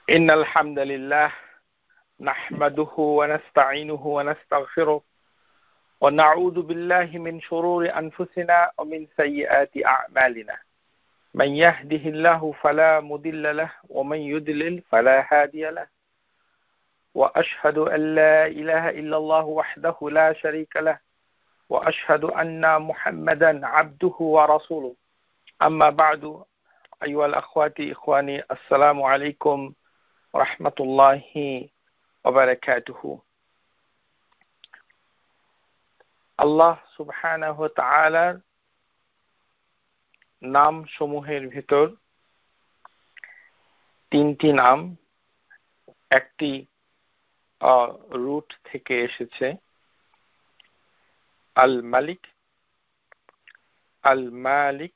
إن الحمد لله نحمده ونستعينه ونستغفره ونعوذ بالله من شرور أنفسنا ومن سيئات أعمالنا من يهده الله فلا مضل له ومن يضلل فلا هادي له وأشهد أن لا إله إلا الله وحده لا شريك له وأشهد أن محمدا عبده ورسوله أما بعد أيها الأخوات إخواني السلام عليكم ورحمة الله وبركاته আল্লাহ সুবহানাহু ওয়া তাআলার নাম সমূহের ভিতর তিনটি নাম একটি রুট থেকে এসেছে আল মালিক, আল মালিক,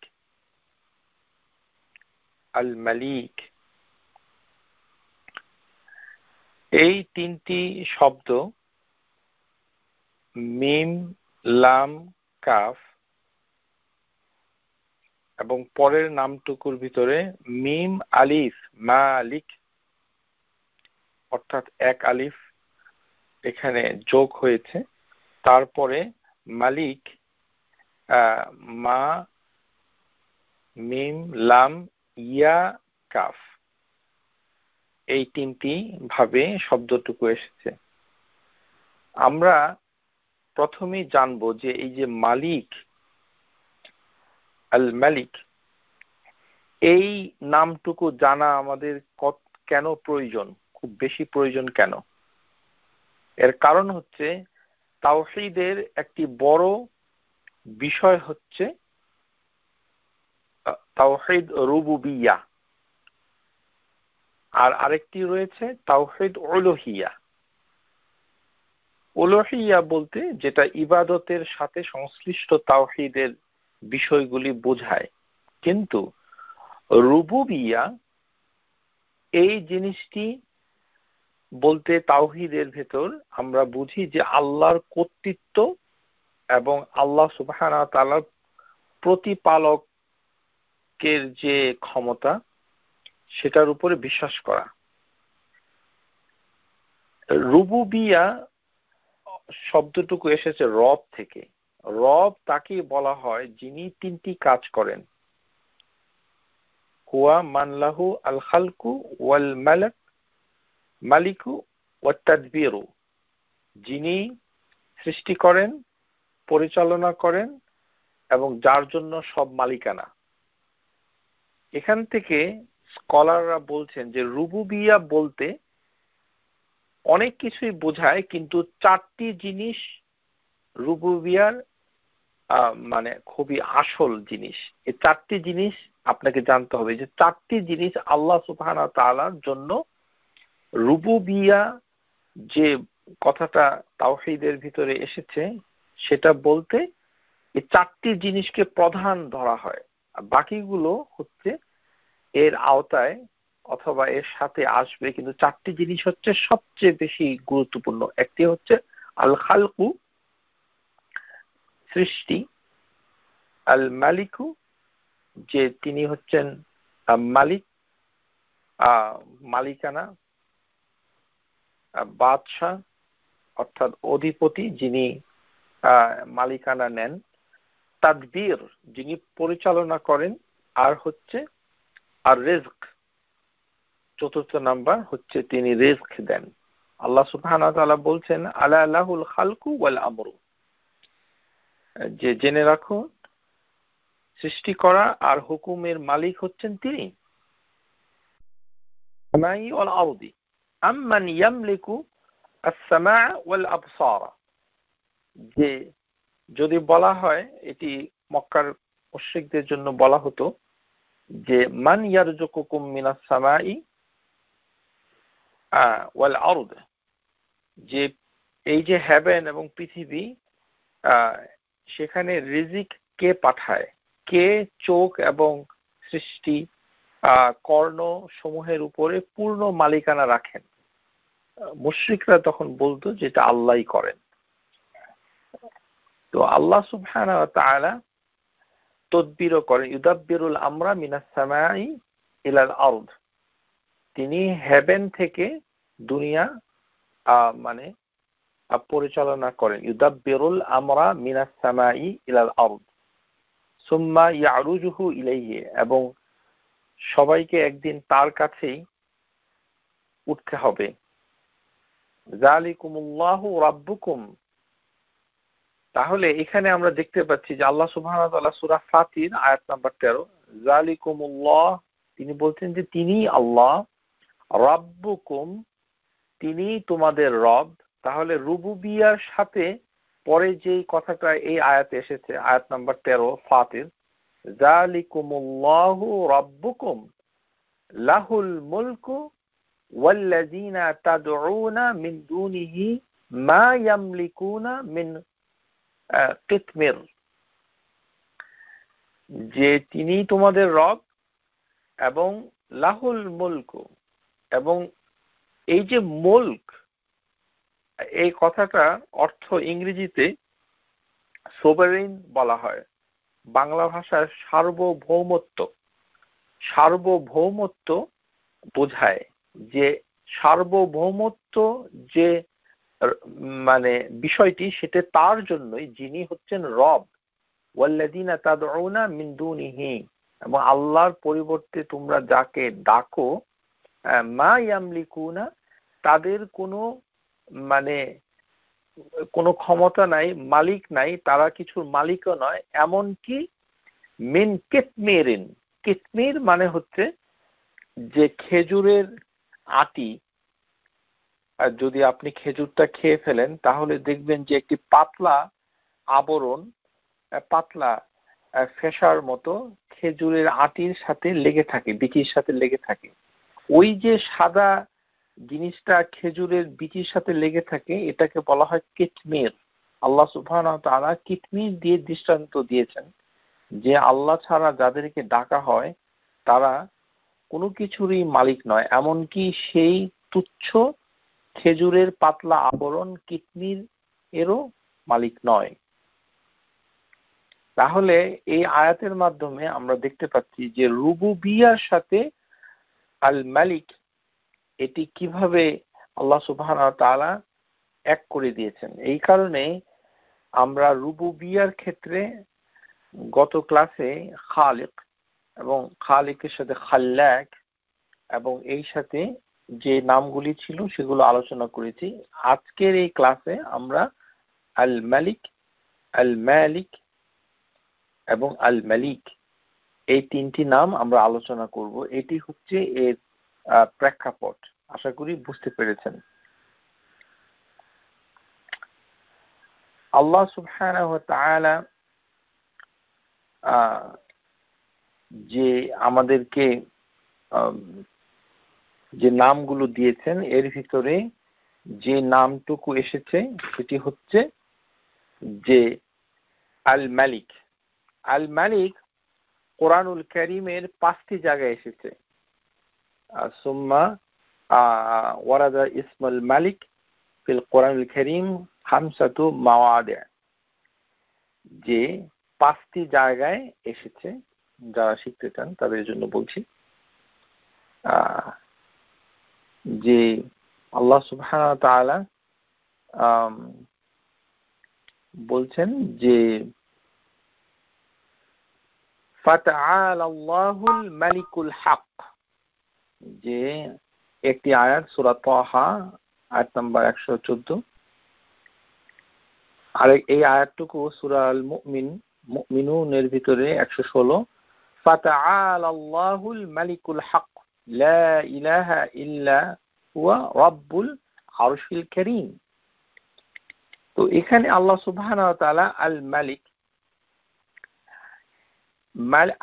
আল মালিক। এই তিনটি শব্দ মিম, লাম, কাফ এবং পরের নামটুকুর ভিতরে মিম আলিফ মালিক অর্থাৎ এক আলিফ এখানে যোগ হয়েছে, তারপরে মালিক মা মিম লাম ইয়া কাফ, এই তিনটি ভাবে শব্দটুকু এসেছে। আমরা প্রথমেই জানবো যে এই যে মালিক, আল মালিক, এই নামটুকু জানা আমাদের কেন প্রয়োজন, খুব বেশি প্রয়োজন কেন? এর কারণ হচ্ছে তাওহীদের একটি বড় বিষয় হচ্ছে তাওহীদ রুবুবিয়্যাহ, আর আরেকটি রয়েছে তাওহীদ উলুহিয়্যাহ। উলুহিয়্যাহ বলতে যেটা ইবাদতের সাথে সংশ্লিষ্ট তাওহীদের বিষয়গুলি বোঝায়, কিন্তু রুবুবিয়্যাহ এই জিনিসটি বলতে তাওহীদের ভেতর আমরা বুঝি যে আল্লাহর কর্তৃত্ব এবং আল্লাহ সুবহানাহু ওয়া তাআলার প্রতিপালকের যে ক্ষমতা সেটার উপরে বিশ্বাস করা। রুবুবিয়্যাহ শব্দটুকু এসেছে রব থেকে। রব তাকে বলা হয় যিনি তিনটি কাজ করেন। হুয়া মান লাহু আল খালকু ওয়াল মালিকু ওয়াত তাদবীরু, যিনি সৃষ্টি করেন, পরিচালনা করেন এবং যার জন্য সব মালিকানা। এখান থেকে স্কলাররা বলছেন যে রুবুবিয়্যাহ বলতে অনেক কিছুই বোঝায়, কিন্তু চারটি জিনিস রুবুবিয়্যাহর মানে খুবই আসল জিনিস। এই চারটি জিনিস আপনাকে জানতে হবে, যে চারটি জিনিস আল্লাহ সুবহানাহু ওয়া তাআলার জন্য রুবুবিয়্যাহ যে কথাটা তাওহীদের ভিতরে এসেছে সেটা বলতে এই চারটি জিনিসকে প্রধান ধরা হয়, আর বাকিগুলো হচ্ছে এর আওতায় অথবা এর সাথে আসবে, কিন্তু চারটি জিনিস হচ্ছে সবচেয়ে বেশি গুরুত্বপূর্ণ। একটি হচ্ছে আল খালকু সৃষ্টি, আল মালিকু যে তিনি হচ্ছেন মালিক মালিকানা, বাদশাহ অর্থাৎ অধিপতি যিনি মালিকানা নেন, তাদবীর যিনি পরিচালনা করেন, আর হচ্ছে আর রিজক, চতুর্থ নাম্বার হচ্ছে তিনি রিজক দেন। আল্লাহ সুবহানাহু ওয়া তাআলা বলছেন আলা লাহুল খালকু ওয়াল আমরু, যে জেনে রাখো সৃষ্টি করা আর হুকুমের মালিক হচ্ছেন তিনি। সামাই ওয়াল আরদি আম্মান ইয়ামলিকু আস-সামা ওয়াল আবসারা, যে যদি বলা হয় এটি মক্কার মুশরিকদের জন্য বলা হতো যে মান ইয়ারযুকুকুম মিনাস সামাই ওয়াল আরদ, যে এই যে হেভেন এবং পৃথিবী সেখানে রিজিক কে পাঠায়, কে চোখ এবং সৃষ্টি কর্ণ সমূহের উপরে পূর্ণ মালিকানা রাখেন। মুশরিকরা তখন বলতো যেটা আল্লাহই করেন। তো আল্লাহ সুবহানাহু ওয়া তাআলা তদবিরও করেন, ইউদাব্বিরুল আমরা মিনাস সামাই ইলাল আরদ, তিনি হেভেন থেকে দুনিয়া মানে পরিচালনা করেন। ইউদাব্বিরুল আমরা মিনাস সামাই ইলাল আরদ সুম্মা ইয়ারুজুহু ইলাইহি, এবং সবাইকে একদিন তার কাছেই উঠতে হবে। যালিকুমুল্লাহু রাব্বুকুম। তাহলে এখানে আমরা দেখতে পাচ্ছি যে আল্লাহ সুবহানাহু ওয়া তাআলা সূরা ফাতির আয়াত নাম্বার 13, যালিকুমুল্লাহ, তিনি বলছেন যে তিনি আল্লাহ, রাব্বুকুম, তিনি তোমাদের রব। তাহলে রুবুবিয়ার সাথে পরে যেই কথাটা এই আয়াতে এসেছে, আয়াত নাম্বার 13 ফাতির, যালিকুমুল্লাহু রাব্বুকুম লাহুল মুলকু ওয়াল্লাযীনা তাদউনা মিন দুনিহি মা ইয়ামলিকুনা মিন কিতমির, যে তিনি তোমাদের রব এবং লাহুল মুলকু, এবং এই যে মুলক, এই কথাটা অর্থ ইংরেজিতে সোভারেইন বলা হয়, বাংলা ভাষায় সার্বভৌমত্ব। সার্বভৌমত্ব বোঝায় যে সার্বভৌমত্ব যে মানে বিষয়টি, সেটা তার জন্যই, যিনি হচ্ছেন রব। ওয়াল্লাযীনা তাদউনা মিন দুনিহি, এবং আল্লাহর পরিবর্তে তোমরা যাকে ডাকো, মা ইয়ামলিকুনা, তাদের কোনো মানে কোনো ক্ষমতা নাই, মালিক নাই, তারা কিছুর মালিকও নয়, এমনকি মিন কিতমিরিন। কিতমির মানে হচ্ছে যে খেজুরের আটি, আর যদি আপনি খেজুরটা খেয়ে ফেলেন তাহলে দেখবেন যে একটি পাতলা আবরণ, পাতলা ফেসার মতো খেজুরের আটির সাথে লেগে থাকে, বিচির সাথে লেগে থাকে। ওই যে সাদা জিনিসটা খেজুরের বিচির সাথে লেগে থাকে, এটাকে বলা হয় কিতমির। আল্লাহ সুবহানাহু ওয়া তাআলা কিতমির দিয়ে দৃষ্টান্ত দিয়েছেন যে আল্লাহ ছাড়া যাদেরকে ডাকা হয় তারা কোনো কিছুরই মালিক নয়, এমনকি সেই তুচ্ছ খেজুরের পাতলা আবরণ কিতমির এরও মালিক নয়। তাহলে এই আয়াতের মাধ্যমে আমরা দেখতে পাচ্ছি যে রুবুবিয়ার সাথে আল মালিক, এটি কিভাবে আল্লাহ সুবহানাহু ওয়া তাআলা এক করে দিয়েছেন। এই কারণে আমরা রুবুবিয়ার ক্ষেত্রে গত ক্লাসে খালিক এবং খালিকের সাথে খাল্লাক এবং এই সাথে যে নামগুলি ছিল সেগুলো আলোচনা করেছি। আজকের এই ক্লাসে আমরা আল মালিক, আল মালিক এবং আল মালিক, এই তিনটি নাম আমরা আলোচনা করব। এটি হচ্ছে এর প্রেক্ষাপট। আশা করি বুঝতে পেরেছেন। আল্লাহ সুবহানাহু ওয়া তাআলা যে আমাদেরকে যে নামগুলো দিয়েছেন, এর ভিতরে যে নামটুকু এসেছে সেটি হচ্ছে যে আল মালিক। আল মালিক কোরআনুল কারীমের 5টি জায়গায় এসেছে। সুম্মা ওয়ারাদা ইসমুল মালিক ফিল কোরআনুল কারীম 5 মাওয়াদি', যে 5টি জায়গায় এসেছে। যারা শিখতে চান তাদের জন্য বলছি যে আল্লাহ সুবহানাহু ওয়া তাআলা বলছেন যে ফাতাআলা আল্লাহুল মালিকুল হক, যে একটি আয়াত সূরা তাহা আয়াত নাম্বার 114, আর এই আয়াতটুকু সূরা আল মুমিনুনের ভিতরে 116, ফাতাআলা আল্লাহুল মালিকুল হক লা ইলাহা ইল্লা হুয়া রাব্বুল আরশিল কারীম। তো এখানে আল্লাহ সুবহানাহু ওয়া তাআলা আল মালিক,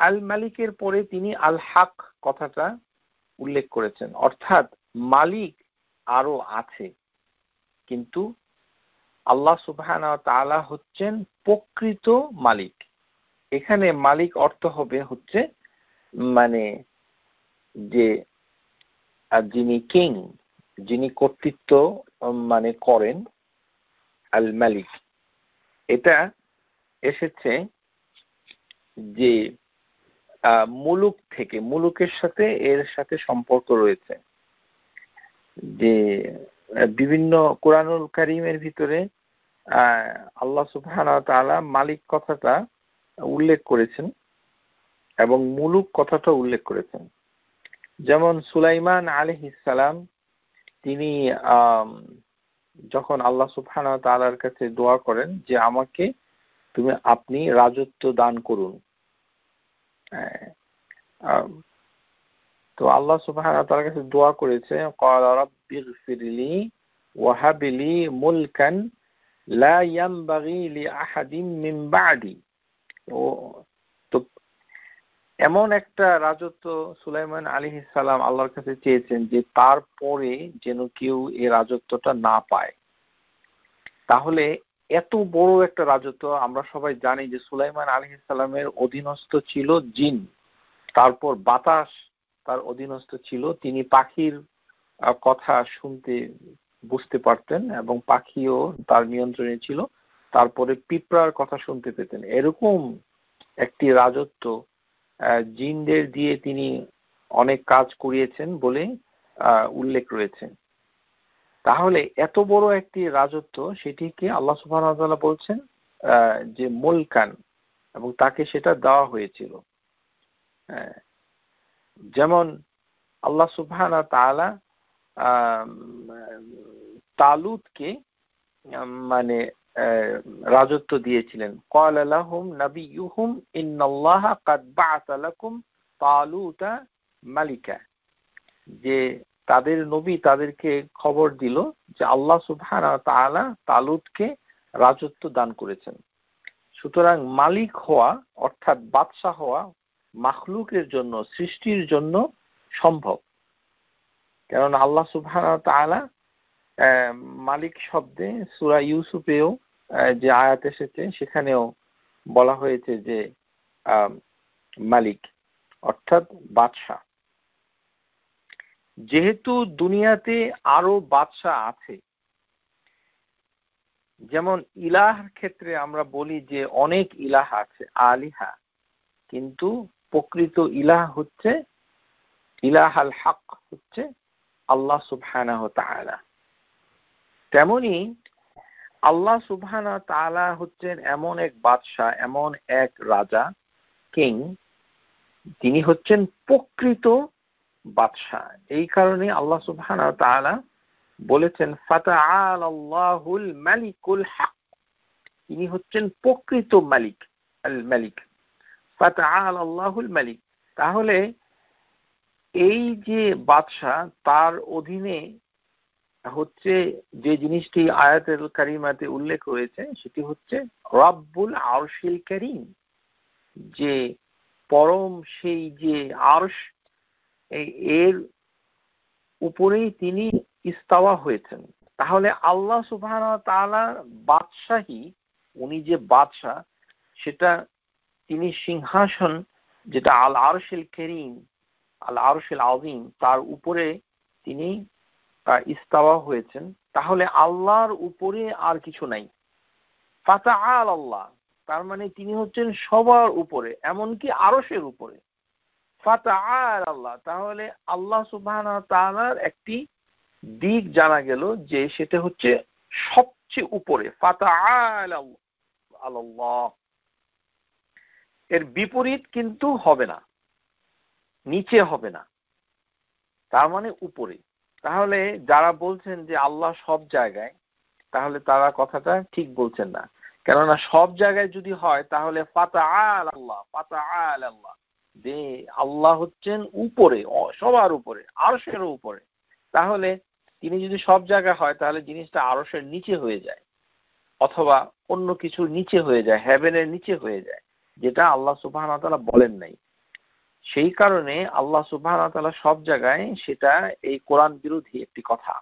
আল মালিকের পরে তিনি আল হক কথাটা উল্লেখ করেছেন, অর্থাৎ মালিক আরো আছে, কিন্তু আল্লাহ সুবহানাহু ওয়া তাআলা হচ্ছেন প্রকৃত মালিক। এখানে মালিক অর্থ হবে হচ্ছে মানে যে যিনি কিং, যিনি কর্তৃত্ব মানে করেন, আল মালিক। এটা এসেছে যে মুলুক থেকে, মুলুকের সাথে এর সাথে সম্পর্ক রয়েছে। যে বিভিন্ন কোরআনুল কারীমের ভিতরে আল্লাহ সুবহানাহু ওয়া তাআলা মালিক কথাটা উল্লেখ করেছেন এবং মুলুক কথাটা উল্লেখ করেছেন। যেমন সুলাইমান আলাইহিস সালাম তিনি যখন আল্লাহ সুবহানাহু ওয়া তাআলার কাছে দোয়া করেন যে আমাকে আপনি রাজত্ব দান করুন, তো আল্লাহ সুবহানাহু ওয়া তাআলার কাছে দোয়া করেছে, ক্বালা রাব্বিগফিরলি ওয়া হাবলি মুলকান লা ইয়ানবাগি লিআহাদিন মিন বা'দি। তো এমন একটা রাজত্ব সুলাইমান আলাইহিস সালাম আল্লাহর কাছে চেয়েছেন যে তারপরে যেন কেউ এই রাজত্বটা না পায়। তাহলে এত বড় একটা রাজত্ব, আমরা সবাই জানি যে সুলাইমান আলাইহিস সালামের অধীনস্থ ছিল জিন, তারপর বাতাস তার অধীনস্থ ছিল, তিনি পাখির কথা শুনতে বুঝতে পারতেন এবং পাখিও তার নিয়ন্ত্রণে ছিল, তারপরে পিঁপড়ার কথা শুনতে পেতেন। এরকম একটি রাজত্ব জিনদের দিয়ে তিনি অনেক কাজ করিয়েছেন বলে উল্লেখ রয়েছে। তাহলে এত বড় একটি রাজত্ব, সেটিকে আল্লাহ সুবহানাহু ওয়া তাআলা বলছেন যে মুলকান, এবং তাকে সেটা দেওয়া হয়েছিল। যেমন আল্লাহ সুবহানাহু ওয়া তাআলা তালুতকে মানে রাজত্ব দিয়েছিলেন। ক্বালা লাহুম নাবিয়্যুহুম ইন্নাল্লাহা ক্বাদ বা'আসা লাকুম তালুতা মালিকা, যে তাদের নবী তাদেরকে খবর দিল যে আল্লাহ সুবহানাহু ওয়া তাআলা তালুতকে রাজত্ব দান করেছেন। সুতরাং মালিক হওয়া অর্থাৎ বাদশা হওয়া মাখলুকের জন্য, সৃষ্টির জন্য সম্ভব। কারণ আল্লাহ সুবহানাহু ওয়া তাআলা মালিক শব্দে সূরা ইউসুফেও যে আয়াত এসেছে সেখানেও বলা হয়েছে যে মালিক অর্থাৎ বাদশা। যেহেতু দুনিয়াতে আরো বাদশা আছে, যেমন ইলাহর ক্ষেত্রে আমরা বলি যে অনেক ইলাহ আছে, আলিহা, কিন্তু প্রকৃত ইলাহ হচ্ছে ইলাহ আল হক, হচ্ছে আল্লাহ সুবহানাহু ওয়া তাআলা। তেমনি আল্লাহ সুবহানাহু ওয়া তাআলা হচ্ছেন এমন এক বাদশা, এমন এক রাজা, কিং, তিনি হচ্ছেন প্রকৃত বাদশা। এই কারণে আল্লাহ সুবহানাহু ওয়া তাআলা বলেছেন ফাতাআলাল্লাহুল মালিকুল হক, তিনি হচ্ছেন প্রকৃত মালিক, আল মালিক, ফাতাআলাল্লাহুল মালিক। তাহলে এই যে বাদশা, তার অধীনে হচ্ছে যে জিনিসটি আয়াতুল কারিমাতে উল্লেখ রয়েছে সেটি হচ্ছে রব্বুল আরশিল কারীম, যে পরম সেই যে আরশ, এর উপরেই তিনি ইস্তাওয়া হয়েছেন। তাহলে আল্লাহ সুবহানাহু ওয়া তাআলার বাদশাহী, উনি যে বাদশা, সেটা তিনি সিংহাসন যেটা আল আরশিল কারীম, আল আরশিল আযীম, তার উপরে তিনি ইস্তাওয়া হয়েছেন। তাহলে আল্লাহর উপরে আর কিছু নাই। ফাতাআল আল্লাহ, তার মানে তিনি হচ্ছেন সবার উপরে, এমনকি আরশের উপরে। ফাতাআল আল্লাহ, তাহলে আল্লাহ সুবহানাহু ওয়া তাআলার একটি দিক জানা গেল যে সেটা হচ্ছে সবচেয়ে উপরে। ফাতাআল আল্লাহ, এর বিপরীত কিন্তু হবে না, নিচে হবে না, তার মানে উপরে। তাহলে যারা বলছেন যে আল্লাহ সব জায়গায়, তাহলে তারা কথাটা ঠিক বলছেন না। কেননা সব জায়গায় যদি হয় তাহলে ফাতাআল আল্লাহ, ফাতাআল আল্লাহ, যে আল্লাহ হচ্ছেন উপরে, সবার উপরে, আরশের উপরে। তাহলে তিনি যদি সব জায়গায় হয় তাহলে জিনিসটা আরশের নিচে হয়ে যায়, অথবা অন্য কিছুর নিচে হয়ে যায়, হেভেনের নিচে হয়ে যায়, যেটা আল্লাহ সুবহানাহু ওয়া তাআলা বলেন নাই। সেই কারণে আল্লাহ সুবহানাহু ওয়া তাআলা সব জায়গায়, সেটা এই কোরআন বিরোধী একটি কথা।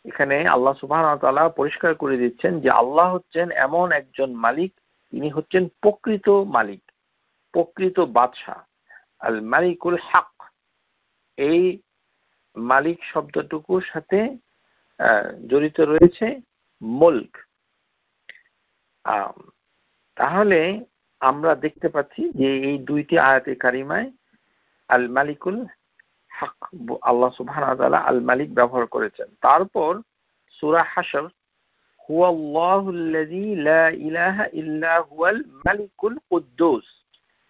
এখানে আল্লাহ সুবহানাহু ওয়া তাআলা পরিষ্কার করে দিচ্ছেন যে আল্লাহ হচ্ছেন এমন একজন মালিক, তিনি হচ্ছেন প্রকৃত মালিক, প্রকৃত বাদশাহ, আল মালিকুল হক। এই মালিক শব্দটুকুর সাথে জড়িত রয়েছে মুলক। তাহলে আমরা দেখতে পাচ্ছি যে এই দুইটি আয়াতে কারিমায় আল মালিকুল হক আল্লাহ সুবহানাহু ওয়া তাআলা আল মালিক ব্যবহার করেছেন। তারপর সূরা হাশর হুয়াল্লাহুল্লাযী লা ইলাহা ইল্লা হুয়াল মালিকুল কুদ্দুস,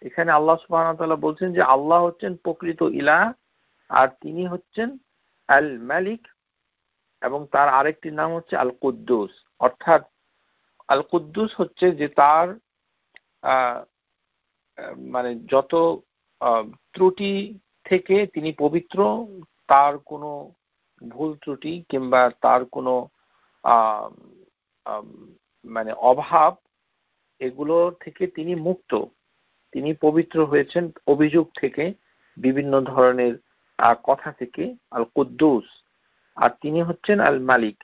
এখানে আল্লাহ সুবহানাহু ওয়া তাআলা বলছেন যে আল্লাহ হচ্ছেন প্রকৃত ইলাহ আর তিনি হচ্ছেন আল মালিক, এবং তার আরেকটি নাম হচ্ছে আল কুদ্দুস। অর্থাৎ আল কুদ্দুস হচ্ছে যে তার মানে যত ত্রুটি থেকে তিনি পবিত্র, তার কোনো ভুল ত্রুটি কিংবা তার কোনো মানে অভাব এগুলো থেকে তিনি মুক্ত, তিনি পবিত্র হয়েছেন অভিযোগ থেকে, বিভিন্ন ধরনের কথা থেকে, আল কুদ্দুস, আর তিনি হচ্ছেন আল মালিক।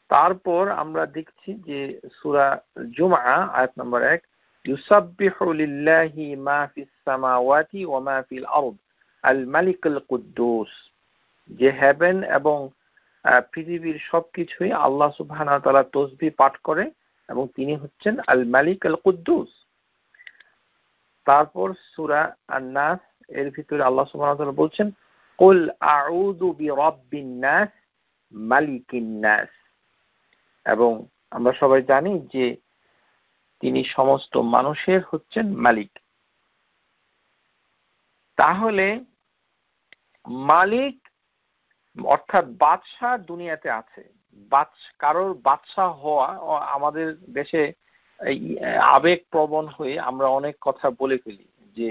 তারপর আমরা দেখছি যে সূরা জুমআ আয়াত নম্বর 1, ইউসাব্বিহু লিল্লাহি মা ফিস সামাওয়াতি ওয়া মা ফিল আরদ আল মালিকুল কুদ্দুস, যে হেভেন এবং পৃথিবীর সবকিছুই আল্লাহ সুবহানাহু ওয়া তাআলা তাসবিহ পাঠ করে এবং তিনি হচ্ছেন আল মালিক আল কুদ্দুস। তারপর সূরা আন-নাস এর ভিতরে আল্লাহ সুবহানাহু ওয়া তাআলা বলছেন কুল আউযু বিরাব্বিন নাস মালিকিন নাস, এবং আমরা সবাই জানি যে তিনি সমস্ত মানুষের হচ্ছেন মালিক। তাহলে মালিক অর্থাৎ বাদশাহ দুনিয়াতে আছে। কারোর বাদশাহ হওয়া, আমাদের দেশে আবেগ প্রবণ হয়ে আমরা অনেক কথা বলে ফেলি যে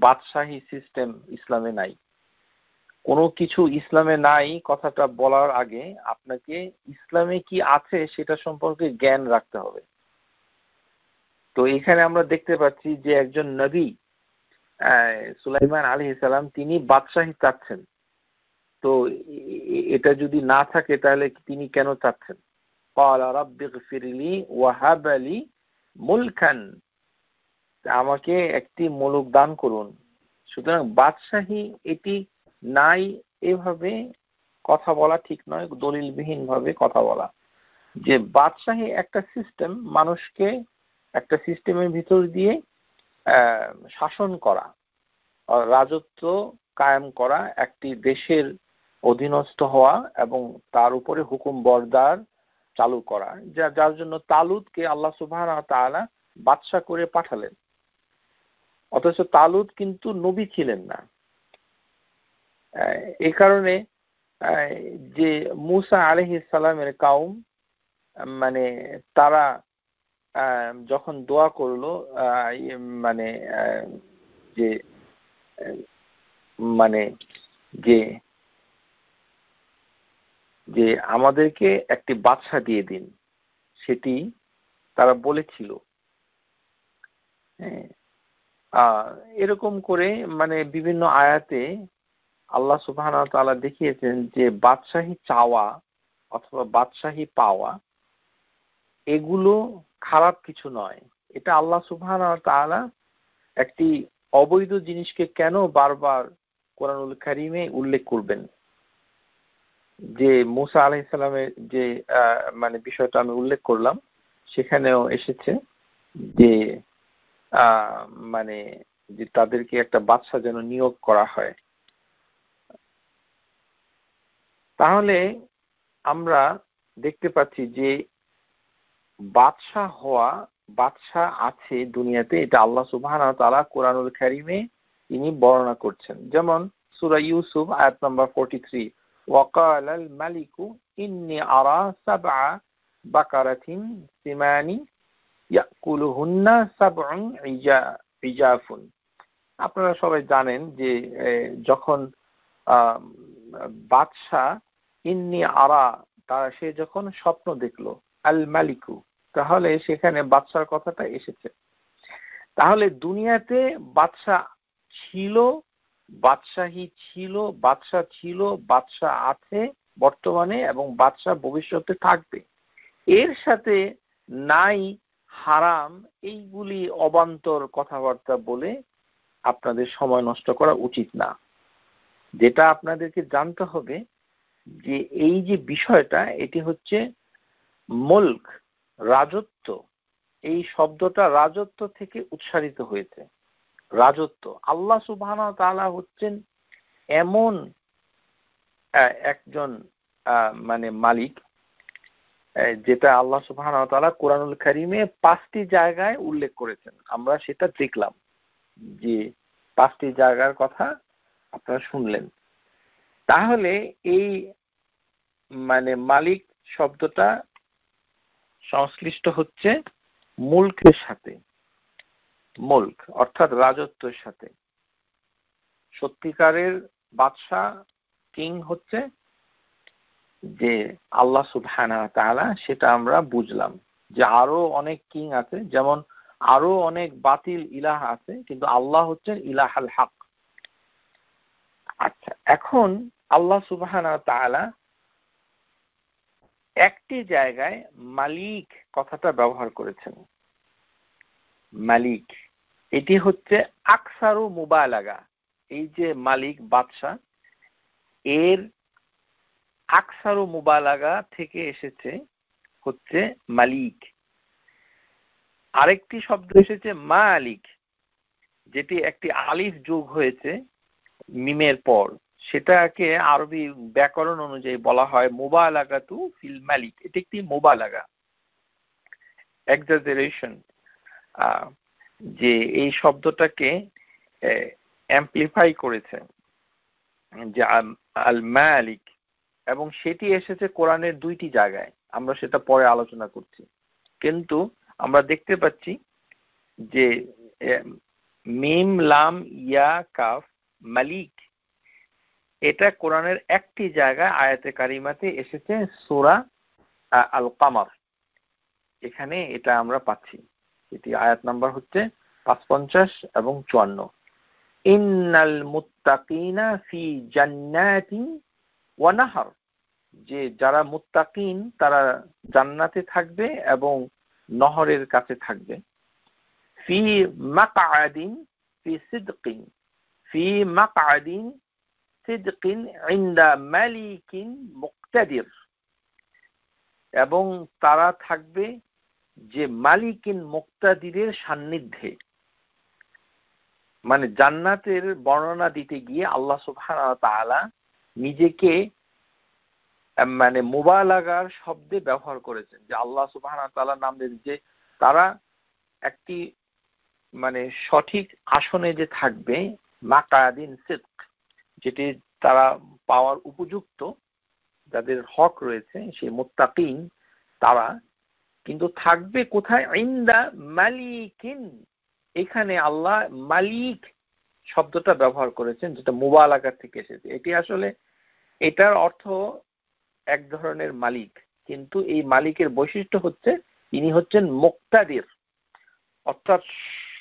বাদশাহী সিস্টেম ইসলামে নাই। কোনো কিছু ইসলামে নাই কথাটা বলার আগে আপনাকে ইসলামে কি আছে সেটা সম্পর্কে জ্ঞান রাখতে হবে। তো এখানে আমরা দেখতে পাচ্ছি যে একজন নবী সুলাইমান আলাইহিস সালাম তিনি বাদশাহী চাচ্ছেন, তো এটা যদি না থাকে তাহলে তিনি কেন চাচ্ছেন? ক্বালা রাব্বিগফিরলি ওয়া হাবলি মুলকান, আমাকে একটি মুলক দান করুন। সুতরাং বাদশাহী এটি নাই এভাবে কথা বলা ঠিক নয়, দলিলবিহীন ভাবে কথা বলা। যে বাদশাহী একটা সিস্টেম, মানুষকে একটা সিস্টেমের ভিতর দিয়ে শাসন করা, রাজত্ব কায়েম করা, একটি দেশের অধীনস্থ হওয়া এবং তার উপরে হুকুম বরদার চালু করা, যার জন্য তালুতকে আল্লাহ সুবহানাহু ওয়া তাআলা বাদশা করে পাঠালেন। অথচ তালুত কিন্তু নবী ছিলেন না। এই কারণে যে মূসা আলাইহিস সালামের কওম, মানে তারা যখন দোয়া করলো, মানে যে মানে যে যে আমাদেরকে একটি বাদশা দিয়ে দিন, সেটি তারা বলেছিল। এরকম করে মানে বিভিন্ন আয়াতে আল্লাহ সুবহানাহু ওয়া তাআলা দেখিয়েছেন যে বাদশাহী চাওয়া অথবা বাদশাহী পাওয়া এগুলো খারাপ কিছু নয়। এটা আল্লাহ সুবহানাহু ওয়া তাআলা একটি অবৈধ জিনিসকে কেন বারবার কোরআনুল কারীমে উল্লেখ করবেন? যে মূসা আলাইহিস সালামের যে মানে বিষয়টা আমি উল্লেখ করলাম, সেখানেও এসেছে যে মানে যে তাদেরকে একটা বাদশা যেন নিয়োগ করা হয়। তাহলে আমরা দেখতে পাচ্ছি যে বাদশা হওয়া, বাদশা আছে দুনিয়াতে, এটা আল্লাহ সুবহানাহু ওয়া তাআলা কোরআনুল কারীমে তিনি বর্ণনা করছেন। যেমন সূরা ইউসুফ আয়াত নাম্বার 43, ওয়াকালাল মালিকু ইন্নী আরা সাবআ বাকারাতিন সিমানি ইয়াকুলুহুন্না সাবউন ইজাফুন। আপনারা সবাই জানেন যে যখন বাদশা ইন্নী আরা, সে যখন স্বপ্ন দেখলো আল মালিকু, তাহলে সেখানে বাদশার কথাটা এসেছে। তাহলে দুনিয়াতে বাদশা ছিল, বাদশাহী ছিল, বাদশা ছিল, বাদশা আছে বর্তমানে এবং বাদশা ভবিষ্যতে থাকবে। এর সাথে নাই হারাম এইগুলি অবান্তর কথাবার্তা বলে আপনাদের সময় নষ্ট করা উচিত না। যেটা আপনাদেরকে জানতে হবে যে এই যে বিষয়টা, এটি হচ্ছে মুলক, রাজত্ব। এই শব্দটা রাজত্ব থেকে উচ্চারিত হয়েছে। রাজত্ব, আল্লাহ সুবহানাহু ওয়া তাআলা হচ্ছেন এমন একজন মানে মালিক, যেটা আল্লাহ সুবহানাহু ওয়া তাআলা কোরআনুল কারীমে 5টি জায়গায় উল্লেখ করেছেন। আমরা সেটা দেখলাম যে 5টি জায়গার কথা আপনারা শুনলেন। তাহলে এই মানে মালিক শব্দটা সংশ্লিষ্ট হচ্ছে মুলকের সাথে, মুলক অর্থাৎ রাজত্বের সাথে। সত্যিকারের বাদশা কিং হচ্ছে যে আল্লাহ সুবহানাহু ওয়া তাআলা, সেটা আমরা বুঝলাম। যে আরো অনেক কিং আছে, যেমন আরো অনেক বাতিল ইলাহ আছে, কিন্তু আল্লাহ হচ্ছেন ইলাহাল হক। আচ্ছা, এখন আল্লাহ সুবহানাহু ওয়া তাআলা একটি জায়গায় মালিক কথাটা ব্যবহার করেছেন। মালিক, এটি হচ্ছে আকসারু মুবালাগা। এই যে মালিক বাদশা, এর আকসারু মুবালাগা থেকে এসেছে হচ্ছে মালিক। আরেকটি শব্দ এসেছে মালিক, যেটি একটি আলিফ যোগ হয়েছে মিমের পর, সেটাকে আরবি ব্যাকরণ অনুযায়ী বলা হয় মুবালাগাতু ফিল মালিক। এটি একটি মুবালাগা, এক্সাজারেশন, যে এই শব্দটাকে অ্যাম্পলিফাই করেছে যে আল মালিক, এবং সেটি এসেছে কোরআনের 2টি জায়গায়। আমরা সেটা পরে আলোচনা করছি। কিন্তু আমরা দেখতে পাচ্ছি যে মিম লাম ইয়া কাফ মালিক, এটা কোরআনের একটি জায়গায় আয়াতে কারিমাতে এসেছে সূরা আল কামার। এখানে এটা আমরা পাচ্ছি, এটি আয়াত নাম্বার হচ্ছে 55 এবং 54। ইন্নাল মুত্তাকিনা ফি জান্নাতিন ওয়া নাহার, যে যারা মুত্তাকিন তারা জান্নাতে থাকবে এবং নহরের কাছে থাকবে। ফি মাকআদিন ফি সিদকিন, ফি মাকআদিন সিদকিন ইনদা মালিকিন মুকতাদির, এবং তারা থাকবে যে মালিকিন মুকতাদিরের সান্নিধ্যে। মানে জান্নাতের বর্ণনা দিতে গিয়ে আল্লাহ সুবহানাহু ওয়া তাআলা নিজেকে মানে মুবালাগার শব্দে ব্যবহার করেছেন, যে আল্লাহ সুবহানাহু ওয়া তাআলা নাম দিয়েছেন যে তারা একটি মানে সঠিক আসনে যে থাকবে, মাকাদিন সিদক, যেটি তারা পাওয়ার উপযুক্ত, যাদের হক রয়েছে সেই মুত্তাকিন তারা কিন্তু থাকবে কোথায়? ইনদা মালিকিন। এখানে আল্লাহ মালিক শব্দটা ব্যবহার করেছেন, যেটা মুবালাগা থেকে এসেছে। এটি আসলে এটার অর্থ এক ধরনের মালিক, কিন্তু এই মালিকের বৈশিষ্ট্য হচ্ছে তিনি হচ্ছেন মুক্তাদির, অর্থাৎ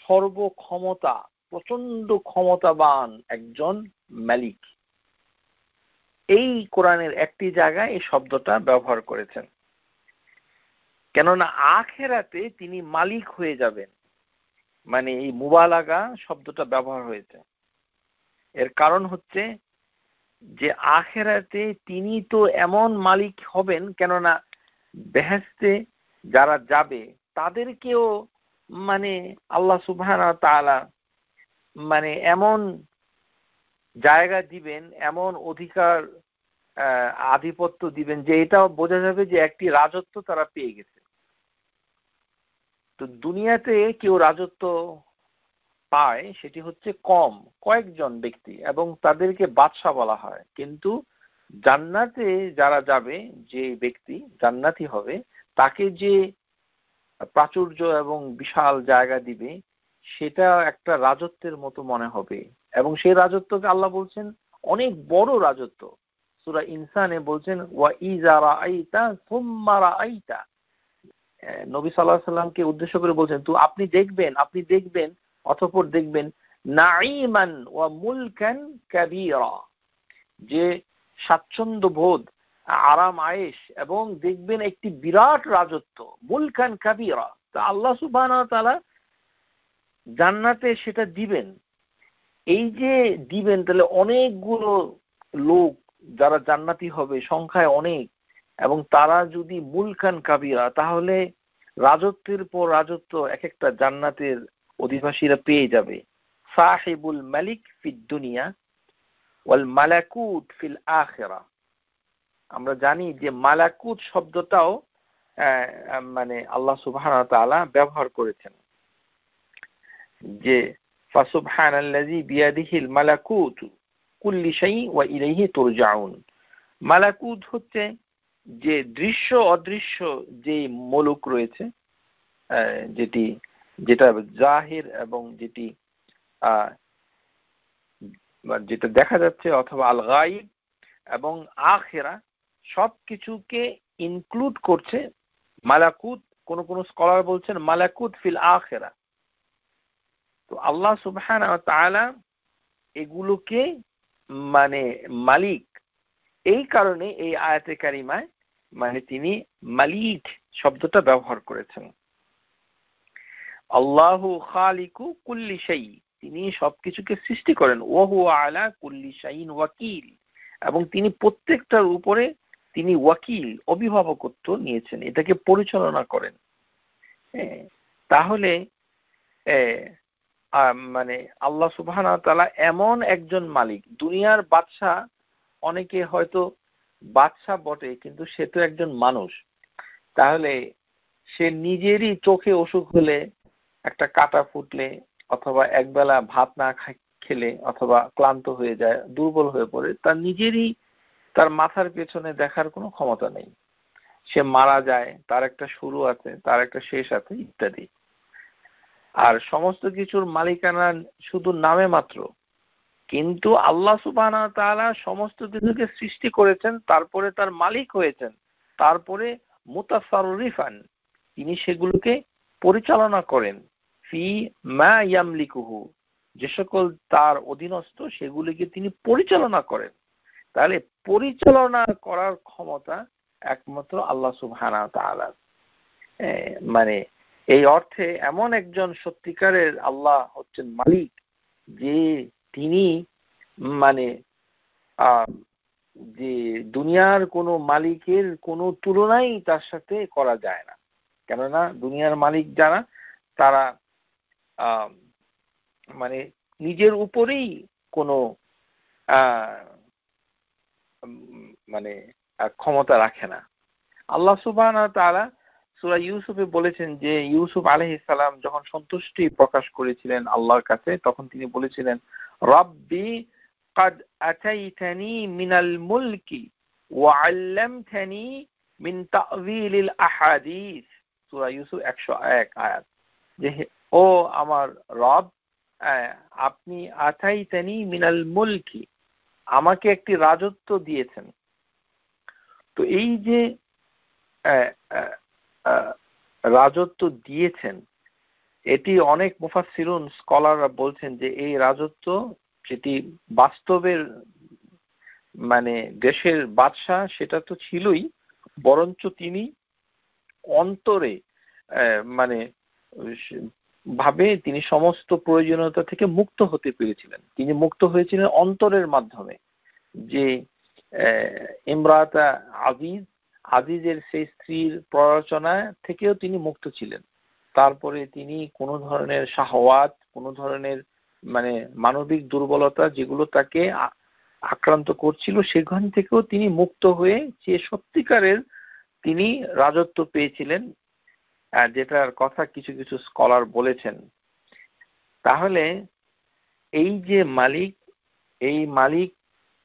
সর্বক্ষমতা, প্রচন্ড ক্ষমতাবান একজন মালিক। এই কোরআনের একটি জায়গায় এই শব্দটা ব্যবহার করেছেন, কেননা আখিরাতে তিনি মালিক হয়ে যাবেন। মানে এই মুবালাগা শব্দটা ব্যবহার হয়েছে, এর কারণ হচ্ছে যে আখিরাতে তিনি তো এমন মালিক হবেন, কেননা বেহেশতে যারা যাবে তাদেরকেও মানে আল্লাহ সুবহানাহু ওয়া তাআলা মানে এমন জায়গা দিবেন, এমন অধিকার আধিপত্য দিবেন যে এটাও বোঝা যাবে যে একটি রাজত্ব তারা পেয়ে গেছে। তো দুনিয়াতে কেউ রাজত্ব পায় সেটি হচ্ছে কম কয়েকজন ব্যক্তি, এবং তাদেরকে বাদশা বলা হয়। কিন্তু জান্নাতে যারা যাবে, যে ব্যক্তি জান্নাতি হবে, তাকে যে প্রাচুর্য এবং বিশাল জায়গা দিবে, সেটা একটা রাজত্বের মতো মনে হবে। এবং সেই রাজত্বকে আল্লাহ বলছেন অনেক বড় রাজত্ব। সূরা ইনসানে বলছেন ওয়া ইযা রাআইতা সুম্মা রাআইতা, নবী সাল্লাল্লাহু আলাইহি সাল্লামকে উদ্দেশ্য করে বলছেন তো আপনি দেখবেন অতঃপর দেখবেন নাঈমান ওয়া মুলকান কাবীরা, যে স্বাচ্ছন্দ্য বোধ, আরাম আয়েশ, এবং দেখবেন একটি বিরাট রাজত্ব, মুলকান কাবীরা। তা আল্লাহ সুবহানাহু ওয়া তাআলা জান্নাতে সেটা দিবেন। এই যে দিবেন, তাহলে অনেকগুলো লোক যারা জান্নাতি হবে, সংখ্যায় অনেক, এবং তারা যদি মুলকান কাবীরা, তাহলে রাজত্বের পর রাজত্ব এক একটা জান্নাতের অধিবাসীরা পেয়ে যাবে। সাহিবুল মালিক ফিদ দুনিয়া ওয়াল মালাকুত ফিল আখিরা। আমরা জানি যে মালাকুত শব্দটাও মানে আল্লাহ সুবহানাহু ওয়া তাআলা ব্যবহার করেছেন, যে ফাসুবহানাল্লাযী বিয়াদিহিল মালাকুতু কুল্লি শাইইন ওয়া ইলাইহি তুরজাউন। মালাকুত হচ্ছে যে দৃশ্য অদৃশ্য যে মলুক রয়েছে, যেটা জাহির এবং যেটা দেখা যাচ্ছে, অথবা আল গায়ব এবং আখিরা, সবকিছুকে ইনক্লুড করছে মালাকুত। কোন স্কলার বলছেন মালাকুত ফিল আখিরা। তো আল্লাহ সুবহানাহু ওয়া তাআলা এগুলোকে মানে মালিক, এই কারণে এই আয়াতে কারিমায় মানে তিনি মালিক শব্দটা ব্যবহার করেছেন। আল্লাহু খালিকু কুল্লি শাই, তিনি সবকিছুকে সৃষ্টি করেন। ওয়া হুয়া আলা কুল্লি শাইইন ওয়াকিল, এবং তিনি প্রত্যেকটার উপরে তিনি ওয়াকিল, অভিভাবকত্ব নিয়েছেন, এটাকে পরিচালনা করেন। তাহলে মানে আল্লাহ সুবহানাহু ওয়া তাআলা এমন একজন মালিক। দুনিয়ার বাদশা, অনেকে হয়তো বাদশা বটে কিন্তু সে তো একজন মানুষ। তাহলে সে নিজেরই চোখে অসুখ হলে, একটা কাটা ফুটলে, অথবা একবেলা ভাত না খেলে, অথবা ক্লান্ত হয়ে যায়, দুর্বল হয়ে পড়ে, তার নিজেরই তার মাথার পেছনে দেখার কোনো ক্ষমতা নেই। সে মারা যায়, তার একটা শুরু আছে, তার একটা শেষ আছে, ইত্যাদি। আর সমস্ত কিছুর মালিকানা শুধু নামে মাত্র, কিন্তু আল্লাহ সুবহানাহু ওয়া তাআলা সমস্ত কিছুকে সৃষ্টি করেছেন, তারপরে তার মালিক হয়েছেন, তারপরে মুতাসাররিফান, তিনি সেগুলোকে পরিচালনা করেন। ফি মা ইয়ামলিকুহু, যে সকল তার অধীনস্থ সেগুলিকে তিনি পরিচালনা করেন। তাহলে পরিচালনা করার ক্ষমতা একমাত্র আল্লাহ সুবহানাহু ওয়া তাআলার। মানে এই অর্থে এমন একজন সত্যিকারের আল্লাহ হচ্ছেন মালিক, যে তিনি মানে যে দুনিয়ার কোনো মালিকের কোনো তুলনাই তার সাথে করা যায় না। কেননা দুনিয়ার মালিক যারা, তারা মানে নিজের উপরেই কোনো মানে ক্ষমতা রাখে না। আল্লাহ সুবহানাহু ওয়া তাআলা সূরা ইউসুফে বলেছেন যে ইউসুফ আলাইহিস সালাম যখন সন্তুষ্টি প্রকাশ করেছিলেন আল্লাহর কাছে, তখন তিনি বলেছিলেন, রাব্বি قد أتيتني من الملك وعلمتني من تأويل الأحاديث। সূরা ইউসুফ 101 আয়াত। যে ও আমার রব, আপনি আতাইতানি মিনাল মুলকি, আমাকে একটি রাজত্ব দিয়েছেন। তো এই যে রাজত্ব দিয়েছেন, এটি অনেক মুফাসসিরুন স্কলাররা বলছেন যে এই রাজত্ব, যেটি বাস্তবের মানে দেশের বাদশা, সেটা তো ছিলই, বরঞ্চ তিনি অন্তরে মানে ভাবে তিনি সমস্ত প্রয়োজনীয়তা থেকে মুক্ত হতে পেরেছিলেন। তিনি মুক্ত হয়েছিলেন অন্তরের মাধ্যমে, যে ইমরাতা আজিজের সেই স্ত্রীর প্ররোচনা থেকেও তিনি মুক্ত ছিলেন। তারপরে তিনি কোনো ধরনের শাহওয়াত, কোনো ধরনের মানে মানবিক দুর্বলতা যেগুলো তাকে আক্রান্ত করছিল, সেখান থেকেও তিনি মুক্ত হয়ে যে সত্যিকারের তিনি রাজত্ব পেয়েছিলেন, যেটার কথা কিছু কিছু স্কলার বলেছেন। তাহলে এই যে মালিক, এই মালিক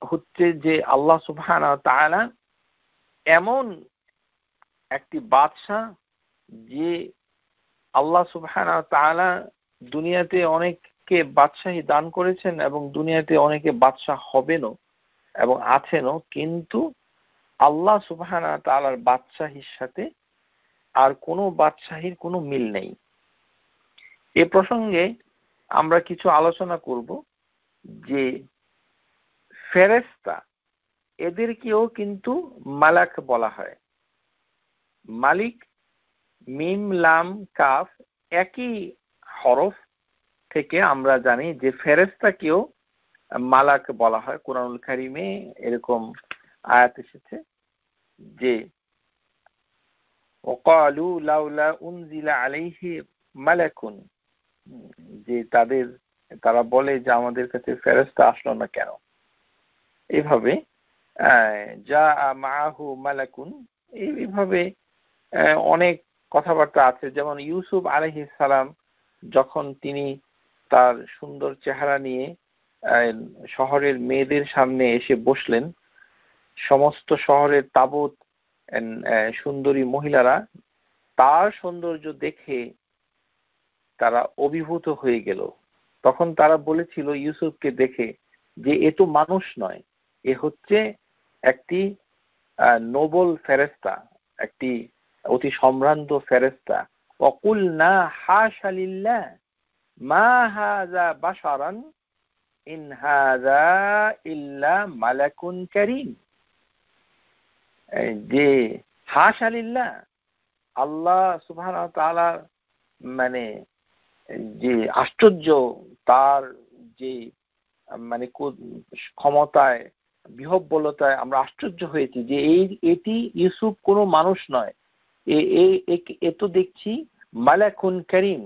হচ্ছে যে আল্লাহ সুবহানাহু ওয়া তাআলা, এমন একটি বাদশা যে আল্লাহ সুবহানাহু ওয়া তাআলা দুনিয়াতে অনেককে বাদশাহী দান করেছেন, এবং দুনিয়াতে অনেকে বাদশাহ হবেনও এবং আছেনও, কিন্তু আল্লাহ সুবহানাহু ওয়া তাআলার বাদশাহীর সাথে আর কোনো বাদশাহীর কোনো মিল নেই। এ প্রসঙ্গে আমরা কিছু আলোচনা করব যে ফেরেশতা, এদেরকেও কিন্তু মালাক বলা হয়। মালিক, মিম লাম কাফ একই হরফ থেকে আমরা জানি যে ফেরেশতাকেও মালাক বলা হয়। কুরআনুল কারীমে এরকম আয়াত এসেছে যে ওয়াকালু লাউলা উনজিলা আলাইহি মালাকুন, যে তারা বলে যে আমাদের কাছে ফেরেশতা আসলো না কেন। এইভাবে যা মাহু মালাকুন, এইভাবে অনেক কথাবার্তা আছে। যেমন ইউসুফ আলাইহিস সালাম যখন তিনি তার সুন্দর চেহারা নিয়ে শহরের মেয়েদের সামনে এসে বসলেন, সমস্ত শহরের তাবৎ সুন্দরী মহিলারা তার সৌন্দর্য দেখে তারা অভিভূত হয়ে গেল। তখন তারা বলেছিল ইউসুফকে দেখে যে এ তো মানুষ নয়, এ হচ্ছে একটি নোবেল ফেরেশতা, একটি অতি সম্ভ্রান্ত ফেরেশতা। ওয়াকুলনা হাশা লিল্লাহ মা হাযা বাশারান ইন হাযা ইল্লা মালাকুন কারীম। যে হাশা লিল্লাহ, আল্লাহ সুবহানাহু ওয়া তাআলা মানে যে আশ্চর্য, তার যে মানে ক্ষমতায়, বিহব্বলতায় আমরা আশ্চর্য হয়েছি যে এটি ইউসুফ কোনো মানুষ নয়, এ তো দেখছি মালাকুন কারীম,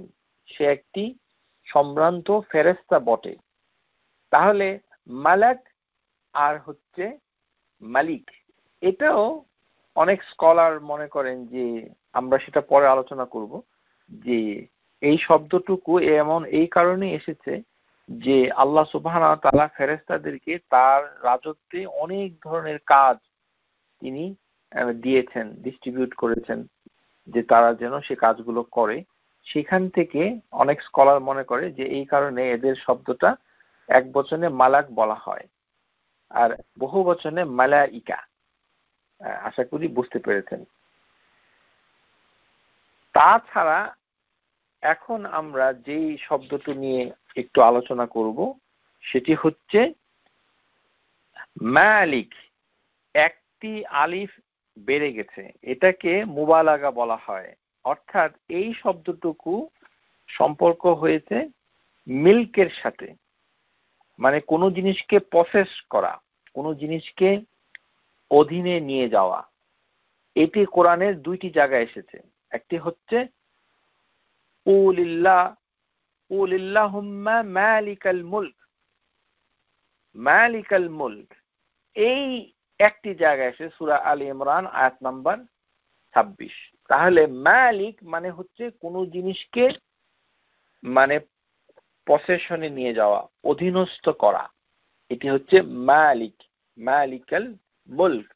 সে একটি সম্ভ্রান্ত ফেরেশতা বটে। তাহলে মালাক আর হচ্ছে মালিক, এটাও অনেক স্কলার মনে করেন যে, আমরা সেটা পরে আলোচনা করব, যে এই শব্দটুকু এমন এই কারণে এসেছে যে আল্লাহ সুবহানাহু ওয়া তাআলা ফেরেশতাদেরকে তার রাজত্বে অনেক ধরনের কাজ তিনি দিয়েছেন, ডিস্ট্রিবিউট করেছেন, যে তারা যেন সে কাজগুলো করে। সেখান থেকে অনেক স্কলার মনে করে যে এই কারণে এদের শব্দটা এক বচনে মালাক বলা হয় আর বহু বচনে মালাইকা। আশা করি বুঝতে পেরেছেন। তাছাড়া এখন আমরা যেই শব্দটি নিয়ে একটু আলোচনা করব সেটি হচ্ছে মালিক। একটি আলিফ বেড়ে গেছে, এটাকে মুবালাগা বলা হয়। অর্থাৎ এই শব্দটুকু সম্পর্ক হয়েছে মিল্কের সাথে, মানে কোনো জিনিসকে পসেস করা, কোনো জিনিসকে অধীনে নিয়ে যাওয়া। এটি কোরআনের দুইটি জায়গায় এসেছে। একটি হচ্ছে কুলিল্লাহুম্মা মালিকাল মুলক, মালিকাল মুলক, এই একটি জায়গায় এসে সূরা আলী ইমরান আয়াত নাম্বার 26। তাহলে মালিক মানে হচ্ছে কোনো জিনিসকে মানে পসেশনে নিয়ে যাওয়া, অধীনস্থ করা, এটি হচ্ছে মালিক, মালিকাল মুলক।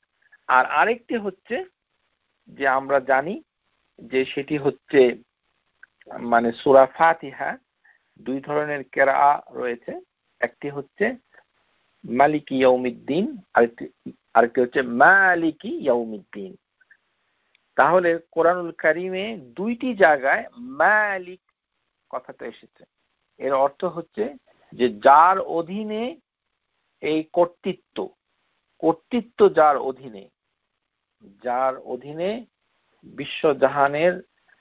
আর আরেকটি হচ্ছে যে আমরা জানি যে সেটি হচ্ছে মানে সূরা ফাতিহা, দুই ধরনের কিরাআ রয়েছে। একটি হচ্ছে মালিকি ইয়াউমিদ্দিন, আরেকটি হচ্ছে মালিকি ইয়াউমিদ্দিন। তাহলে কোরআনুল কারীমে দুইটি জায়গায় মালিক কথাটা এসেছে। এর অর্থ হচ্ছে যে যার অধীনে এই কর্তৃত্ব যার অধীনে, যার অধীনে বিশ্বজাহানের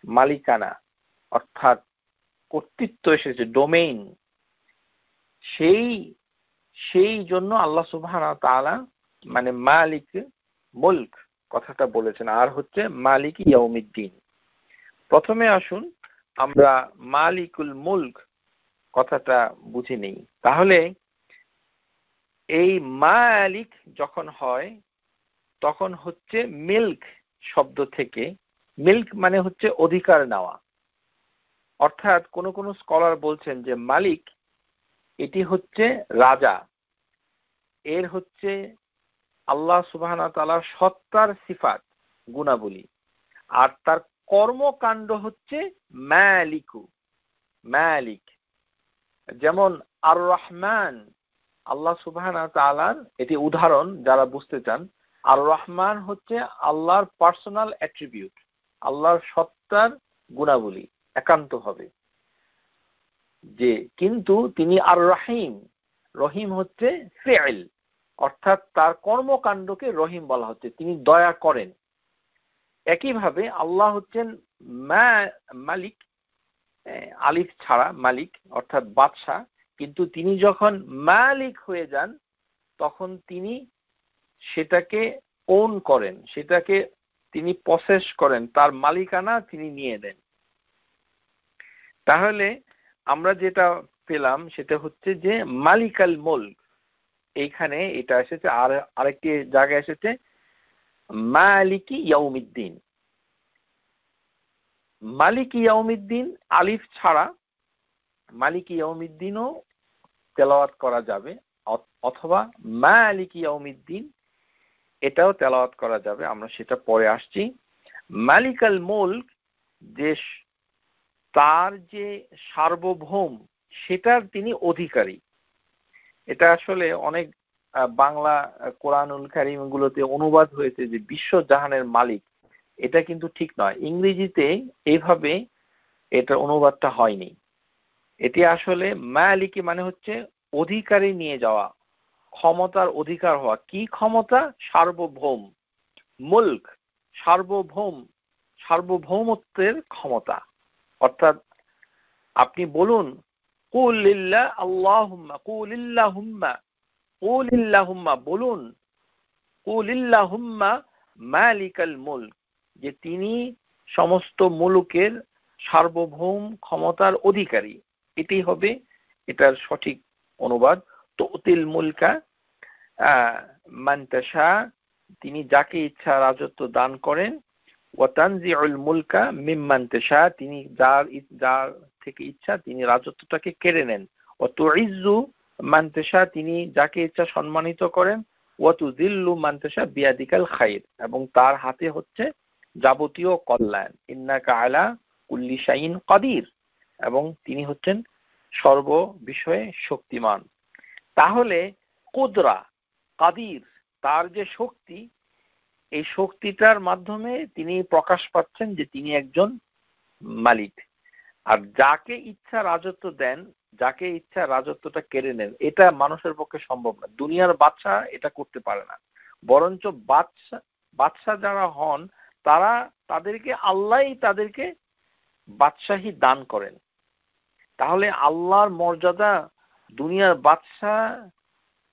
মালিকানা অর্থাৎ কর্তৃত্ব এসেছে, ডোমেইন, সেই জন্য আল্লাহ সুবহানাহু ওয়া তাআলা মানে মালিক মুলক কথাটা বলেছেন। আর হচ্ছে মালিক ইয়াউমিদ্দিন। প্রথমে আসুন আমরা মালিকুল মুলক কথাটা বুঝে নেই। তাহলে এই মালিক যখন হয় তখন হচ্ছে মিল্ক শব্দ থেকে, মিল্ক মানে হচ্ছে অধিকার নেওয়া। অর্থাৎ কোন কোন স্কলার বলছেন যে মালিক এটি হচ্ছে রাজা, এর হচ্ছে আল্লাহ সুবহানাহু ওয়া তাআলার সত্তার সিফাত, গুণাবলী, আর তার কর্মকাণ্ড হচ্ছে মালিকু, মালিক। যেমন আর রহমান, আল্লাহ সুবহানাহু ওয়া তাআলার এটি উদাহরণ যারা বুঝতে চান। আর রহমান হচ্ছে আল্লাহর পার্সোনাল অ্যাট্রিবিউট, আল্লাহর সত্তার গুণাবলী একান্তভাবে। যে কিন্তু তিনি আর রহিম, রহিম হচ্ছে ফি'ল, অর্থাৎ তার কর্মকাণ্ডকে রহিম বলা হচ্ছে, তিনি দয়া করেন। একইভাবে আল্লাহ হচ্ছেন মালিক, আলিফ ছাড়া মালিক অর্থাৎ বাদশা, কিন্তু তিনি যখন মালিক হয়ে যান তখন তিনি সেটাকে ওন করেন, সেটাকে তিনি পসেস করেন, তার মালিকানা তিনি নিয়ে নেন। তাহলে আমরা যেটা পেলাম সেটা হচ্ছে যে মালিকাল মুলক, এইখানে এটা এসেছে, আর আরেকটি জায়গায় এসেছে মালিকি ইয়াউমিদ্দিন। মালিকি ইয়াউমিদ্দিন আলিফ ছাড়া মালিকি ইয়াউমিদ্দিনও তেলাওয়াত করা যাবে, অথবা মালিকি ইয়াউমিদ্দিন এটাও তেলাওয়াত করা যাবে, আমরা সেটা পরে আসছি। মালিকাল মুলক, যে তার যে সার্বভৌম সেটার তিনি অধিকারী। এটা আসলে অনেক বাংলা কোরআনুল কারীমগুলোতে অনুবাদ হয়েছে যে বিশ্ব জাহানের মালিক, এটা কিন্তু ঠিক নয়। ইংরেজিতে এইভাবে এটা অনুবাদটা হয়নি। এটি আসলে মালিকি মানে হচ্ছে অধিকারী নিয়ে যাওয়া, ক্ষমতার অধিকার হওয়া। কি ক্ষমতা? সার্বভৌম। মুলক সার্বভৌম, সার্বভৌমত্বের ক্ষমতা। অর্থাৎ আপনি বলুন কুল লিল্লাহ আল্লাহুম্মা, কুল ইল্লাহুম্মা, কুল ইল্লাহুম্মা বলুন, কুল ইল্লাহুম্মা মালিকাল মুলক, যে তিনি সমস্ত মুলুকের সার্বভৌম ক্ষমতার অধিকারী। এটাই হবে এটার সঠিক অনুবাদ। তুতিল মুলকা মান তাশা, তিনি যাকে ইচ্ছা রাজত্ব দান করেন। ওয়া তানজিউল মুলকা মিম্মান তাশা, তিনি যার থেকে ইচ্ছা তিনি রাজত্বটাকে কেড়ে নেন। ওয়া তুইজ্জু মান তাশা, তিনি যাকে ইচ্ছা সম্মানিত করেন। ওয়া তুযিল্লু মান তাশা বিয়াদিকাল খায়র, এবং তার হাতে হচ্ছে যাবতীয় কল্যাণ। ইন্নাকা আলা কুল্লি শাইইন কাদির, এবং তিনি হচ্ছেন সর্ব বিষয়ে শক্তিমান। তাহলে কুদরা, কাদির, তার যে শক্তি, এই শক্তিটার মাধ্যমে তিনি প্রকাশ পাচ্ছেন যে তিনি একজন মালিক। আর যাকে ইচ্ছা রাজত্ব দেন, যাকে ইচ্ছা রাজত্বটা কেড়ে নেন, এটা মানুষের পক্ষে সম্ভব না। দুনিয়ার বাদশা এটা করতে পারে না। বরঞ্চ বাদশা যারা হন তাদেরকে আল্লাহই তাদেরকে বাদশাহী দান করেন। তাহলে আল্লাহর মর্যাদা দুনিয়ার বাদশা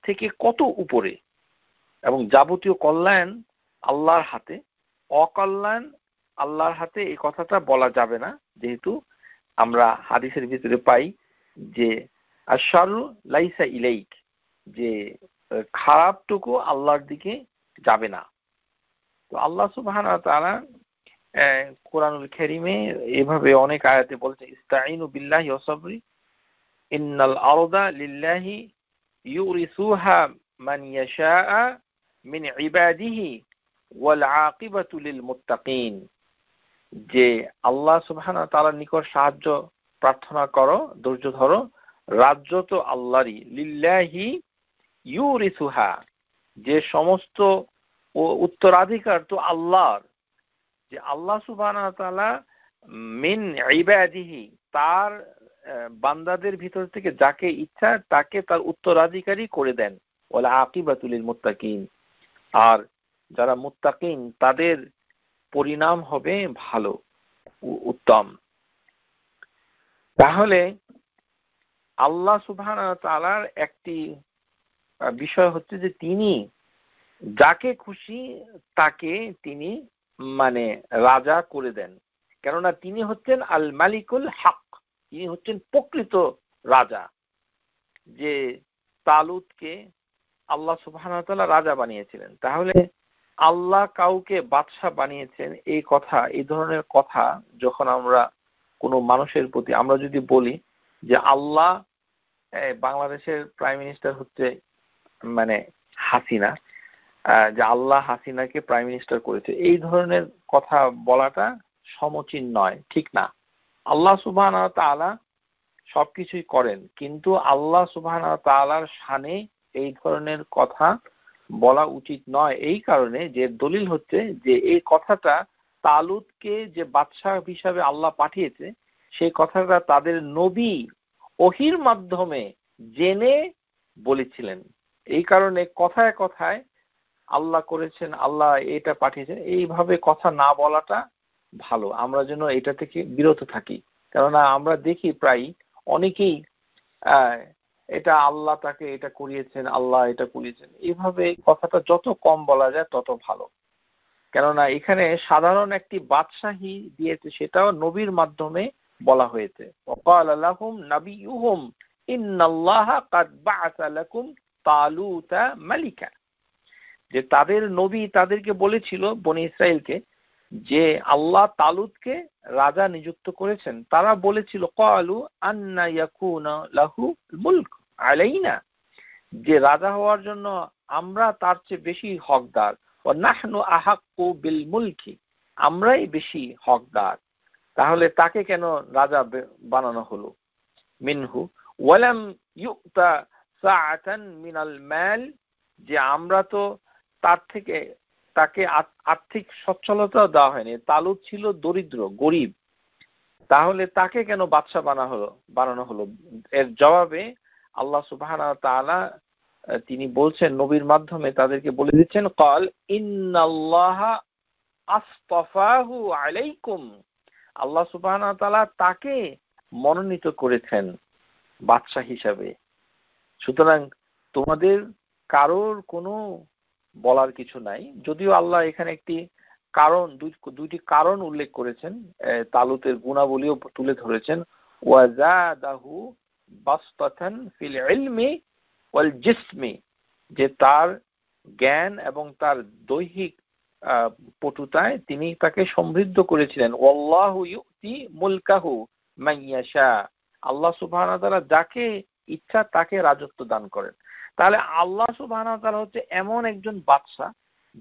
থেকে কত উপরে, এবং যাবতীয় কল্যাণ আল্লাহর হাতে, অকল্যাণ আল্লাহর হাতে, এই কথাটা বলা যাবে না। যেহেতু আমরা হাদিসের ভিতরে পাই যে আশ-শাররু লাইসা ইলাইক, যে খারাপটুকু আল্লাহর দিকে যাবে না। তো আল্লাহ সুবহানাহু ওয়া তাআলা কোরআনুল কারীমে এভাবে অনেক আয়াতে বলছে ইস্তাঈনু বিল্লাহি ওয়া সাবরি ইন্নাল আরদা লিল্লাহি ইউরিসুহা মান ইয়াশাআ মিন ইবাদিহি ওয়াল আকিবাতু লিল মুত্তাকিন, যে আল্লাহ সুবহানাহু ওয়া তাআলার নিকট সাহায্য প্রার্থনা করো, ধৈর্য ধরো, রাজ্য তো আল্লাহরই। লিল্লাহি ইউরিসুহা, যে সমস্ত উত্তরাধিকার তো আল্লাহর, যে আল্লাহ সুবহানাহু ওয়া তাআলা মিন ইবাদিহি, তার বান্দাদের ভিতর থেকে যাকে ইচ্ছা তাকে তার উত্তরাধিকারী করে দেন। ওয়াল আকিবাতু লিল মুত্তাকিন, আর যারা মুত্তাকিন তাদের পরিণাম হবে ভালো, উত্তম। তাহলে আল্লাহ সুবহানাহু ওয়া তাআলার একটি বিষয় হচ্ছে যে তিনি যাকে খুশি তাকে তিনি মানে রাজা করে দেন। কেননা তিনি হচ্ছেন আল মালিকুল হক, তিনি হচ্ছেন প্রকৃত রাজা। যে তালুতকে আল্লাহ সুবহানাহু ওয়া তাআলা রাজা বানিয়েছিলেন। তাহলে আল্লাহ কাউকে বাদশা বানিয়েছেন, এই কথা, এই ধরনের কথা যখন আমরা কোনো মানুষের প্রতি আমরা যদি বলি যে আল্লাহ, বাংলাদেশের প্রাইম মিনিস্টার হচ্ছে মানে হাসিনা, যে আল্লাহ হাসিনাকে প্রাইম মিনিস্টার করেছে, এই ধরনের কথা বলাটা সমীচীন নয়, ঠিক না। আল্লাহ সুবহানাহু ওয়া তাআলা সবকিছুই করেন, কিন্তু আল্লাহ সুবহানাহু ওয়া তাআলার শানে এই ধরনের কথা বলা উচিত নয়। এই কারণে যে দলিল হচ্ছে যে এই কথাটা তালুতকে যে বাদশাহ হিসাবে আল্লাহ পাঠিয়েছে, সেই কথাটা তাদের নবী ওহীর মাধ্যমে জেনে বলেছিলেন। এই কারণে কথায় কথায় আল্লাহ করেছেন, আল্লাহ এটা পাঠিয়েছেন, এইভাবে কথা না বলাটা ভালো। আমরা যেন এটা থেকে বিরত থাকি। কেননা আমরা দেখি প্রায় অনেকেই এটা আল্লাহ তাকে এটা করিয়েছেন, আল্লাহ এটা করিয়েছেন, এইভাবে কথাটা যত কম বলা যায় তত ভালো। কেননা এখানে সাধারণ একটি বাদশাহী দিয়েছে, সেটাও নবীর মাধ্যমে বলা হয়েছে। ওয়াকালা লাহুম নাবিয়ুহুম ইন্নাল্লাহা কাদ বাআসা লাকুম তালুতা মালিকা, যে তাদের নবী তাদেরকে বলেছিল বনি ইসরাইলকে যে আল্লাহ তালুতকে রাজা নিযুক্ত করেছেন। তারা বলেছিল ক্বালু আন্না ইয়াকুনা লাহু মুলক আলাইনা, যে রাজা হওয়ার জন্য আমরা তার চেয়ে বেশি হকদার, ওয়া নাহনু আহাক্কু বিল মুলকি, আমরাই বেশি হকদার, তাহলে তাকে কেন রাজা বানানো হলো। মিনহু ওয়ালাম ইউতা সাআতান মিনাল মাল, যে আমরা তো তার থেকে তাকে আর্থিক সচ্ছলতা দেওয়া হয়নি, তালুত ছিল দরিদ্র গরিব, তাহলে তাকে কেন বাদশা বানানো হলো। এর জবাবে আল্লাহ সুবহানাহু ওয়া তাআলা তিনি বলছেন, নবীর মাধ্যমে তাদেরকে বলে দিচ্ছেন, ক্বাল ইন্নাল্লাহা আসতাফাহু আলাইকুম, আল্লাহ সুবহানাহু ওয়া তাআলা তাকে মনোনীত করেছেন বাদশা হিসাবে। সুতরাং তোমাদের কারোর কোনো বলার কিছু নাই। যদিও আল্লাহ এখানে একটি কারণ, দুইটি কারণ উল্লেখ করেছেন, তালুতের গুণাবলীও তুলে ধরেছেন, ওয়াজাদাহু বাসতাতান ফিল ইলমি ওয়াল জিসমি, যে তার জ্ঞান এবং তার দৈহিক পটুতায় তিনি তাকে সমৃদ্ধ করেছিলেন। ওয়াল্লাহু ইউতি মুলকাহু মান ইয়াশা, আল্লাহ সুবহানাহু ওয়া তাআলা যাকে ইচ্ছা তাকে রাজত্ব দান করেন। তাহলে আল্লাহ সুবহানাহু ওয়া তাআলা হচ্ছে এমন একজন বাদশা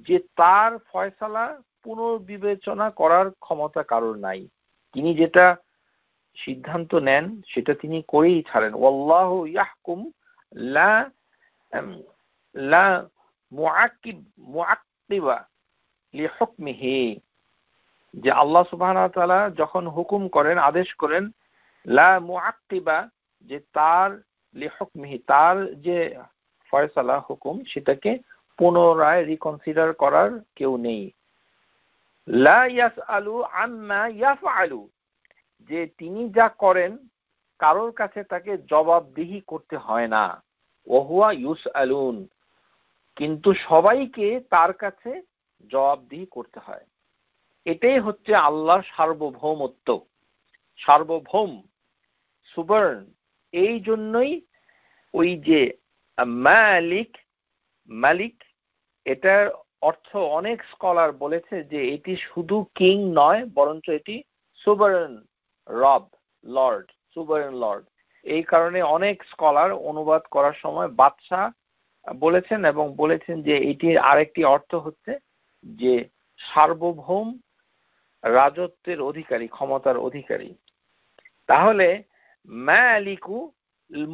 যে তার ফয়সালা পুনর্বিবেচনা করার ক্ষমতা কারোর নাই। তিনি যেটা সিদ্ধান্ত নেন সেটা তিনি করেই ছাড়েন। ওয়াল্লাহু ইয়াহকুম লা লা মুআক্কিবা লিহুকমিহি, যে আল্লাহ সুবহানাহু ওয়া তাআলা যখন হুকুম করেন, আদেশ করেন, লা মুআক্কিবা, যে তার লিহুকমিহি, তার যে ফয়সালা হুকুম সেটাকে পুনরায় রিকনসিডার করার কেউ নেই। লা ইয়াসআলু আম্মা ইয়াফআলু, যে তিনি যা করেন কারোর কাছে তাকে জবাবদিহি করতে হয় না। ওয়া হুয়া ইউসআলুন, কিন্তু সবাইকে তার কাছে জবাবদিহি করতে হয়। এটাই হচ্ছে আল্লাহর সার্বভৌমত্ব, সার্বভৌম, সুবর্ণ। এই জন্যই ওই যে মালিক, মালিক, এটার অর্থ অনেক স্কলার বলেছে যে এটি শুধু কিং নয়, বরঞ্চ এটি সুবরেন রব, লর্ড, সুবরেন লর্ড। এই কারণে অনেক স্কলার অনুবাদ করার সময় বাদশা বলেছেন এবং বলেছেন যে এটির আরেকটি অর্থ হচ্ছে যে সার্বভৌম রাজত্বের অধিকারী, ক্ষমতার অধিকারী। তাহলে মালিকু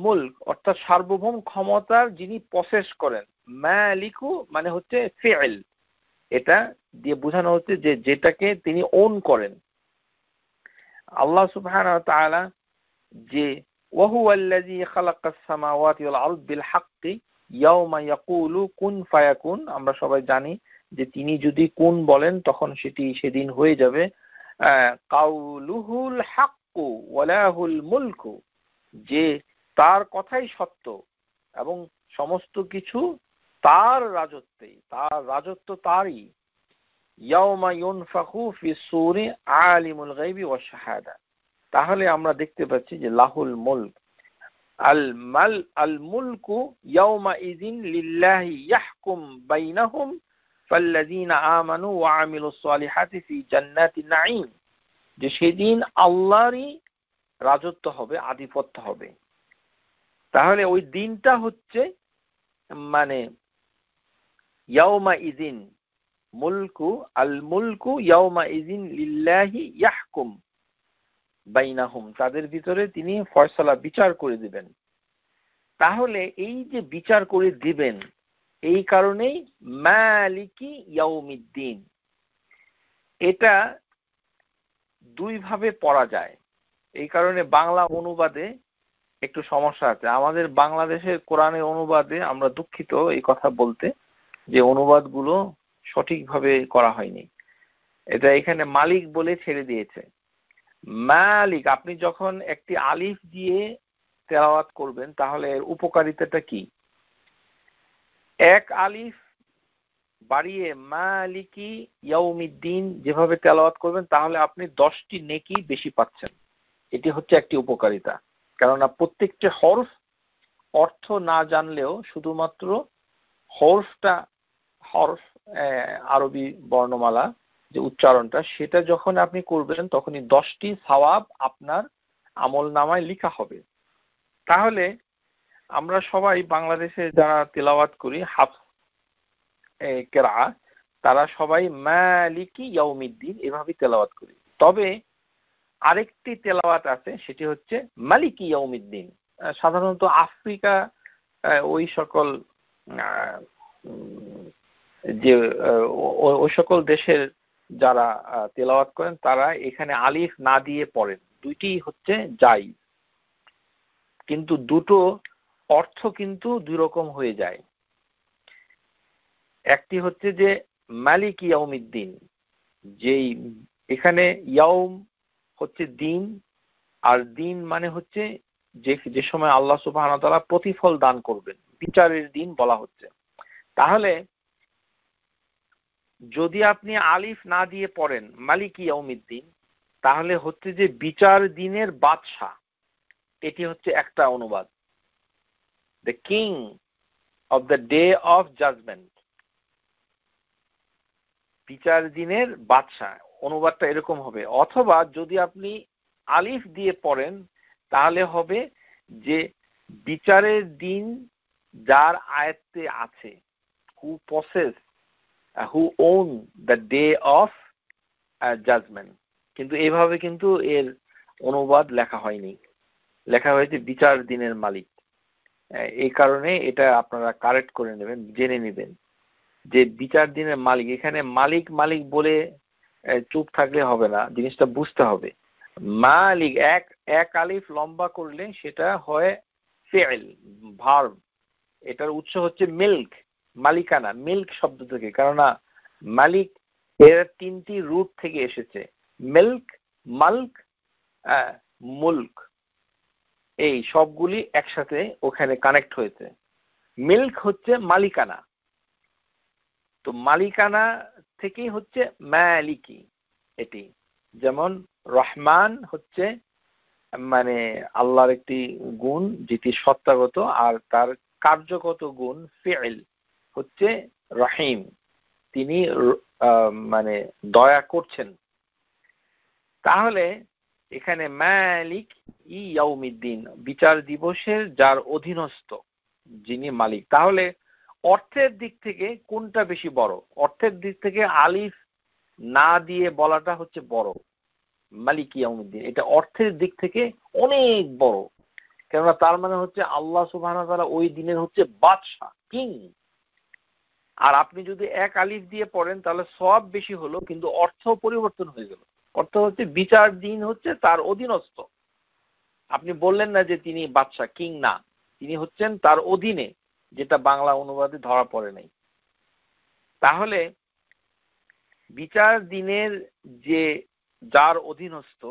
মুলক অর্থাৎ সার্বভৌম ক্ষমতার যিনি প্রসেস করেন, মালিকু মানে হচ্ছে ফিল, এটা দিয়ে বোঝানো হচ্ছে যে যেটাকে তিনি ওন করেন। আল্লাহ সুবহানাহু ওয়া তাআলা যে ওয়া হুয়াল্লাযী খালাকাস সামাওয়াতি ওয়াল আরদ বিল হাক্কি ইয়াওমা ইয়াকুলু কুন ফায়াকুন, আমরা সবাই জানি যে তিনি যদি কুন বলেন তখন সেটি সেদিন হয়ে যাবে। কাউলুহুল হাক্কু ওয়ালাহুল মুলকু, যে তার কথাই সত্য এবং সমস্ত কিছু তার রাজত্বে, তার রাজত্ব তারই। ইয়াউমা ইউনফাখু ফিস সূরি আলিমুল গায়বি ওয়াশ শাহাদা, তাহলে আমরা দেখতে পাচ্ছি যে লাহুল মুলক, আল মুলকু ইয়াউমা ইযিন লিল্লাহি ইয়াহকুম বাইনাহুম ফাল্লাযীনা আমানু ওয়া আমিলুস সালিহাতি ফি জান্নাতিন নাঈম, যে সেদিন আল্লাহরই রাজত্ব হবে, আধিপত্য হবে। তাহলে ওই দিনটা হচ্ছে মানে ইয়াউমা ইযিন মুলকু, আল মুলকু ইয়াউমা ইযিন লিল্লাহি ইয়াহকুম বাইনাহুম, তাদের ভিতরে তিনি ফয়সালা বিচার করে দিবেন। তাহলে এই যে বিচার করে দিবেন, এই কারণেই মালিকি ইয়াউমিদ্দিন, এটা দুই ভাবে পড়া যায়। এই কারণে বাংলা অনুবাদে একটু সমস্যা আছে। আমাদের বাংলাদেশের কোরআনের অনুবাদে আমরা দুঃখিত এই কথা বলতে, যে অনুবাদগুলো সঠিকভাবে করা হয়নি। এটা এখানে মালিক বলে ছেড়ে দিয়েছে। মালিক, আপনি যখন একটি আলিফ দিয়ে তেলাওয়াত করবেন তাহলে এর উপকারিতাটা কি? এক আলিফ বাড়িয়ে মালিকি ইয়াউমিদ্দিন যেভাবে তেলাওয়াত করবেন তাহলে আপনি 10টি নেকি বেশি পাচ্ছেন। এটি হচ্ছে একটি উপকারিতা, কেননা প্রত্যেকটি হরফ অর্থ না জানলেও শুধুমাত্র হরফ আরবি বর্ণমালা যে উচ্চারণটা সেটা যখন আপনি করবেন তখনই 10টি সওয়াব আপনার আমল নামায় লেখা হবে। তাহলে আমরা সবাই বাংলাদেশে যারা তেলাওয়াত করি হাফস কেরাআত, তারা সবাই মালিকি ইয়াউমিদ্দিন এভাবে তেলাওয়াত করি। তবে আরেকটি তেলাওয়াত আছে, সেটি হচ্ছে মালিকি ইয়াউমিদ্দিন। সাধারণত আফ্রিকা ওই সকল যে ওই সকল দেশের যারা তেলাওয়াত করেন তারা এখানে আলিফ না দিয়ে পড়েন। দুইটি হচ্ছে জায়েজ, কিন্তু দুটো অর্থ কিন্তু দুই রকম হয়ে যায়। একটি হচ্ছে যে মালিক ইয়াউমিদ্দিন, যেই এখানে ইয়াউম হচ্ছে দিন, আর দিন মানে হচ্ছে যে সময় আল্লাহ সুবহানাহু ওয়া তাআলা প্রতিফল দান করবেন, বিচারের দিন বলা হচ্ছে। তাহলে যদি আপনি আলিফ না দিয়ে পড়েন মালিক ইয়াউমিদ্দিন, তাহলে হচ্ছে যে বিচার দিনের বাদশা, এটি হচ্ছে একটা অনুবাদ, the king of the day of judgement, বিচার দিনের বাদশা, অনুবাদটা এরকম হবে। অথবা যদি আপনি আলিফ দিয়ে পড়েন তাহলে হবে যে বিচারের দিন যার আয়ত্তে আছে, who possess who own the day of judgement. কিন্তু এইভাবে কিন্তু এর অনুবাদ লেখা হয়নি, লেখা হয়েছে বিচার দিনের মালিক। এই কারণে এটা আপনারা কারেক্ট করে নেবেন, জেনে নেবেন যে বিচার দিনের মালিক, এখানে মালিক মালিক বলে চুপ থাকলে হবে না, জিনিসটা বুঝতে হবে। মালিক এক আলিফ লম্বা করলে সেটা হয় ফেল, ভার্ব। এটার উৎস হচ্ছে মিল্ক, মালিকানা, মিল্ক শব্দ থেকে। কেননা মালিক এর 3টি রুট থেকে এসেছে, মিল্ক, মাল্ক, মুল্ক, এই সবগুলি একসাথে ওখানে কানেক্ট হয়েছে। মিল্ক হচ্ছে মালিকানা, তো মালিকানা থেকেই হচ্ছে মালিকি। এটি যেমন রহমান হচ্ছে মানে আল্লাহর একটি গুণ যেটি সত্তাগত, আর তার কার্যগত গুণ ফিল হচ্ছে রহিম, তিনি মানে দয়া করছেন। তাহলে এখানে মালিক ইয়াউমিদ্দিন, বিচার দিবসের যার অধীনস্থ যিনি মালিক। তাহলে অর্থের দিক থেকে কোনটা বেশি বড়? অর্থের দিক থেকে আলিফ না দিয়ে বলাটা হচ্ছে বড়, মালিক ইয়াউমিদ্দিন, এটা অর্থের দিক থেকে অনেক বড়। কেননা তার মানে হচ্ছে আল্লাহ সুবহানাহু ওয়া তাআলা ওই দিনের হচ্ছে বাদশা, কিং। আর আপনি যদি এক আলিফ দিয়ে পড়েন তাহলে সওয়াব বেশি হলো, কিন্তু অর্থ পরিবর্তন হয়ে গেল। অর্থ হচ্ছে বিচার দিন হচ্ছে তার অধীনস্থ। আপনি বললেন না যে তিনি বাদশা, কিং না, তিনি হচ্ছেন তার অধীনে, যেটা বাংলা অনুবাদে ধরা পড়ে নাই। তাহলে বিচার দিনের যে যার অধীনস্থ,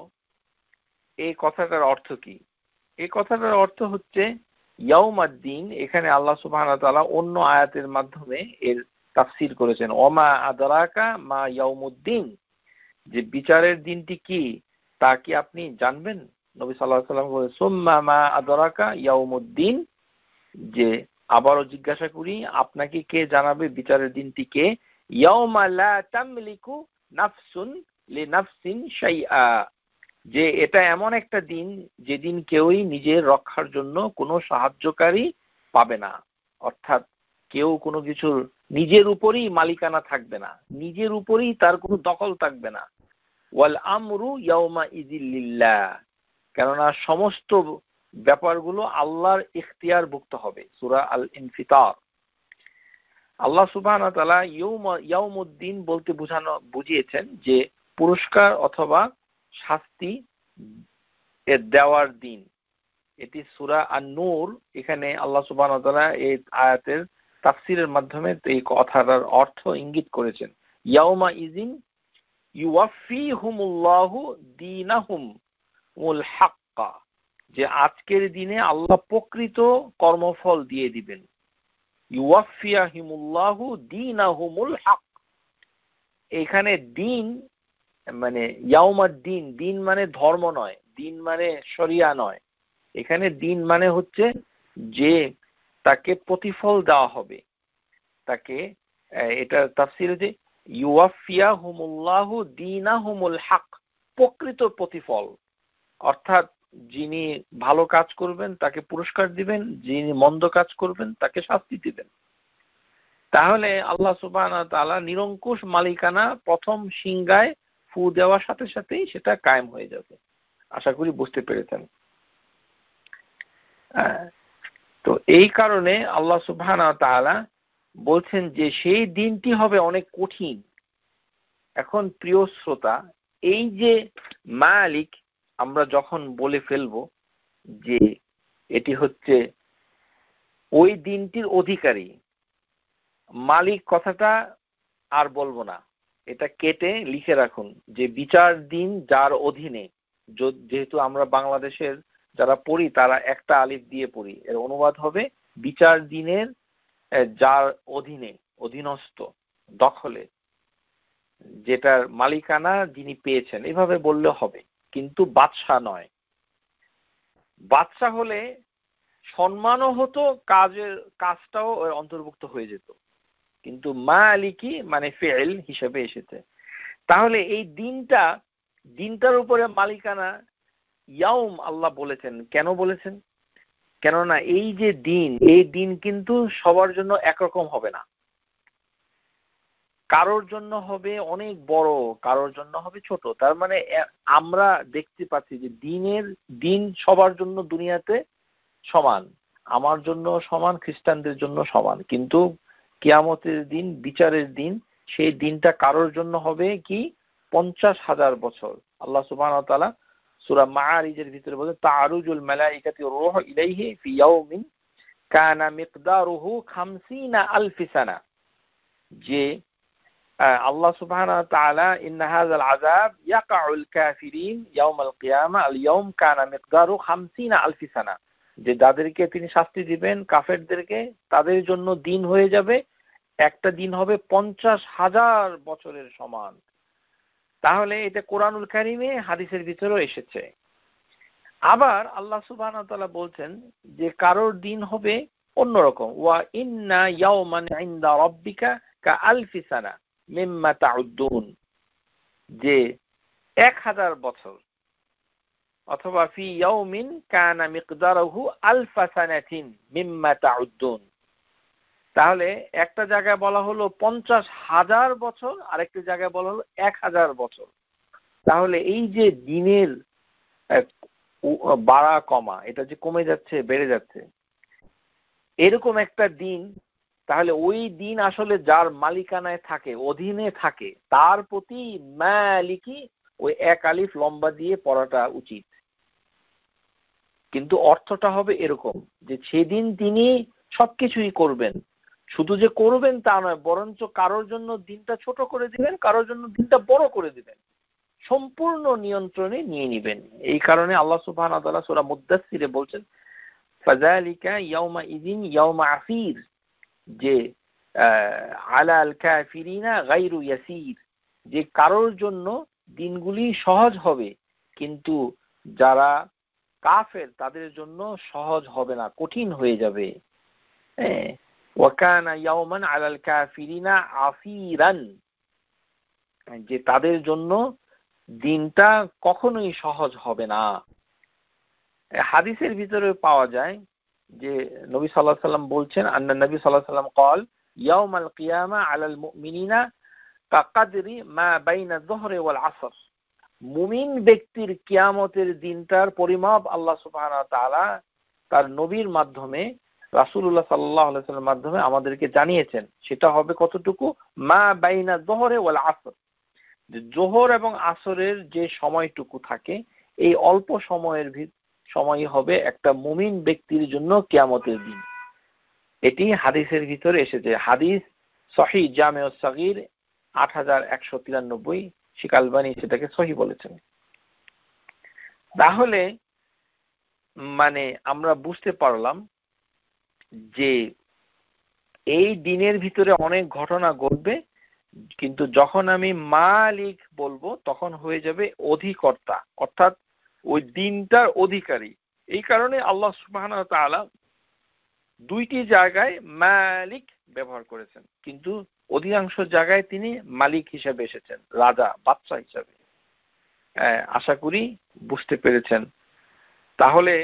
এই কথাটার অর্থ কি? এই কথাটার অর্থ হচ্ছে ইয়াউমাদ্দিন। এখানে আল্লাহ সুবহানাহু ওয়া তাআলা অন্য আয়াতের মাধ্যমে এর তাফসীর করেছেন, ওমা আদরাকা মা ইয়াউমুদ্দিন, যে বিচারের দিনটি কি তা কি আপনি জানবেন? নবী সাল্লাল্লাহু আলাইহি ওয়াসাল্লাম বলেন সুম্মা মা আদরাকা ইয়াউমুদ্দিন, যে আবারও জিজ্ঞাসা করি আপনাকে কে জানাবে বিচারের দিনটি কে? ইয়াউমা লা তামলিকু নাফসুন লিনাফসিন শাইআ, যে এটা এমন একটা দিন যেদিন কেউই নিজের রক্ষার জন্য কোনো সাহায্যকারী পাবে না। অর্থাৎ কেউ কোনো কিছুর নিজের উপরেই মালিকানা থাকবে না, নিজের উপরেই তার কোনো দখল থাকবে না। ওয়াল আমরু ইয়াউমা ইযিল লিল্লাহ, কেননা সমস্ত ব্যাপারগুলো আল্লাহর ইখতিয়ারভুক্ত হবে। সূরা আল ইনফিতার। আল্লাহ সুবহানাহু ওয়া তাআলা ইয়াউমুদ্দিন বলতে বুঝিয়েছেন যে পুরস্কার অথবা শাস্তি এর দেওয়ার দিন। এটি সূরা আন-নূর। এখানে আল্লাহ সুবহানাহু ওয়া তাআলা এই আয়াতের তাফসীরের মাধ্যমে এই কথাটার অর্থ ইঙ্গিত করেছেন। ইয়াউমা ইযিন ইউওয়াফিহুমুল্লাহু দীনাহুমুল হাক্কা, যে আজকের দিনে আল্লাহ প্রকৃত কর্মফল দিয়ে দিবেন। ইউওয়াফিয়াহিমুল্লাহু দীনাহুমুল হক, এখানে দিন মানে ইয়াউমাদ্দিন, দিন মানে ধর্ম নয়, দিন মানে শরিয়া নয়, এখানে দিন মানে হচ্ছে যে তাকে প্রতিফল দেওয়া হবে, তাকে এটা তাফসিরে যে ইউওয়াফিয়াহুমুল্লাহু দীনাহুমুল হক, প্রকৃত প্রতিফল, অর্থাৎ যিনি ভালো কাজ করবেন তাকে পুরস্কার দিবেন, যিনি মন্দ কাজ করবেন তাকে শাস্তি দিবেন। তাহলে আল্লাহ সুবহানাহু ওয়া তাআলা নিরঙ্কুশ মালিকানা প্রথম সিংহায় ফু দেওয়ার সাথে সাথেই সেটা কায়েম হয়ে যাবে। আশা করি বুঝতে পেরেছেন। তো এই কারণে আল্লাহ সুবহানাহু ওয়া তাআলা বলছেন যে সেই দিনটি হবে অনেক কঠিন। এখন প্রিয় শ্রোতা, এই যে মালিক আমরা যখন বলে ফেলবো যে এটি হচ্ছে ওই দিনটির অধিকারী, মালিক কথাটা আর বলবো না, এটা কেটে লিখে রাখুন যে বিচার দিন যার অধীনে। যেহেতু আমরা বাংলাদেশের যারা পড়ি তারা একটা আলিফ দিয়ে পড়ি, এর অনুবাদ হবে বিচার দিনের যার অধীনে, অধীনস্থ, দখলে, যেটার মালিকানা যিনি পেয়েছেন, এভাবে বললে হবে, কিন্তু বাদশা নয়। বাদশা হলে সম্মানও হতো, কাজটাও অন্তর্ভুক্ত হয়ে যেত, কিন্তু মালিকি মানে ফেল হিসেবে এসেছে। তাহলে এই দিনটার উপরে মালিকানা ইয়াউম আল্লাহ বলেছেন। কেন বলেছেন? কেননা এই যে দিন, এই দিন কিন্তু সবার জন্য একরকম হবে না। কারোর জন্য হবে অনেক বড়, কারোর জন্য হবে ছোট। তার মানে আমরা দেখতে পাচ্ছি যে দিন সবার জন্য দুনিয়াতে সমান, আমার জন্য সমান, খ্রিস্টানদের জন্য সমান, কিন্তু কিয়ামতের দিন, বিচারের দিন, সেই দিনটা কারোর জন্য হবে কি 50,000 বছর। আল্লাহ সুবহানাহু ওয়া তাআলা সূরা মাআরিজের ভিতরে বলে তাআরুজুল মালাইকাতু রূহু ইলাইহি ফি ইয়াউমিন কানা মিকদারুহু 50,000 সানা, যে আল্লাহ সুবহানাহু ওয়া তাআলা ইন্না হাযাল আযাব ইয়াকাউল কাফিরিন ইয়াউমাল কিয়ামা আল ইয়াউম কানা মিকদারু 50,000 সানা, যে যাদেরকে তিনি শাস্তি দিবেন কাফেরদেরকে, তাদের জন্য দিন হয়ে যাবে, একটা দিন হবে 50,000 বছরের সমান। তাহলে এটা কোরআনুল কারীমে হাদিসের ভিতরেও এসেছে। আবার আল্লাহ সুবহানাহু ওয়া তাআলা বলছেন যে কারোর দিন হবে অন্যরকম, ওয়া ইন্না ইয়াওমান ইনদা রাব্বিকা কাআলফি সানা মিম্মা তাউদ্দুন, যে 1000 বছর, অথবা ফি ইয়াউমিন কানা মিকদারুহু আলফা সানাতিন মিম্মা তাউদ্দুন। তাহলে একটা জায়গায় বলা হলো 50,000 বছর, আরেকটা জায়গায় বলা হলো 1000 বছর। তাহলে এই যে দিনের বাড়া কমা, এটা যে কমে যাচ্ছে বেড়ে যাচ্ছে, এরকম একটা দিন, তাহলে ওই দিন আসলে যার মালিকানায় থাকে, অধীনে থাকে, তার প্রতি মালিকি ওই এক আলিফ লম্বা দিয়ে পড়াটা উচিত। কিন্তু অর্থটা হবে এরকম যে সেদিন তিনি সবকিছুই করবেন, শুধু যে করবেন তা নয়, বরঞ্চ কারোর জন্য দিনটা ছোট করে দিবেন, কারোর জন্য দিনটা বড় করে দিবেন, সম্পূর্ণ নিয়ন্ত্রণে নিয়ে নিবেন। এই কারণে আল্লাহ সুবহানাহু ওয়া তাআলা সূরা মুদ্দাসসিরে বলছেন ফাযালিকা ইয়াউমা ইযিন ইয়াউমা আসীর, যে আলাল কাফিরিনা গায়রু ইয়াসীর, যে কারোর জন্য দিনগুলি সহজ হবে, কিন্তু যারা কাফের তাদের জন্য সহজ হবে না, কঠিন হয়ে যাবে। ওয়া কানা ইয়াউমান আলাল কাফিরিনা আসীরান, যে তাদের জন্য দিনটা কখনোই সহজ হবে না। হাদিসের ভিতরে পাওয়া যায় যে নবী সাল্লাল্লাহু আলাইহি ওয়াসাল্লাম বলছেন, আন্না নবী সাল্লাল্লাহু আলাইহি ওয়াসাল্লাম قال ইয়াউমাল কিয়ামা আলাল মুমিনিনা কাকদরি মা বাইনা যুহরি ওয়াল আসর, মুমিন ব্যক্তির কিয়ামতের দিনটার পরিমাপ আল্লাহ সুবহানাহু ওয়া তাআলা তার নবীর মাধ্যমে, রাসূলুল্লাহ সাল্লাল্লাহু আলাইহি ওয়াসাল্লামের মাধ্যমে আমাদেরকে জানিয়েছেন। সেটা হবে কতটুকু? মা বাইনা যুহরি ওয়াল আসর, যে জোহর এবং আসরের যে সময়টুকু থাকে, এই অল্প সময় হবে একটা মুমিন ব্যক্তির জন্য কিয়ামতের দিন। এটি হাদিসের ভিতরে এসেছে। হাদিস সহিহ জামিউস সাগীর 8193, শেখ আলবানী সেটাকে সহিহ বলেছেন। তাহলে মানে আমরা বুঝতে পারলাম যে এই দিনের ভিতরে অনেক ঘটনা ঘটবে, কিন্তু যখন আমি মালিক বলবো তখন হয়ে যাবে অধিকর্তা, অর্থাৎ ওই দিনটার অধিকারী। এই কারণে আল্লাহ সুবহানাহু ওয়া তাআলা দুইটি জায়গায় মালিক ব্যবহার করেছেন, কিন্তু অধিকাংশ জায়গায় তিনি মালিক হিসেবে এসেছেন, রাজা বাদশা হিসেবে। আশা করি বুঝতে পেরেছেন। তাহলে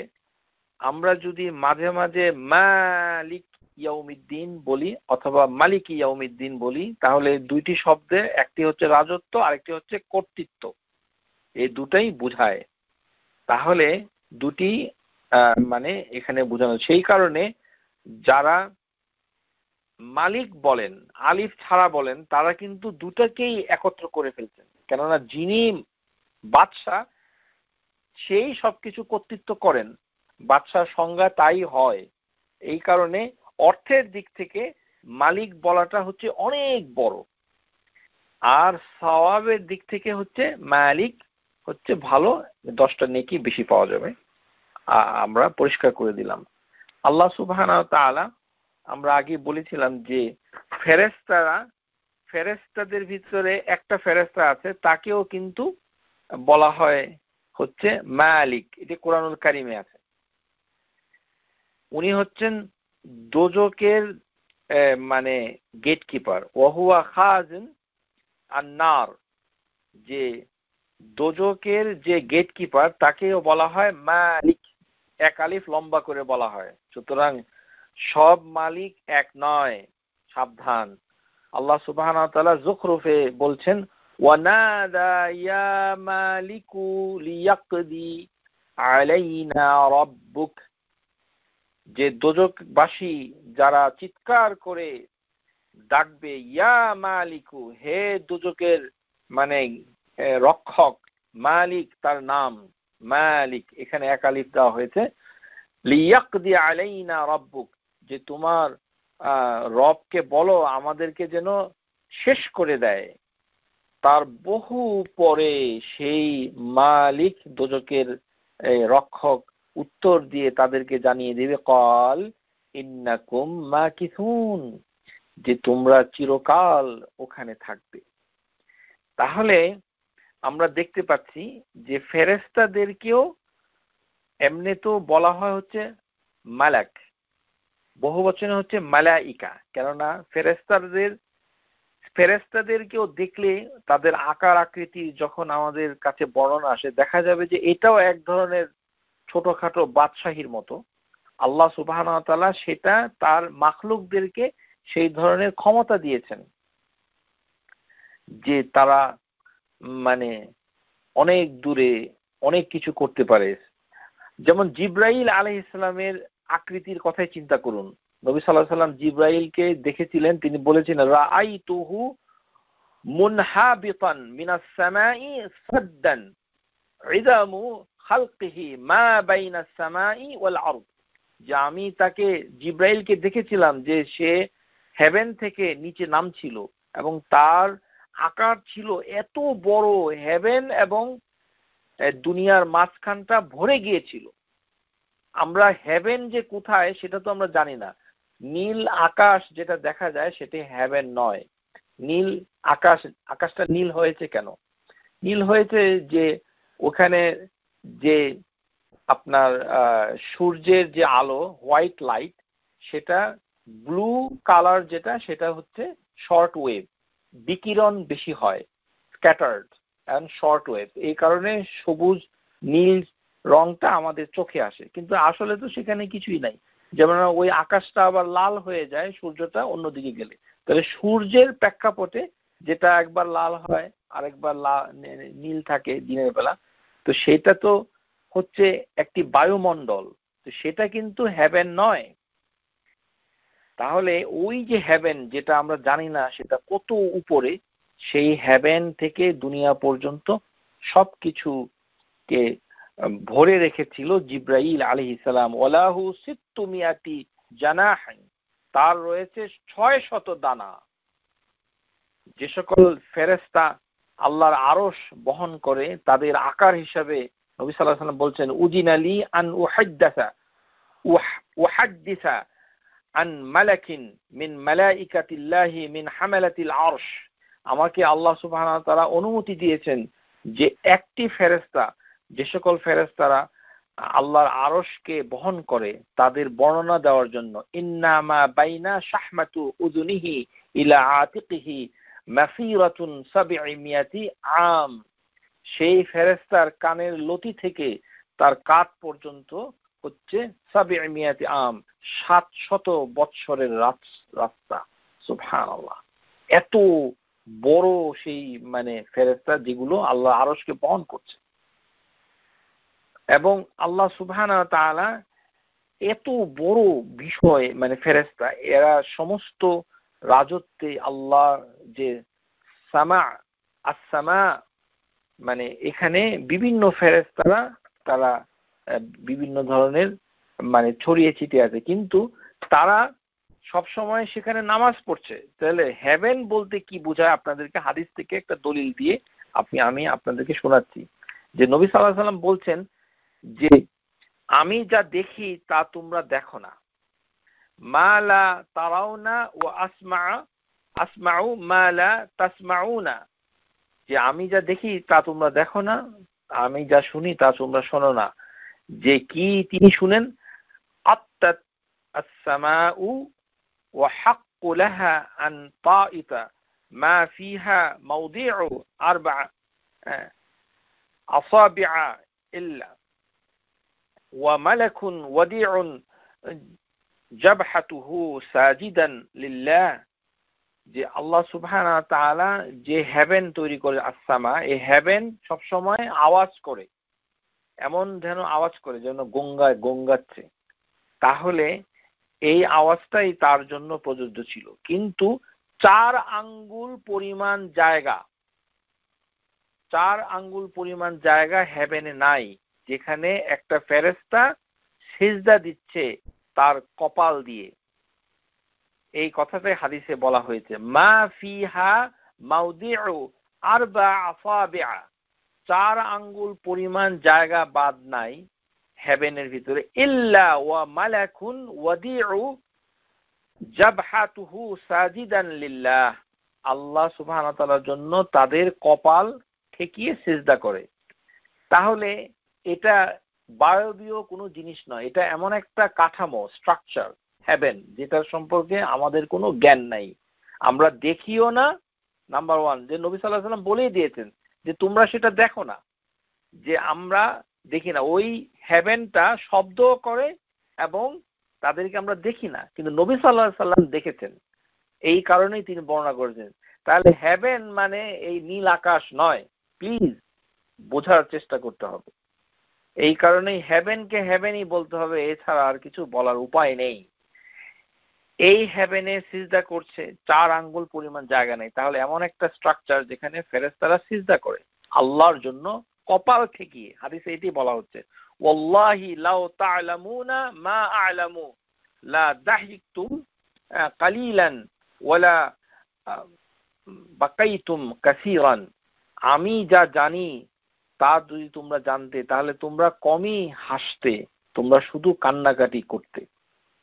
আমরা যদি মাঝে মাঝে মালিক ইয়াউমিদ্দিন বলি অথবা মালিক ইয়াউমিদ্দিন বলি, তাহলে দুইটি শব্দে একটি হচ্ছে রাজত্ব, আরেকটি হচ্ছে কর্তৃত্ব, এই দুটাই বোঝায়। তাহলে দুটি মানে এখানে বোঝানো। সেই কারণে যারা মালিক বলেন, আলিফ ছাড়া বলেন, তারা কিন্তু দুটাকেই একত্র করে ফেলছেন। কেননা যিনি বাদশা সেই সবকিছু কর্তৃত্ব করেন, বাদশার সংজ্ঞা তাই হয়। এই কারণে অর্থের দিক থেকে মালিক বলাটা হচ্ছে অনেক বড়, আর সওয়াবের দিক থেকে হচ্ছে মালিক হচ্ছে ভালো, 10টা নেকি বেশি পাওয়া যাবে। আমরা পরিষ্কার করে দিলাম। আল্লাহ সুবহানাহু ওয়া তাআলা, আমরা আগে বলেছিলাম যে ফেরেশতাদের ভিতরে একটা ফেরেশতা আছে, তাকেও কিন্তু বলা হয় হচ্ছে মালিক। এটি কোরআনুল কারিমে আছে। উনি হচ্ছেন দোজকের মানে গেটকিপার। ওয়াহুয়া খাজিন আন-নার, যে দোজকের যে গেটকিপার তাকেও বলা হয় মালিক, এক আলিফ লম্বা করে বলা হয়। সুতরাং সব মালিক এক নয়, সাবধান। আল্লাহ সুবহানাহু ওয়া তাআলা যুখরুফে বলছেন, ওয়ানাদা ইয়া মালিকু লিয়াকদি আলাইনা রাব্বুক, যে দোজকবাসী যারা চিৎকার করে ডাকবে ইয়া মালিকু, হে দোজকের মানে রক্ষক, মালিক তার নাম, মালিক এখানে এক আলিফ দেওয়া হয়েছে, লিয়াকদি আলাইনা রাব্বুক, যে তোমার রবকে বলো আমাদেরকে যেন শেষ করে দেয়। তার বহু পরে সেই মালিক দোজকের রক্ষক উত্তর দিয়ে তাদেরকে জানিয়ে দিবে, ক্বাল ইন্নাকুম মাকিসুন, যে তোমরা চিরকাল ওখানে থাকবে। তাহলে আমরা দেখতে পাচ্ছি যে ফেরেশতাদেরকেও এমনি তো বলা হয় হচ্ছে মালাক, বহু বচনে হচ্ছে মালাইকা। কেননা ফেরেশতাদেরকেও দেখলে তাদের আকার আকৃতি যখন আমাদের কাছে বর্ণনা আসে, দেখা যাবে যে এটাও এক ধরনের ছোটখাটো বাদশাহীর মতো। আল্লাহ সুবহানাহু ওয়া তাআলা সেটা তার মাখলুকদেরকে সেই ধরনের ক্ষমতা দিয়েছেন যে তারা মানে অনেক দূরে অনেক কিছু করতে পারে। যেমন জিবরাইল আলাইহিস সালামের আকৃতির কথাই চিন্তা করুন। নবী সাল্লাল্লাহু আলাইহি সাল্লাম জিবরাইলকে দেখেছিলেন, তিনি বলেছিলেন রাআইতুহু মুনহাবিতান মিনাস সামাই সাদ্দান ইযামু খালকিহি মা বাইনাস সামাই ওয়াল আরদ, যে আমি তাকে জিবরাইলকে দেখেছিলাম যে সে হেভেন থেকে নিচে নামছিল এবং তার আকার ছিল এত বড়, হেভেন এবং দুনিয়ার মাঝখানটা ভরে গিয়েছিল। আমরা হেভেন যে কোথায় সেটা তো আমরা জানি না। নীল আকাশ যেটা দেখা যায় সেটা হেভেন নয়। নীল আকাশ, আকাশটা নীল হয়েছে কেন? নীল হয়েছে যে ওখানে যে আপনার সূর্যের যে আলো, হোয়াইট লাইট, সেটা ব্লু কালার যেটা, সেটা হচ্ছে শর্ট ওয়েভ, বিকিরণ বেশি হয়, স্ক্যাটার্ড এন্ড শর্ট ওয়েভ। এই কারণে সবুজ নীল রংটা আমাদের চোখে আসে, কিন্তু আসলে তো সেখানে কিছুই নাই। যেমন ওই আকাশটা আবার লাল হয়ে যায় সূর্যটা অন্যদিকে গেলে। তাহলে সূর্যের প্রেক্ষাপটে যেটা একবার লাল হয় আরেকবার নীল থাকে দিনের বেলা, তো সেটা তো হচ্ছে একটি বায়ুমণ্ডল, তো সেটা কিন্তু হেভেন নয়। তাহলে ওই যে হেভেন যেটা আমরা জানি না সেটা কত উপরে, সেই হেভেন থেকে দুনিয়া পর্যন্ত সবকিছুকে ভরে রেখেছিল জিবরাইল আলাইহিস সালাম। ওয়ালাহু সিত্তুমিয়াতি জানাহিন, তার রয়েছে 600 দানা। যে সকল ফেরেশতা আল্লাহর আরশ বহন করে তাদের আকার হিসাবে নবী সাল্লাল্লাহু আলাইহি ওয়াসাল্লাম বলছেন, উজিনালি আন উহাদ্দিসা আন মালাকিন মিন মালাইকাতিল্লাহি মিন হামালাতিল আরশ, আমাকে আল্লাহ সুবহানাহু ওয়া তাআলা অনুমতি দিয়েছেন যে একটি ফেরেশতা, যে সকল ফেরেশতারা আল্লাহর আরশকে বহন করে তাদের বর্ণনা দেওয়ার জন্য। ইন্নামা বাইনা শাহমাতু উযুনিহি ইলা আতিকিহি মাসিরাতুন 700 আম, সেই ফেরেশতার কানের লতি থেকে তার কাঁধ পর্যন্ত হচ্ছে 700 আম, 700 বৎসরের রাস্তা। সুবহানাল্লাহ, এত বড় সেই মানে ফেরেশতা যেগুলো আল্লাহ আরশকে বহন করছে। এবং আল্লাহ সুবহানাহু ওয়া তাআলা এত বড় বিষয় মানে ফেরেশতা, এরা সমস্ত রাজত্বে আল্লাহ যে সামা আস-সামা, মানে এখানে বিভিন্ন ফেরেশতারা তারা বিভিন্ন ধরনের মানে ছড়িয়ে ছিটিয়ে আছে, কিন্তু তারা সব সময় সেখানে নামাজ পড়ছে। তাহলে হেভেন বলতে কি বোঝায় আপনাদেরকে হাদিস থেকে একটা দলিল দিয়ে আমি আপনাদেরকে শোনাচ্ছি। যে নবী সাল্লাল্লাহু আলাইহি ওয়াসাল্লাম বলছেন যে আমি যা দেখি তা তোমরা দেখো না। মা লা তারাউনা ওয়া আসমাউ মা লা তাসমাউনা, যে আমি যা দেখি তা তোমরা দেখো না, আমি যা শুনি তা তোমরা শোনো না। যে কি তিনি শুনেন, আত্তাত আস-সামাউ ওয়া হাক্কু লাহা আন তাইতা মা ফিহা মাওদিউ আরবা আসাবি'a ইল্লা ওয়া মালাকুন ওয়াদিউন জাবহাতুহু সাজিদান লিল্লাহ। যে আল্লাহ সুবহানাহু ওয়া তাআলা যে হেভেন তৈরি করে, আসসামা, এই হেভেন সব সময় আওয়াজ করে, এমন যেন আওয়াজ করে যেন গঙ্গাচ্ছে। তাহলে এই আওয়াজটাই তার জন্য প্রযোজ্য ছিল। কিন্তু 4 আঙ্গুল পরিমাণ জায়গা হেভেনে নাই, যেখানে একটা ফেরেশতা সিজদা দিচ্ছে তার কপাল দিয়ে। এই কথাটাই হাদিসে বলা হয়েছে, মা ফিহা মাওদিউ আরবা আসাবি'a, 4 আঙ্গুল পরিমাণ জায়গা বাদ নাই হেভেনের ভিতরে, ইল্লা ওয়া মালাকুন ওয়াদিউ জাবহাতুহু সাজিদান লিল্লাহ, আল্লাহ সুবহানাহু ওয়া তাআলার জন্য তাদের কপাল ঠেকিয়ে সিজদা করে। তাহলে এটা বায়বীয় কোনো জিনিস নয়, এটা এমন একটা কাঠামো, স্ট্রাকচার হেভেন, যেটার সম্পর্কে আমাদের কোনো জ্ঞান নাই, আমরা দেখিও না। নাম্বার 1, যে নবী সাল্লাল্লাহু আলাইহি ওয়াসাল্লাম বলেই দিয়েছেন যে তোমরা সেটা দেখো না, যে আমরা দেখি না। ওই হেভেনটা শব্দও করে এবং তাদেরকে আমরা দেখি না, কিন্তু নবী সাল্লাল্লাহু আলাইহি ওয়াসাল্লাম দেখেছেন, এই কারণেই তিনি বর্ণনা করেছেন। তাহলে হেভেন মানে এই নীল আকাশ নয়, প্লিজ বোঝার চেষ্টা করতে হবে। এই কারণেই হেভেনকে হেভেনই বলতে হবে, এছাড়া আর কিছু বলার উপায় নেই। এই হেভেনে সিজদা করছে, 4 আঙ্গুল পরিমাণ জায়গা নেই। তাহলে এমন একটা স্ট্রাকচার যেখানে ফেরেশতারা সিজদা করে আল্লাহর জন্য কপাল ঠেকিয়ে। হাদিসে এটি বলা হচ্ছে, ওয়াল্লাহি লাউ তা'লামুনা মা আ'লামু লা দাহিকতুম কালিলান ওয়ালা বাকাইতুম কাসীরান, আমি যা জানি তা যদি তোমরা জানতে তাহলে তোমরা কমই হাসতে, তোমরা শুধু কান্নাকাটি করতে।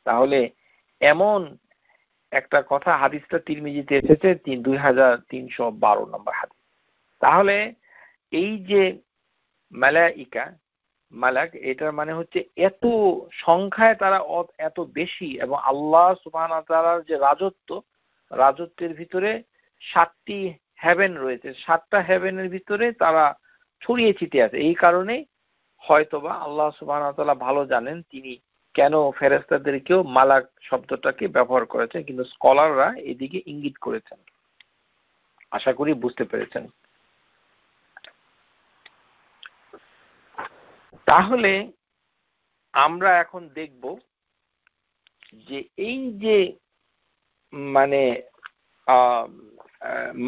তাহলে এমন একটা কথা, হাদিসটা তিরমিজিতে এসেছে 2312 নম্বর হাদিস। তাহলে এই যে মালাক, এটার মানে হচ্ছে এত সংখ্যায় তারা এত বেশি, এবং আল্লাহ সুবহানাহু ওয়া তাআলার যে রাজত্বের ভিতরে 7টি হেভেন রয়েছে, 7টা হেভেনের ভিতরে তারা ছড়িয়ে ছিটিয়ে আছে। এই কারণে হয়তোবা আল্লাহ সুবহানাহু ওয়া তাআলা ভালো জানেন তিনি কেন ফেরেশতাদেরকেও মালাক শব্দটাকে ব্যবহার করেছেন, কিন্তু স্কলাররা এদিকে ইঙ্গিত করেছেন। আশা করি বুঝতে পেরেছেন। তাহলে আমরা এখন দেখব যে এই যে মানে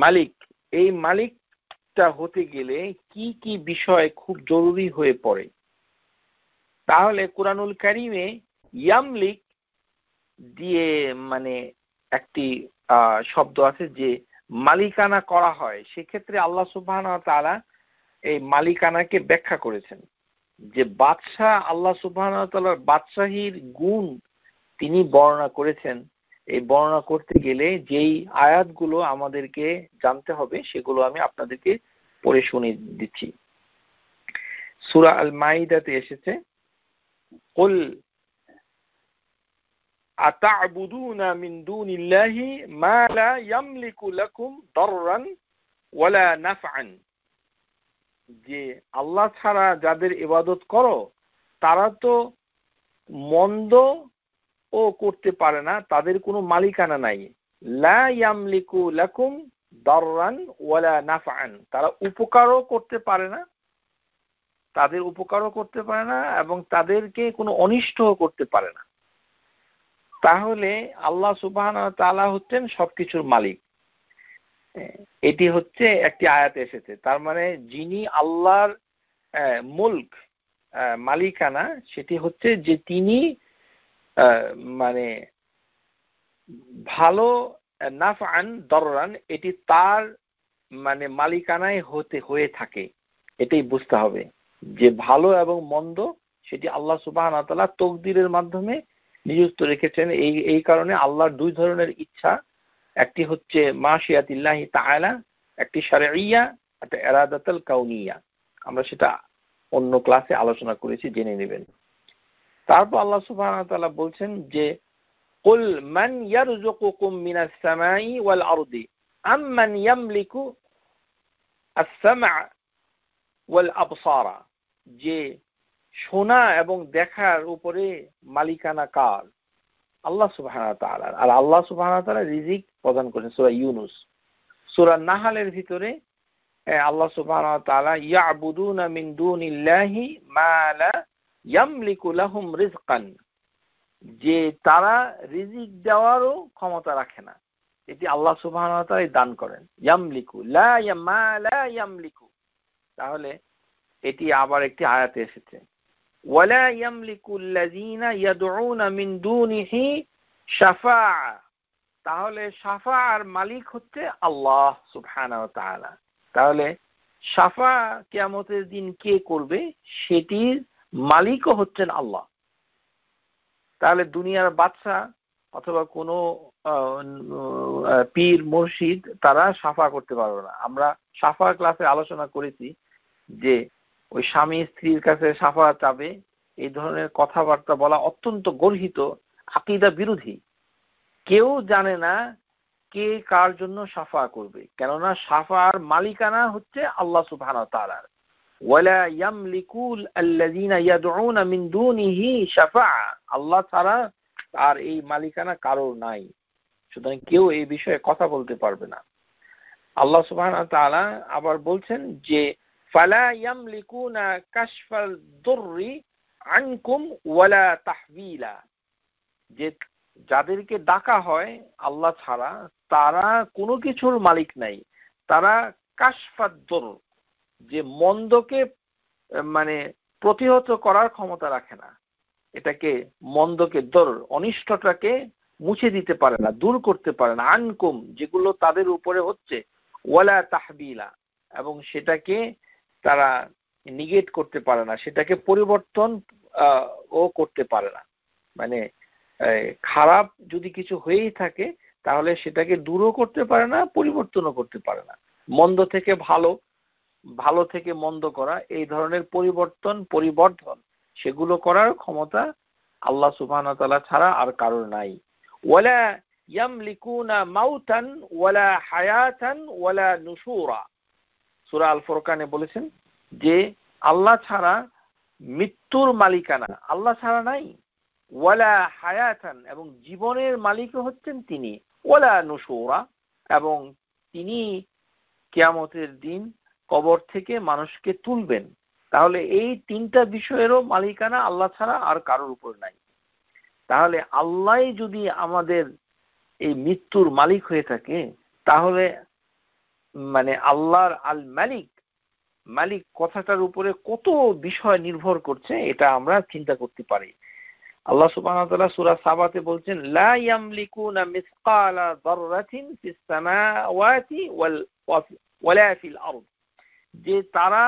মালিক, এই মালিকটা হতে গেলে কি কি বিষয় খুব জরুরি হয়ে পড়ে। তাহলে কুরআনুল কারীমে ইয়ামলিক দিয়ে মানে একটি শব্দ আছে যে মালিকানা করা হয়, সেক্ষেত্রে আল্লাহ সুবহানাহু ওয়া তাআলা এই মালিকানাকে ব্যাখ্যা করেছেন যে বাদশাহ, আল্লাহ সুবহানাহু ওয়া তাআলার বাদশাহীর গুণ তিনি বর্ণনা করেছেন। এই বর্ণনা করতে গেলে যেই আয়াতগুলো আমাদেরকে জানতে হবে সেগুলো আমি আপনাদেরকে পড়ে শুনিয়ে দিচ্ছি। সূরা আল মাইদাতে এসেছে কুল আতা'বুদুনা মিন দুনিল্লাহি মা লা ইয়ামলিকু লাকুম দাররান ওয়ালা নাফআন, যে আল্লাহ ছাড়া যাদের ইবাদত করো তারা তো মন্দ ও করতে পারে না, তাদের কোনো মালিকানা নাই। লা ইয়ামলিকু লাকুম দাররান ওয়ালা নাফআন, তারা উপকারও করতে পারে না, তাদের উপকারও করতে পারে না এবং তাদেরকে কোনো অনিষ্টও করতে পারে না। তাহলে আল্লাহ সুবহানাহু ওয়া তাআলা হচ্ছেন সবকিছুর মালিক। এটি হচ্ছে একটি আয়াতে এসেছে। তার মানে যিনি আল্লাহর মুলক মালিকানা, সেটি হচ্ছে যে তিনি মানে ভালো নাফআন দররান, এটি তার মানে মালিকানায় হয়ে থাকে। এটাই বুঝতে হবে যে ভালো এবং মন্দ সেটি আল্লাহ সুবহানাহু ওয়া তাআলা তকদিরের মাধ্যমে নিযুক্ত রেখেছেন। এই কারণে আল্লাহর দুই ধরনের ইচ্ছা, একটি হচ্ছে মাশিয়াতিল্লাহি তাআলা, একটি শারঈয়া, একটা ইরাদাতুল কাউনিয়া। আমরা সেটা অন্য ক্লাসে আলোচনা করেছি, জেনে নেবেন। তারপর আল্লাহ সুবহানাহু ওয়া তাআলা বলছেন যে কুল মান ইয়ারযুকুকুম মিনাস সামাই ওয়াল আরদি আম্মান ইয়ামলিকু আস-সামআ ওয়াল আবসারা, যে শোনা এবং দেখার উপরে মালিকানা কার? আল্লাহ সুবহানাহু ওয়া তাআলা। আর আল্লাহ সুবহানাহু ওয়া তাআলা রিজিক প্রদান করেন সূরা ইউনূস। সূরা নাহলের ভিতরে আল্লাহ সুবহানাহু ওয়া তাআলা ইয়াবুদুনা মিন দুনিল্লাহি মা লা ইয়ামলিকু লাহুম রিজকান, যে তারা রিজিক দেওয়ারও ক্ষমতা রাখে না, এটি আল্লাহ সুবহানাহু ওয়া তাআলা দান করেন। ইয়ামলিকু মা লা ইয়ামলিকু, তাহলে এটি আবার একটি আয়াতে এসেছে। ওয়ালা ইয়ামলিকুল্লাযীনা ইয়াদউনা মিন দুনিহি শাফাআ, তাহলে শাফাআর মালিক হচ্ছে আল্লাহ সুবহানাহু ওয়া তাআলা। তাহলে শাফা কিয়ামতের দিন কে করবে, সেটির মালিকও হচ্ছেন আল্লাহ। তাহলে দুনিয়ার বাদশা অথবা কোনো পীর মুর্শিদ তারা শাফা করতে পারবে না। আমরা শাফা ক্লাসে আলোচনা করেছি যে ওই স্বামী স্ত্রীর কাছে শাফা চাবে, এই ধরনের কথাবার্তা বলা অত্যন্ত গর্হিত, আকীদা বিরোধী। কেউ জানে না কে কার জন্য শাফা করবে, কেননা শাফার মালিকানা হচ্ছে আল্লাহ সুবহানাহু ওয়া তাআলার। ওয়ালা ইয়ামলিকুল আল্লাযীনা ইয়াদউনা মিন দুনিহি শাফাআ, আল্লাহ ছাড়া আর এই মালিকানা কারোর নাই, সুতরাং কেউ এই বিষয়ে কথা বলতে পারবে না। আল্লাহ সুবহানাহু ওয়া তাআলা আবার বলছেন যে ফালা ইয়ামলিকুনা কাশফাল দুররি আনকুম ওয়ালা তাহবিলা, যে যাদেরকে ডাকা হয় আল্লাহ ছাড়া তারা কোনো কিছুর মালিক নাই। তারা কাশফাদ দুর, যে মন্দকে মানে প্রতিহত করার ক্ষমতা রাখে না, এটাকে মন্দকে দর অনিষ্টটাকে মুছে দিতে পারে না, দূর করতে পারে না। আনকুম, যেগুলো তাদের উপরে হচ্ছে, ওয়ালা তাহবিলা, এবং সেটাকে তারা নিগেট করতে পারে না, সেটাকে পরিবর্তন ও করতে পারে না। মানে খারাপ যদি কিছু হয়েই থাকে তাহলে সেটাকে দূরও করতে পারে না, পরিবর্তনও করতে পারে না। মন্দ থেকে ভালো, ভালো থেকে মন্দ করা, এই ধরনের পরিবর্ধন সেগুলো করার ক্ষমতা আল্লাহ সুবহানাহু ওয়া তাআলা ছাড়া আর কারোর নাই। ওয়ালা ইয়ামলিকুনা মাউতান ওয়ালা হায়াতান ওয়ালা নুশুরা, সূরা আল ফুরকানে বলেছেন যে আল্লাহ ছাড়া মৃত্যুর মালিকানা আল্লাহ ছাড়া নাই, ওয়ালা হায়াতান, এবং জীবনের মালিকও হচ্ছেন তিনি, ওয়ালা নুশুরা, এবং তিনি কিয়ামতের দিন কবর থেকে মানুষকে তুলবেন। তাহলে এই তিনটা বিষয়েরও মালিকানা আল্লাহ ছাড়া আর কারোর উপর নাই। তাহলে আল্লাহ যদি আমাদের এই মৃত্যুর মালিক হয়ে থাকে, তাহলে মানে আল্লাহর আল মালিক, মালিক কথাটার উপরে কত বিষয় নির্ভর করছে এটা আমরা চিন্তা করতে পারি। আল্লাহ সুবহানাহু ওয়া তাআলা সূরা সাবাতে বলছেন লা ইয়ামলিকুনা মিসকালা যাররাতিন ফিস সামাওয়াতি ওয়ালা ফিল আরদ, যে তারা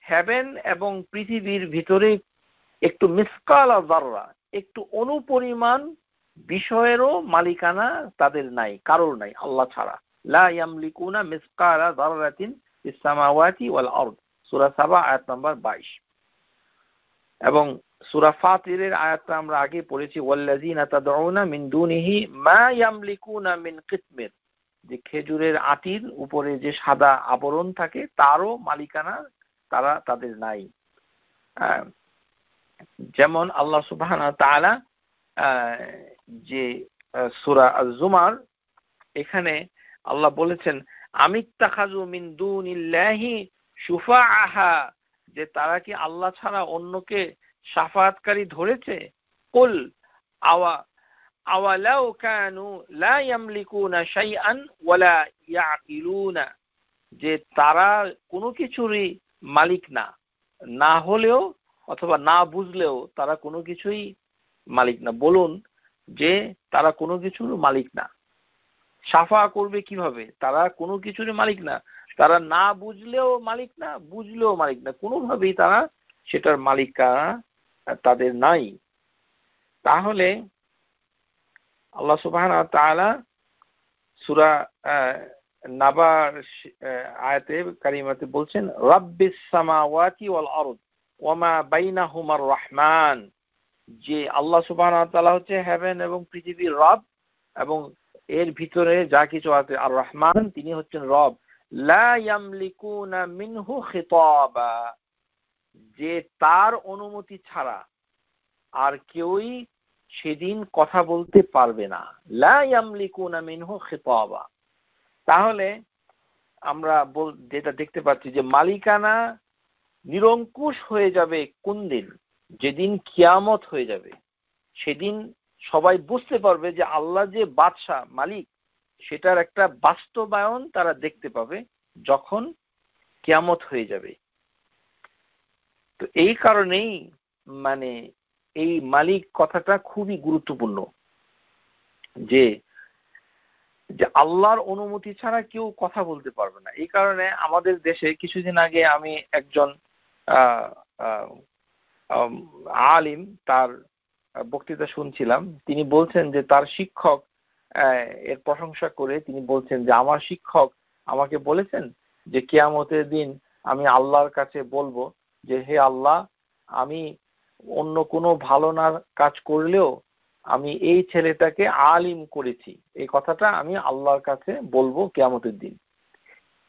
হেভেন এবং পৃথিবীর ভিতরে একটু মিসকালা যাররা, একটু অনুপরিমাণ বিষয়েরও মালিকানা তাদের নাই, কারোর নাই আল্লাহ ছাড়া। লা ইয়ামলিকুনা মিসকালা যাররাতিন ফিস সামাওয়াতি ওয়াল আরদ, সূরা সাবা আয়াত নাম্বার 22। এবং সূরা ফাতিরের আয়াতটা আমরা আগে পড়েছি, ওয়াল্লাযিনা তাদউনা মিন দুনিহি মা ইয়ামলিকুনা মিন কিতমির, যে খেজুরের আটির উপরে যে সাদা আবরণ থাকে তারও মালিকানা তাদের নাই। যেমন আল্লাহ সুবহানাহু ওয়া তাআলা যে সূরা আজ-জুমার, এখানে আল্লাহ বলেছেন আমিত্তাখাযু মিন দুনিল্লাহি শুফাআহা, যে তারা কি আল্লাহ ছাড়া অন্যকে শাফাআতকারী ধরেছে। কুল আওয়ালাউ কানু লা ইয়ামলিকুনা শাইআন ওয়ালা ইয়াকিলুনা, যে তারা কোনো কিছুরই মালিক না হলেও অথবা না বুঝলেও তারা কোনো কিছুই মালিক না। বলুন যে তারা কোনো কিছুর মালিক না, সাফা করবে কিভাবে? তারা কোনো কিছুরই মালিক না, তারা না বুঝলেও মালিক না, বুঝলেও মালিক না, কোনোভাবেই তারা সেটার মালিকানা তাদের নাই। তাহলে আল্লাহ সুবহানাহু ওয়া তাআলা সূরা নাবার আয়াতে কারিমাতে বলছেন রাব্বিস সামাওয়াতি ওয়াল আরদ ওয়া মা বাইনাহুমার রহমান, যে আল্লাহ সুবহানাহু ওয়া তাআলা হচ্ছে হেভেন এবং পৃথিবীর রব, এবং এর ভিতরে যা কিছু আছে আর রহমান, তিনি হচ্ছেন রব। লা ইয়ামলিকুনা মিনহু খিতাবা, যে তার অনুমতি ছাড়া আর কেউই সেদিন কথা বলতে পারবে না। লা ইয়ামলিকুনা মিনহু খিতাবা। তাহলে আমরা যেটা দেখতে পাচ্ছি যে মালিকানা নিরঙ্কুশ হয়ে যাবে কোন দিন? যেদিন কিয়ামত হয়ে যাবে। সেদিন সবাই বুঝতে পারবে যে আল্লাহ যে বাদশা মালিক, সেটার একটা বাস্তবায়ন তারা দেখতে পাবে যখন কিয়ামত হয়ে যাবে। তো এই কারণেই মানে এই মালিক কথাটা খুবই গুরুত্বপূর্ণ, যে আল্লাহর অনুমতি ছাড়া কেউ কথা বলতে পারবে না। এই কারণে আমাদের দেশে কিছুদিন আগে আমি একজন আলিম, তার বক্তৃতা শুনছিলাম। তিনি বলছেন যে তার শিক্ষক এর প্রশংসা করে তিনি বলছেন যে আমার শিক্ষক আমাকে বলেছেন যে কিয়ামতের দিন আমি আল্লাহর কাছে বলবো যে হে আল্লাহ, আমি অন্য কোনো ভালো না কাজ করলেও আমি এই ছেলেটাকে আলিম করেছি, এই কথাটা আমি আল্লাহর কাছে বলবো কিয়ামতের দিন।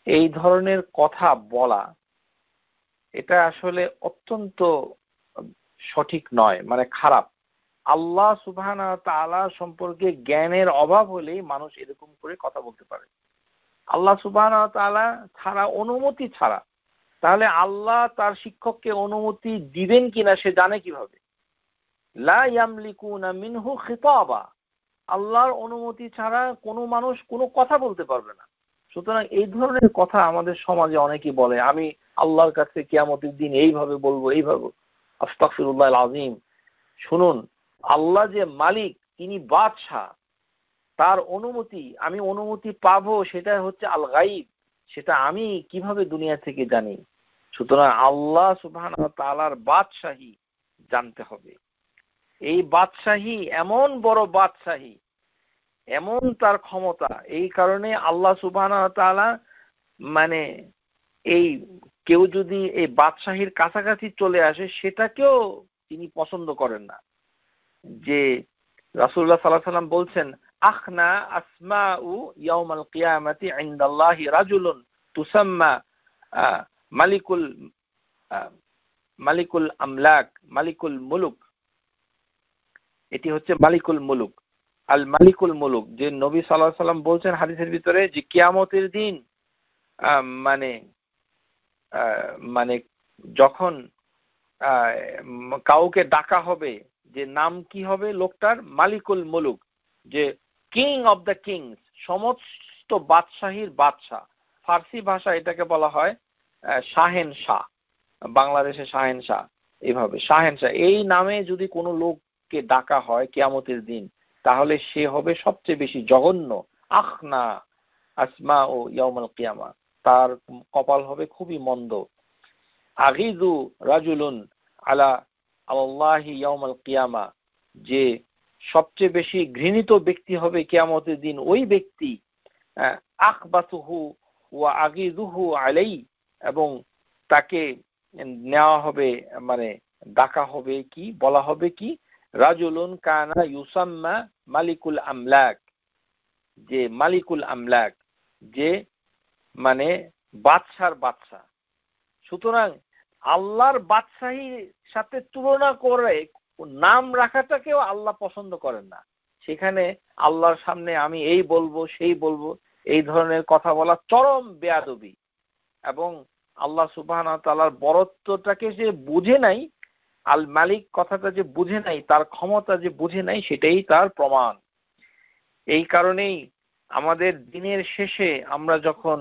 এই ধরনের কথা বলা, এটা আসলে অত্যন্ত সঠিক নয়, মানে খারাপ। আল্লাহ সুবহানাহু ওয়া তাআলা সম্পর্কে জ্ঞানের অভাব হলেই মানুষ এরকম করে কথা বলতে পারে। আল্লাহ সুবহানাহু ওয়া তাআলা ছাড়া, অনুমতি ছাড়া, তাহলে আল্লাহ তার শিক্ষককে অনুমতি দিবেন কিনা সে জানে কিভাবে? লা ইয়ামলিকুনা মিনহু খিতাবা, আল্লাহর অনুমতি ছাড়া কোনো মানুষ কোনো কথা বলতে পারবে না। সুতরাং এই ধরনের কথা আমাদের সমাজে অনেকেই বলে, আমি আল্লাহর কাছে কিয়ামতের দিন এইভাবে বলবো, এইভাবে। আস্তাগফিরুল্লাহল আযীম। শুনুন, আল্লাহ যে মালিক, তিনি বাদশাহ, তার আমি অনুমতি পাবো সেটা হচ্ছে আল গাইব, সেটা আমি কিভাবে দুনিয়া থেকে জানি? সুতরাং আল্লাহ সুবহানাহু ওয়া তাআলার বাদশাহী জানতে হবে। এই বাদশাহী এমন বড় বাদশাহী, এমন তার ক্ষমতা, এই কারণে আল্লাহ সুবহানাহু ওয়া তাআলা মানে এই কেউ যদি এই বাদশাহীর কাছাকাছি চলে আসে সেটাকেও তিনি পছন্দ করেন না। যে রাসূলুল্লাহ সাল্লাল্লাহু আলাইহি ওয়াসাল্লাম বলছেন আখনা আসমাউ ইয়াউমাল কিয়ামাতি ইনদাল্লাহি রাজুলুন তুসাম্মা মালিকুল আমলাক, মালিকুল মুলুক। এটি হচ্ছে মালিকুল মুলুক, আল মালিকুল মুলুক, যে নবী সাল্লাল্লাহু আলাইহি ওয়াসাল্লাম বলছেন হাদিসের ভিতরে যে কিয়ামতের দিন মানে যখন কাউকে ডাকা হবে, যে নাম কি হবে লোকটার? মালিকুল মুলুক, যে কিং অফ দ্য কিংস, সমস্ত বাদশাহীর বাদশাহ। ফার্সি ভাষা এটাকে বলা হয় শাহেনশাহ, বাংলাদেশে শাহেনশাহ, এইভাবে শাহেনশাহ। এই নামে যদি কোনো লোককে ডাকা হয় কিয়ামতের দিন, তাহলে সে হবে সবচেয়ে বেশি জঘন্য। আখনা আসমা ও ইয়াউমাল কিয়ামা, তার কপাল হবে খুবই মন্দ। আগিযু রাজুলুন আল্লাহি ইয়াউমাল কিয়ামা, যে সবচেয়ে বেশি ঘৃণিত ব্যক্তি হবে কিয়ামতের দিন ওই ব্যক্তি। আখবাতুহু ওয়া আগিযুহু আলাই, এবং তাকে নেওয়া হবে, মানে ডাকা হবে কি, বলা হবে কি, রাজুলুন কানা ইউসাম্মা মালিকুল আমলাক, যে মালিকুল আমলাক, যে মানে বাদশার বাদশা। সুতরাং আল্লাহর বাদশাহীর সাথে তুলনা করে নাম রাখাটাকেও আল্লাহ পছন্দ করেন না। সেখানে আল্লাহর সামনে আমি এই বলবো সেই বলবো, এই ধরনের কথা বলা চরম বেয়াদবি। এবং আল্লাহ সুবহানাহু ওয়া তাআলার বরত্বটাকে যে বুঝে নাই, আল মালিক কথাটা যে বুঝে নাই, তার ক্ষমতা যে বুঝে নাই, সেটাই তার প্রমাণ। এই কারণেই আমাদের দিনের শেষে আমরা যখন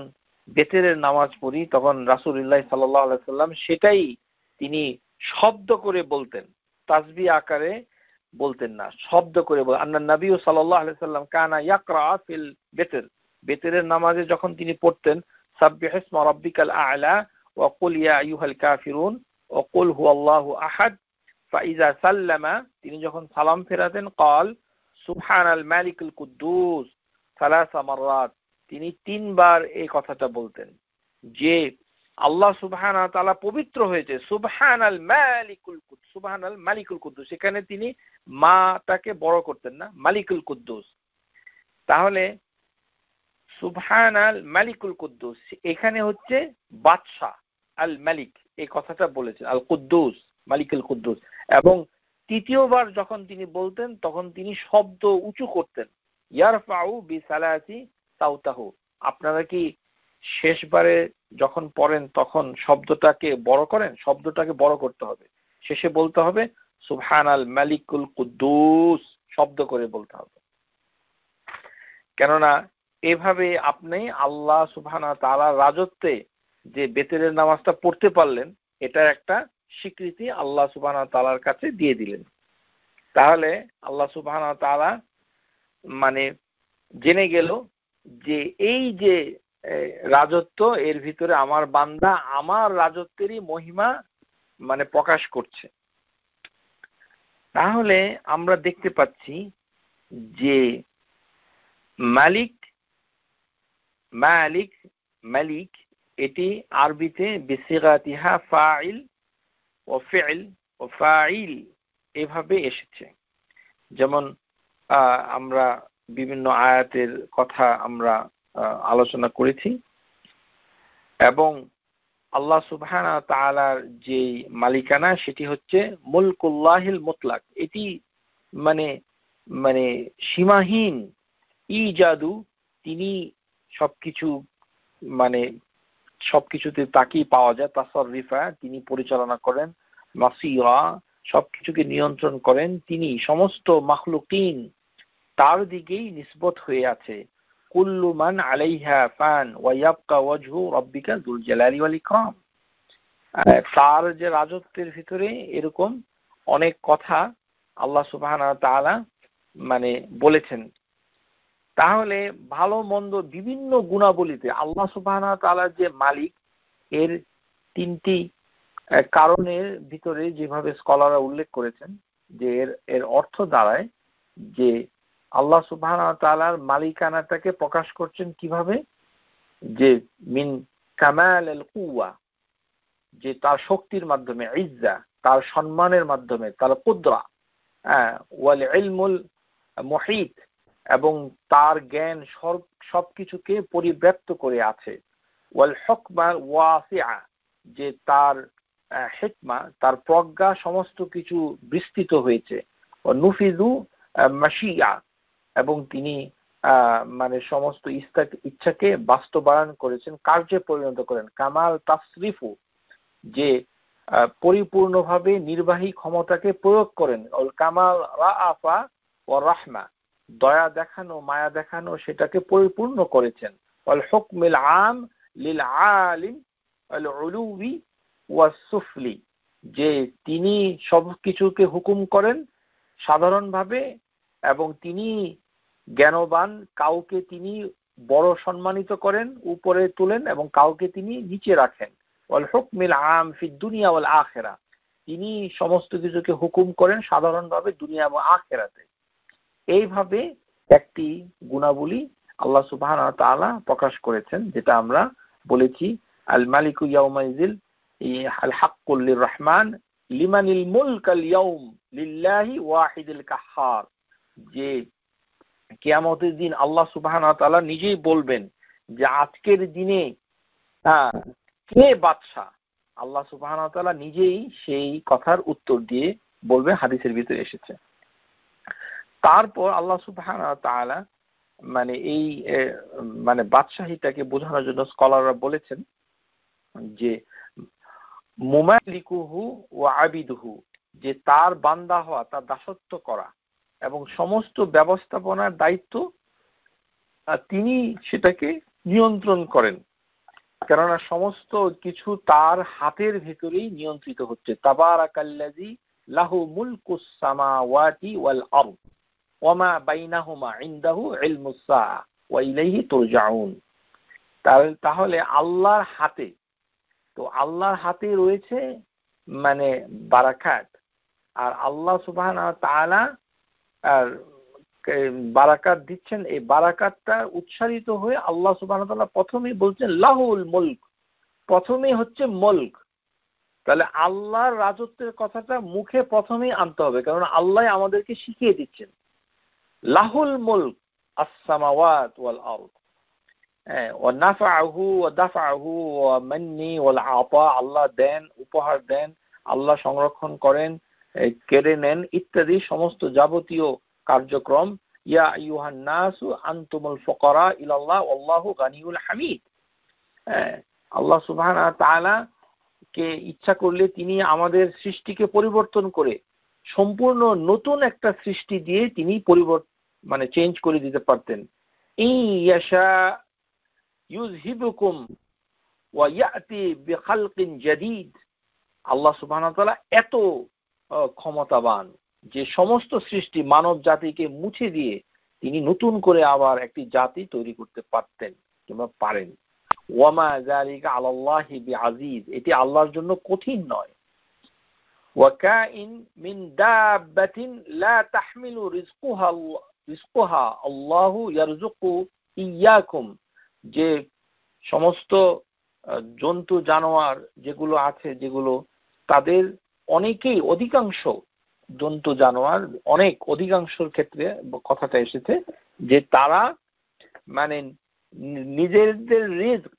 বেতেরের নামাজ পড়ি, তখন রাসূলুল্লাহ সাল্লাল্লাহু আলাইহি সাল্লাম সেটাই তিনি শব্দ করে বলতেন, তাসবিহ আকারে বলতেন না, শব্দ করে বলতেন। আন্নান নবী সাল্লাল্লাহু আলাইহি সাল্লাম কানা ইয়াকরা ফিল বেতর, বেতেরের নামাজে যখন তিনি পড়তেন, সাব্বিহ ইসমা রাব্বিকাল আ'লা ওয়া কুল ইয়া আইয়ুহাল কাফিরুন ওয়া কুল হুয়াল্লাহু আহাদ, ফাইজা সাল্লামা, তিনি যখন সালাম ফেরাতেন, ক্বাল সুবহানাল মালিকুল কুদ্দুস সালাসা মাররাত, তিনি 3 বার এই কথাটা বলতেন যে আল্লাহ সুবহানাহু ওয়া তাআলা পবিত্র হয়েছে, সুবহানাল মালিকুল কুদ্দুস, সুবহানাল মালিকুল কুদ্দুস। এখানে তিনি মাটাকে বড় করতেন না, মালিকুল কুদ্দুস। তাহলে সুবহানাল মালিকুল কুদ্দুস এখানে হচ্ছে বাদশা, আল মালিক এই কথাটা বলেছেন, আল কুদ্দুস মালিকুল কুদ্দুস। এবং তৃতীয়বার যখন তিনি বলতেন, তখন তিনি শব্দ উঁচু করতেন, ইয়ারফাউ বিসালাসি সাউতাহু। আপনারা কি শেষবারে যখন পড়েন তখন শব্দটাকে বড় করেন? শব্দটাকে বড় করতে হবে, শেষে বলতে হবে সুবহানাল মালিকুল কুদ্দুস, শব্দ করে বলতে হবে। কেননা এভাবে আপনি আল্লাহ সুবহানাহু ওয়া তাআলার রাজত্বে যে বেতেরের নামাজটা পড়তে পারলেন, এটার একটা স্বীকৃতি আল্লাহ সুবহানাহু ওয়া তাআলার কাছে দিয়ে দিলেন। তাহলে আল্লাহ সুবহানাহু ওয়া তাআলা মানে জেনে গেল যে এই যে রাজত্ব, এর ভিতরে আমার বান্দা আমার রাজত্বেরই মহিমা মানে প্রকাশ করছে। তাহলে আমরা দেখতে পাচ্ছি যে মালিক, মালিক, মালিক এটি আরবিতে বিসিগাতিহা ফাইল ও ফিল ও ফাইল এভাবে এসেছে। যেমন আমরা বিভিন্ন আয়াতের কথা আমরা আলোচনা করেছি। এবং আল্লাহ সুবহানাহু ওয়া তাআলার যে মালিকানা, সেটি হচ্ছে মুলকুল্লাহিল মুতলাক, এটি মানে মানে সীমাহীন। ইজাদু, তিনি সবকিছু মানে সবকিছুতে তাকেই পাওয়া যায়। তাসাররিফা, তিনি পরিচালনা করেন। মাসিরা, সবকিছুকে নিয়ন্ত্রণ করেন তিনি। সমস্ত মাখলুকিন তার দিকেই নিসবত হয়ে আছে। কুল্লু মান আলাইহা ফান ওয়া ইয়াবকা ওয়াজহু রাব্বিকা যুল জালালি ওয়াল ইকরাম। তার যে রাজত্বের ভিতরে এরকম অনেক কথা আল্লাহ সুবহানাহু ওয়া তাআলা মানে বলেছেন। তাহলে ভালো মন্দ বিভিন্ন গুণাবলীতে আল্লাহ সুবহানাহু ওয়া তাআলা যে মালিক, এর 3টি কারণের ভিতরে যেভাবে স্কলাররা উল্লেখ করেছেন, যে এর অর্থ দাঁড়ায় যে আল্লাহ সুবহানাহু ওয়া তাআলার মালিকানাটাকে প্রকাশ করছেন কিভাবে, যে মিন কামাল আল কুওয়া, যে তার শক্তির মাধ্যমে, ইজ্জা তার সম্মানের মাধ্যমে, তার কুদরা, ওয়াল ইলমুল মুহিত, এবং তার জ্ঞান সবকিছুকে পরিব্যাপ্ত করে আছে। ওয়াল হুকমা ওয়াসিআ, যে তার হিকমা, তার প্রজ্ঞা সমস্ত কিছু বিস্তৃত হয়েছে। ওয়া নুফিযু মাশিআ, এবং তিনি মানে সমস্ত ইচ্ছাকে বাস্তবায়ন করেছেন, কার্যে পরিণত করেন। কামাল তাসরিফু, যে পরিপূর্ণভাবে নির্বাহী ক্ষমতাকে প্রয়োগ করেন। ওয়াল কামাল রাআফা ওয়া রাহমা, দয়া দেখানো, মায়া দেখানো, সেটাকে পরিপূর্ণ করেছেন। ওয়াল হুকমুল আম লিল আলিম আল উলুবি ওয়াস সুফলি, যে তিনি সবকিছুকে হুকুম করেন সাধারণভাবে, এবং তিনি জ্ঞানবান, কাউকে তিনি বড় সম্মানিত করেন, উপরে তোলেন, এবং কাউকে তিনি নিচে রাখেন। ওয়াল হুকমুল আম ফিদ দুনিয়া ওয়াল আখিরা, তিনি সমস্ত কিছুকে হুকুম করেন সাধারণভাবে দুনিয়া এবং আখিরাতে। এইভাবে একটি গুণাবলী আল্লাহ সুবহানাহু ওয়া তাআলা প্রকাশ করেছেন, যেটা আমরা বলেছি আল মালিকু ইয়াউমাইজিল আল হাক্কুল লির রহমান লিমানিল মুলকাল ইয়াউম লিল্লাহি ওয়াহিদুল কাহ্হার, যে কিয়ামতের দিন আল্লাহ সুবহানাহু ওয়া তাআলা নিজেই বলবেন যে আজকের দিনে কে বাদশা। আল্লাহ সুবহানাহু ওয়া তাআলা নিজেই সেই কথার উত্তর দিয়ে বলবে, হাদিসের ভিতরে এসেছে। তারপর আল্লাহ সুবহানাহু ওয়া তাআলা মানে এই মানে বাদশাহীটাকে বোঝানোর জন্য স্কলাররা বলেছেন যে মুমালিকুহু ওয়া আবিদুহু, যে তার বান্দা হওয়া, তার দাসত্ব করা এবং সমস্ত ব্যবস্থাপনার দায়িত্ব তিনি সেটাকে নিয়ন্ত্রণ করেন, কেননা সমস্ত কিছু তার হাতের ভিতরেই নিয়ন্ত্রিত হচ্ছে। তাবারাকাল্লাযী লাহু মুলকুস সামাওয়াতি ওয়াল আরদ ওয়া মা বাইনাহুমা ইনদাহু ইলমুস সাআ ওয়া ইলাইহি তুরজাউন। তাহলে আল্লাহর হাতে, তো আল্লাহর হাতে রয়েছে মানে বারাকাত, আর আল্লাহ সুবহানাহু ওয়া তাআলা আর বারাকাত দিচ্ছেন। এই বারাকাতটা উচ্চারিত হয়ে আল্লাহ সুবহানাহু ওয়া তাআলা প্রথমেই বলছেন লাহুল মুলক, প্রথমেই হচ্ছে মুলক। তাহলে আল্লাহর রাজত্বের কথাটা মুখে প্রথমেই আনতে হবে, কারণ আল্লাহ আমাদেরকে শিখিয়ে দিচ্ছেন লাহুল মুলক আস-সামাওয়াত ওয়াল আরদ, ওয়া নাফআহু ওয়া দাফআহু ওয়া মান্নি ওয়াল আতা, আল্লাহ দেন, উপহার দেন, আল্লাহ সংরক্ষণ করেন, কেড়ে নেন ইত্যাদি সমস্ত যাবতীয় কার্যক্রম। ইয়া আইয়ুহান নাসু আনতুমুল ফুকারা ইলাল্লাহ ওয়াল্লাহু গানিয়ুল হামিদ। আল্লাহ সুবহানাহু ওয়া তাআলা কে ইচ্ছা করলে তিনি আমাদের সৃষ্টিকে পরিবর্তন করে সম্পূর্ণ নতুন একটা সৃষ্টি দিয়ে তিনি মানে চেঞ্জ করে দিতে পারতেন। ইয়াশা ইউযহিবুকুম ওয়া ইয়াতি বিখালকিন জাদীদ। আল্লাহ সুবহানাহু ওয়া তাআলা এত ক্ষমতাবান যে সমস্ত সৃষ্টি মানব জাতিকে মুছে দিয়ে তিনি নতুন করে আবার একটি জাতি তৈরি করতে পারতেন কিংবা পারেন। ওয়ামা যালিকা আলাল্লাহি বিআজিজ, এটি আল্লাহর জন্য কঠিন নয়। ওয়া কাইন মিন দাব্বাতিন লা তাহমিলু রিজকুহা আল্লাহু ইয়ারযুকু ইয়াকুম, যে সমস্ত জন্তু জানোয়ার যেগুলো আছে, যেগুলো তাদের অনেকেই, অধিকাংশ জন্তু জানোয়ার অধিকাংশের ক্ষেত্রে কথাটা এসেছে যে তারা মানে নিজেদের রিজক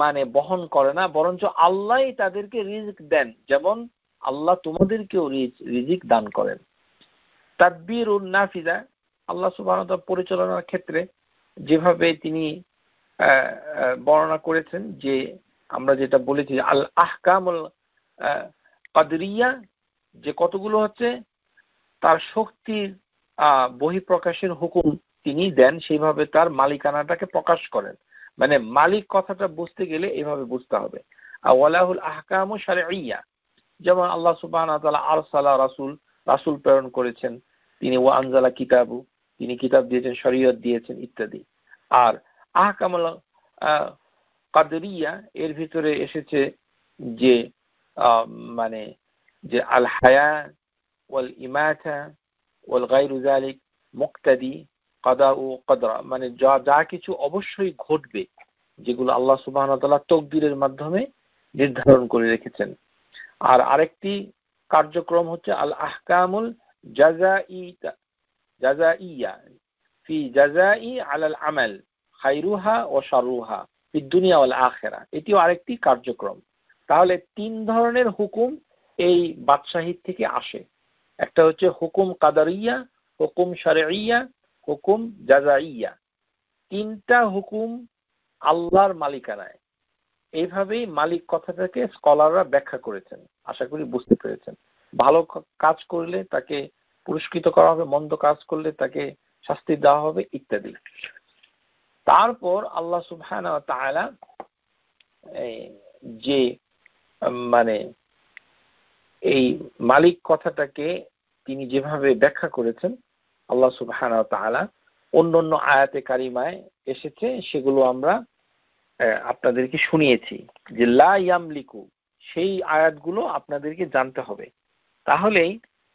মানে বহন করে না, বরঞ্চ আল্লাহই তাদেরকে রিজক দেন, যেমন আল্লাহ তোমাদেরকেও রিজিক দান করেন। তাদবীরুন নাফিজা, আল্লাহ সুবহানাহু ওয়া তাআলা পরিচালনার ক্ষেত্রে যেভাবে তিনি বর্ণনা করেছেন, যে আমরা যেটা বলেছি আল আহকামুল কাদরিয়া, যে কতগুলো হচ্ছে তার শক্তির বহিঃপ্রকাশের হুকুম তিনি দেন, সেইভাবে তার মালিকানাটাকে প্রকাশ করেন। মানে মালিক কথাটা বুঝতে গেলে এভাবে বুঝতে হবে। ওয়ালাহুল আহকামু শারঈয়া, যেমন আল্লাহ সুবহানাহু ওয়া তাআলা আরসালা রাসূল প্রেরণ করেছেন, তিনি ওয়া আনজালা কিতাবু, তিনি কিতাব দিয়েছেন, শরীয়ত দিয়েছেন ইত্যাদি। আর আহকামুল কাদরিয়া এর ভিতরে এসেছে যে মানে যে আল হায়া ওয়াল ইমাতা ওয়াল গায়রু যালিক মুক্তাদি কাদা ও কদরা, মানে যা কিছু অবশ্যই ঘটবে, যেগুলো আল্লাহ সুবহানাহু ওয়া তাআলা তাকদীরের মাধ্যমে নির্ধারণ করে রেখেছেন। আর আরেকটি কার্যক্রম হচ্ছে আল আহকামুল জাযাইয়া ফি জাযাই আলাল আমাল খায়রুহা ওয়া শাররুহা ফিদ দুনিয়া ওয়াল আখিরা, এটিও আরেকটি কার্যক্রম। তাহলে তিন ধরনের হুকুম এই বাদশাহী থেকে আসে। একটা হচ্ছে হুকুম কাদারিয়া, হুকুম শারঈয়া, হুকুম জাযাইয়া। তিনটা হুকুম আল্লাহর মালিকানায়। এইভাবেই মালিক কথাটাকে স্কলাররা ব্যাখ্যা করেছেন। আশা করি বুঝতে পেরেছেন। ভালো কাজ করলে তাকে পুরস্কৃত করা হবে, মন্দ কাজ করলে তাকে শাস্তি দেওয়া হবে ইত্যাদি। তারপর আল্লাহ সুবহানাহু ওয়া তাআলা যে মানে এই মালিক কথাটাকে তিনি যেভাবে ব্যাখ্যা করেছেন, আল্লাহ সুবহানাহু ওয়া তাআলা অন্যান্য আয়াতে কারিমায় এসেছে, সেগুলো আমরা আপনাদেরকে শুনিয়েছি। যে লা ইয়ামলিকু, সেই আয়াতগুলো আপনাদেরকে জানতে হবে, তাহলেই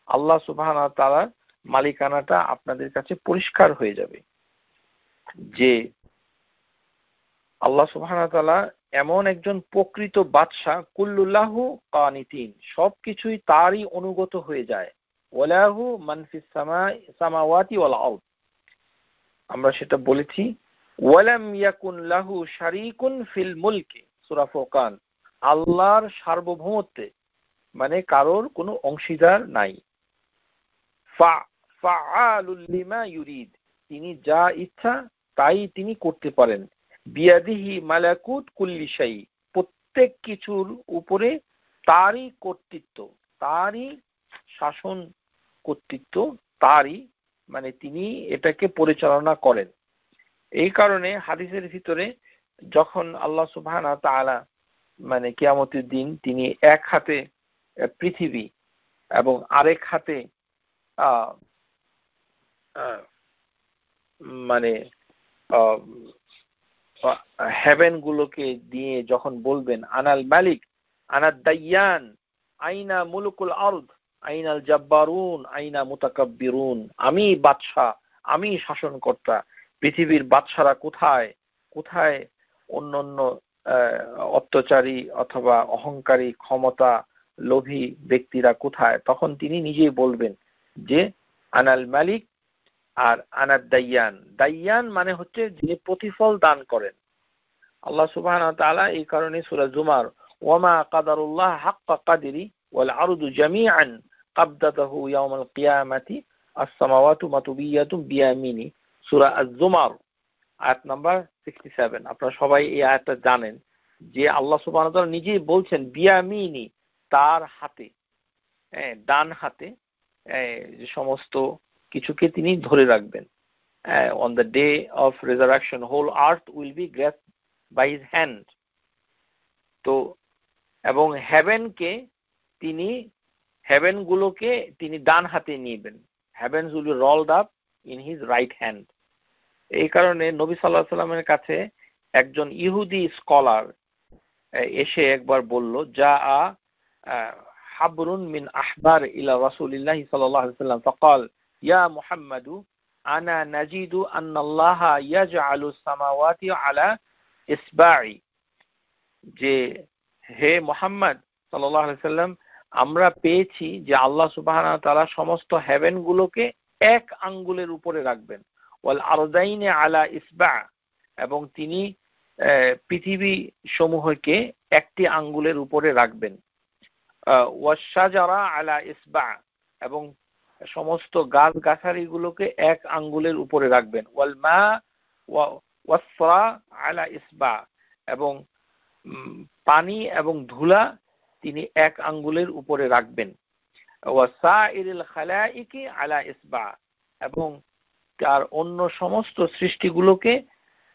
আল্লাহ সুবহানাহু ওয়া তাআলার মালিকানাটা আপনাদের কাছে পরিষ্কার হয়ে যাবে। যে আল্লাহ সুবহানাহু ওয়া তাআলা এমন একজন প্রকৃত বাদশাহ কুল্লুল্লাহু কানিতিন, সবকিছুই তারই অনুগত হয়ে যায়। ওয়ালাহু মান ফিস সামাওয়াতি ওয়াল আরদ, আমরা সেটা বলেছি। ওয়ালাম ইয়াকুন লাহু শারীকুন ফিল মুলকি, সূরা ফুরকান, আল্লাহর সার্বভৌমত্বে মানে কারোর কোনো অংশীদার নাই। ফাআলুল লিমা ইউরিদ, তিনি যা ইচ্ছা তাই তিনি করতে পারেন। বিয়াদিহি মালাকুত কুল্লি শাই, প্রত্যেক কিছুর উপরে তারই কর্তৃত্ব, তারই শাসন কর্তৃত্ব, তারই মানে তিনি এটাকে পরিচালনা করেন। এই কারণে হাদিসের ভিতরে যখন আল্লাহ সুবহানাহু ওয়া তাআলা মানে কিয়ামতের দিন তিনি এক হাতে পৃথিবী এবং আরেক হাতে মানে হেভেন গুলোকে দিয়ে যখন বলবেন আনাল মালিক আনাদ দাইয়ান আইনা মুলুকুল আরদ আইনাল জাব্বারুন আইনা মুতাকাব্বিরুন, আমি বাদশা, আমি শাসনকর্তা, পৃথিবীর বাদশারা কোথায়, কোথায় অন্যান্য অত্যাচারী অথবা অহংকারী ক্ষমতা লোভী ব্যক্তিরা কোথায়? তখন তিনি নিজেই বলবেন যে আনাল মালিক আর আনাদ দাইয়ান। দাইয়ান মানে হচ্ছে যিনি প্রতিফল দান করেন। আল্লাহ সুবহানাহু ওয়া তাআলা এই কারণে সূরা জুমার ওয়ামা কাদারুল্লাহ হাক্কা কাদরি ওয়াল আরদু জামিআন কাবদাতাহু ইয়াউমাল কিয়ামাতি আস-সামাওয়াতু মাতুবিয়াতুম বিয়ামিনি, সূরা আজ-জুমার আয়াত নাম্বার 67। আপনারা সবাই এই আয়াতটা জানেন যে আল্লাহ সুবহানাহু ওয়া তাআলা নিজেই বলছেন বিয়ামিনি, তার হাতে, ডান হাতে যে সমস্ত কিছুকে তিনি ধরে রাখবেন। On the day of resurrection, whole earth will be grasped by his hand. তো এবং হেভেনকে তিনি, হেভেন গুলোকে তিনি ডান হাতে নিবেন। Heavens will be rolled up in his right hand. এই কারণে নবী সাল্লাল্লাহু আলাইহি ওয়াসাল্লামের কাছে একজন ইহুদি স্কলার এসে একবার বলল, যা হাবরুন মিন আহবার ইলা রাসূলিল্লাহি সাল্লাল্লাহু আলাইহি ওয়াসাল্লাম ফাকাল ইয়া মুহাম্মাদু আনা নাজিদু আন্নাল্লাহা ইয়াজআলু সামাওয়াতি আলা ইসবা'i, যে হে মুহাম্মদ সাল্লাল্লাহু আলাইহি ওয়াসাল্লাম, আমরা পেয়েছি যে আল্লাহ সুবহানাহু ওয়া তাআলা সমস্ত হেভেন গুলোকে এক আঙ্গুলের উপরে রাখবেন। ওয়াল আরদাইনি আলা ইসবা', এবং তিনি পৃথিবী সমূহকে একটি আঙ্গুলের উপরে রাখবেন। ওয়াশ শাজারা আলা ইসবা', এবং সমস্ত গাছ গাছালিগুলোকে এক আঙ্গুলের উপরে রাখবেন। ওয়াল মা ওয়াসরা আলা ইসবা', এবং পানি এবং ধুলা তিনি এক আঙ্গুলের উপরে রাখবেন। ওয়াসাইরিল খালাইকি আলা ইসবা', এবং তার অন্য সমস্ত সৃষ্টিগুলোকে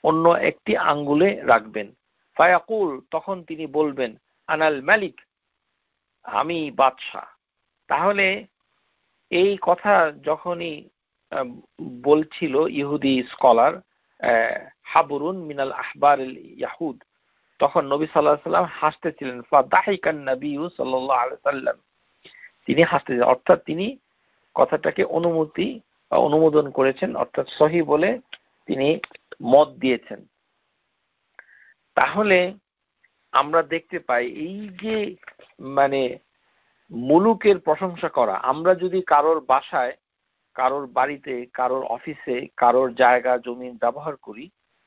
অন্য একটি আঙ্গুলে রাখবেন। ফায়াকুল, তখন তিনি বলবেন আনাল মালিক, আমি বাদশা। তাহলে এই কথা যখনই বলছিল ইহুদি স্কলার হাবরুন মিনাল আহবারিল ইয়াহুদ, তখন নবী সাল্লাল্লাহু আলাইহি ওয়াসাল্লাম হাসতেছিলেন। ফাদাহিকান নবী সাল্লাল্লাহু আলাইহি ওয়াসাল্লাম, তিনি হাসতেছেন, অর্থাৎ তিনি কথাটাকে অনুমোদন করেছেন, অর্থাৎ সহি বলে তিনি মত দিয়েছেন। তাহলে আমরা দেখতে পাই এই যে মানে মুলুকের প্রশংসা করা, আমরা যদি কারোর বাসায়, কারোর বাড়িতে, কারোর অফিসে, কারোর জায়গা জমি ব্যবহার করি,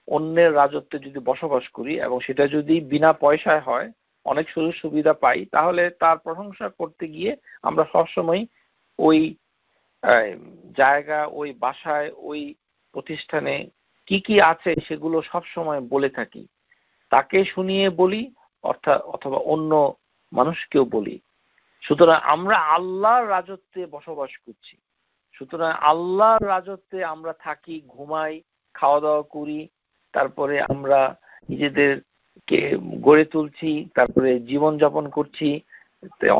অন্যের রাজত্বে যদি বসবাস করি এবং সেটা যদি বিনা পয়সায় হয়, অনেক সুযোগ সুবিধা পাই, তাহলে তার প্রশংসা করতে গিয়ে আমরা সবসময় ওই জায়গা, ওই বাসায়, ওই প্রতিষ্ঠানে কি কি আছে সেগুলো সবসময় বলে থাকি, তাকে শুনিয়ে বলি অথবা অন্য মানুষকেও বলি। সুতরাং আমরা আল্লাহর রাজত্বে বসবাস করছি, সুতরাং আল্লাহর রাজত্বে আমরা থাকি, ঘুমাই, খাওয়া দাওয়া করি, তারপরে আমরা নিজেদেরকে গড়ে তুলছি, তারপরে জীবন যাপন করছি,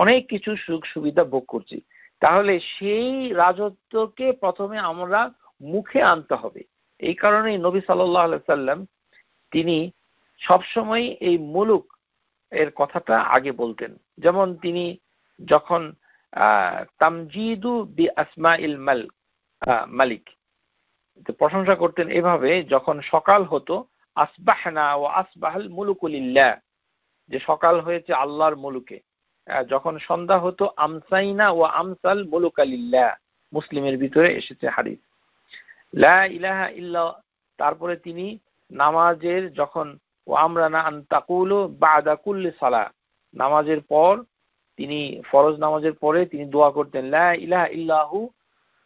অনেক কিছু সুযোগ সুবিধা ভোগ করছি। তাহলে সেই রাজত্বকে প্রথমে আমরা মুখে আনতে হবে। এই কারণেই নবী সাল্লাল্লাহু আলাইহি ওয়াসাল্লাম তিনি সবসময় এই মুলুক এর কথাটা আগে বলতেন। যেমন তিনি যখন তামজিদু বি আসমাইল মালিক প্রশংসা করতেন এভাবে, যখন সকাল হতো আসবাহনা ওয়া আসবাহাল মুলুকু লিল্লাহ, যে সকাল হয়েছে আল্লাহর মুলুকে। যখন সন্ধ্যা হতো আমসাইনা ওয়া আমসাল মুলুকা লিল্লাহ, মুসলিমের ভিতরে এসেছে হাদিস। লা ইলাহা ইল্লা, তারপরে তিনি নামাজের যখন ওয়া আমরানা আন তাকুলু বাদা কুল্লি সালাহ, নামাজের পর তিনি ফরজ নামাজের পরে তিনি দোয়া করতেন, লা ইলাহা ইল্লাহু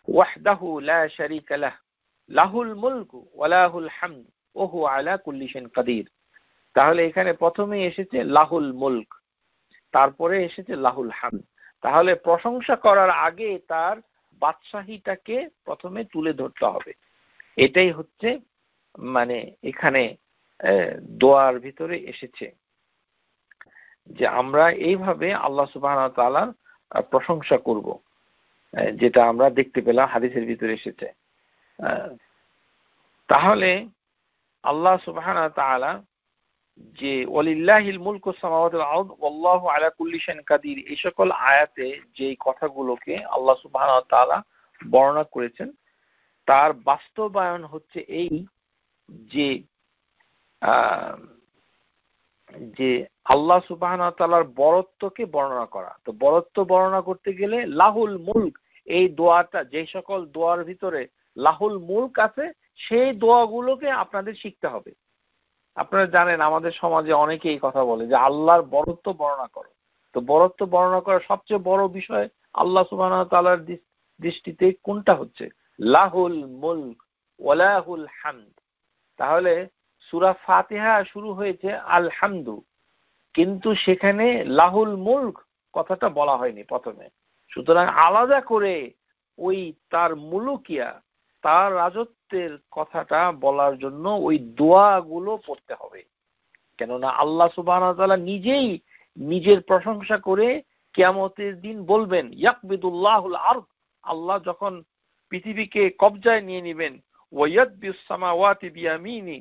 ওয়াহদাহু লা শারীকা লাহ লাহুল মুলকু ওয়া লাহুল হামদ ওয়া হুয়া আলা কুল্লি শাইইন কাদির। তাহলে এখানে প্রথমে এসেছে লাহুল মুলক, তারপরে এসেছে লাহুল হামদ। তাহলে প্রশংসা করার আগে তার বাদশাহীটাকে প্রথমে তুলে ধরতে হবে। এটাই হচ্ছে মানে এখানে দোয়ার ভিতরে এসেছে যে আমরা এইভাবে আল্লাহ সুবহানাহু ওয়া তাআলার প্রশংসা করব, যেটা আমরা দেখতে পেলাম হাদিসের ভিতরে এসেছে। তাহলে আল্লাহ সুবহানাহু ওয়া তাআলা যে ওয়ালিল্লাহিল মুলকু সামাওয়াতি ওয়াল আরদ ওয়াল্লাহু আলা কুল্লি শাইইন কাদির, এই সকল আয়াতে যে কথাগুলোকে আল্লাহ সুবহানাহু ওয়া তাআলা বর্ণনা করেছেন তার বাস্তবায়ন হচ্ছে এই যে যে আল্লাহ সুবহানাহু ওয়া তাআলার বরত্বকে বর্ণনা করা। তো বরত্ব বর্ণনা করতে গেলে লাহুল মুলক, এই দোয়াটা, যে সকল দোয়ার ভিতরে লাহুল মুলক আছে সেই দোয়াগুলোকে আপনাদের শিখতে হবে। আপনারা জানেন আমাদের সমাজে অনেকে এই কথা বলে যে আল্লাহর বরত্ব বর্ণনা করো। তো বরত্ব বর্ণনা করার সবচেয়ে বড় বিষয় আল্লাহ সুবহানাহু ওয়া তাআলার দৃষ্টিতে কোনটা হচ্ছে? লাহুল মুলক ওয়া লাহুল হামদ। তাহলে সূরা ফাতিহা শুরু হয়েছে আলহামদু, কিন্তু সেখানে লাহুল মুলক কথাটা বলা হয়নি প্রথমে। সুতরাং আলাদা করে ওই তার মুলুকিয়া, তার রাজত্বের কথাটা বলার জন্য ওই দোয়াগুলো পড়তে হবে। কেননা আল্লাহ সুবহানাহু ওয়া তাআলা নিজেই নিজের প্রশংসা করে কিয়ামতের দিন বলবেন, ইয়াকবিদুল্লাহুল আরদ, আল্লাহ যখন পৃথিবীকে কবজায় নিয়ে নেবেন, ওয়া ইয়াদবিস সামাওয়াতি বিয়ামিনি,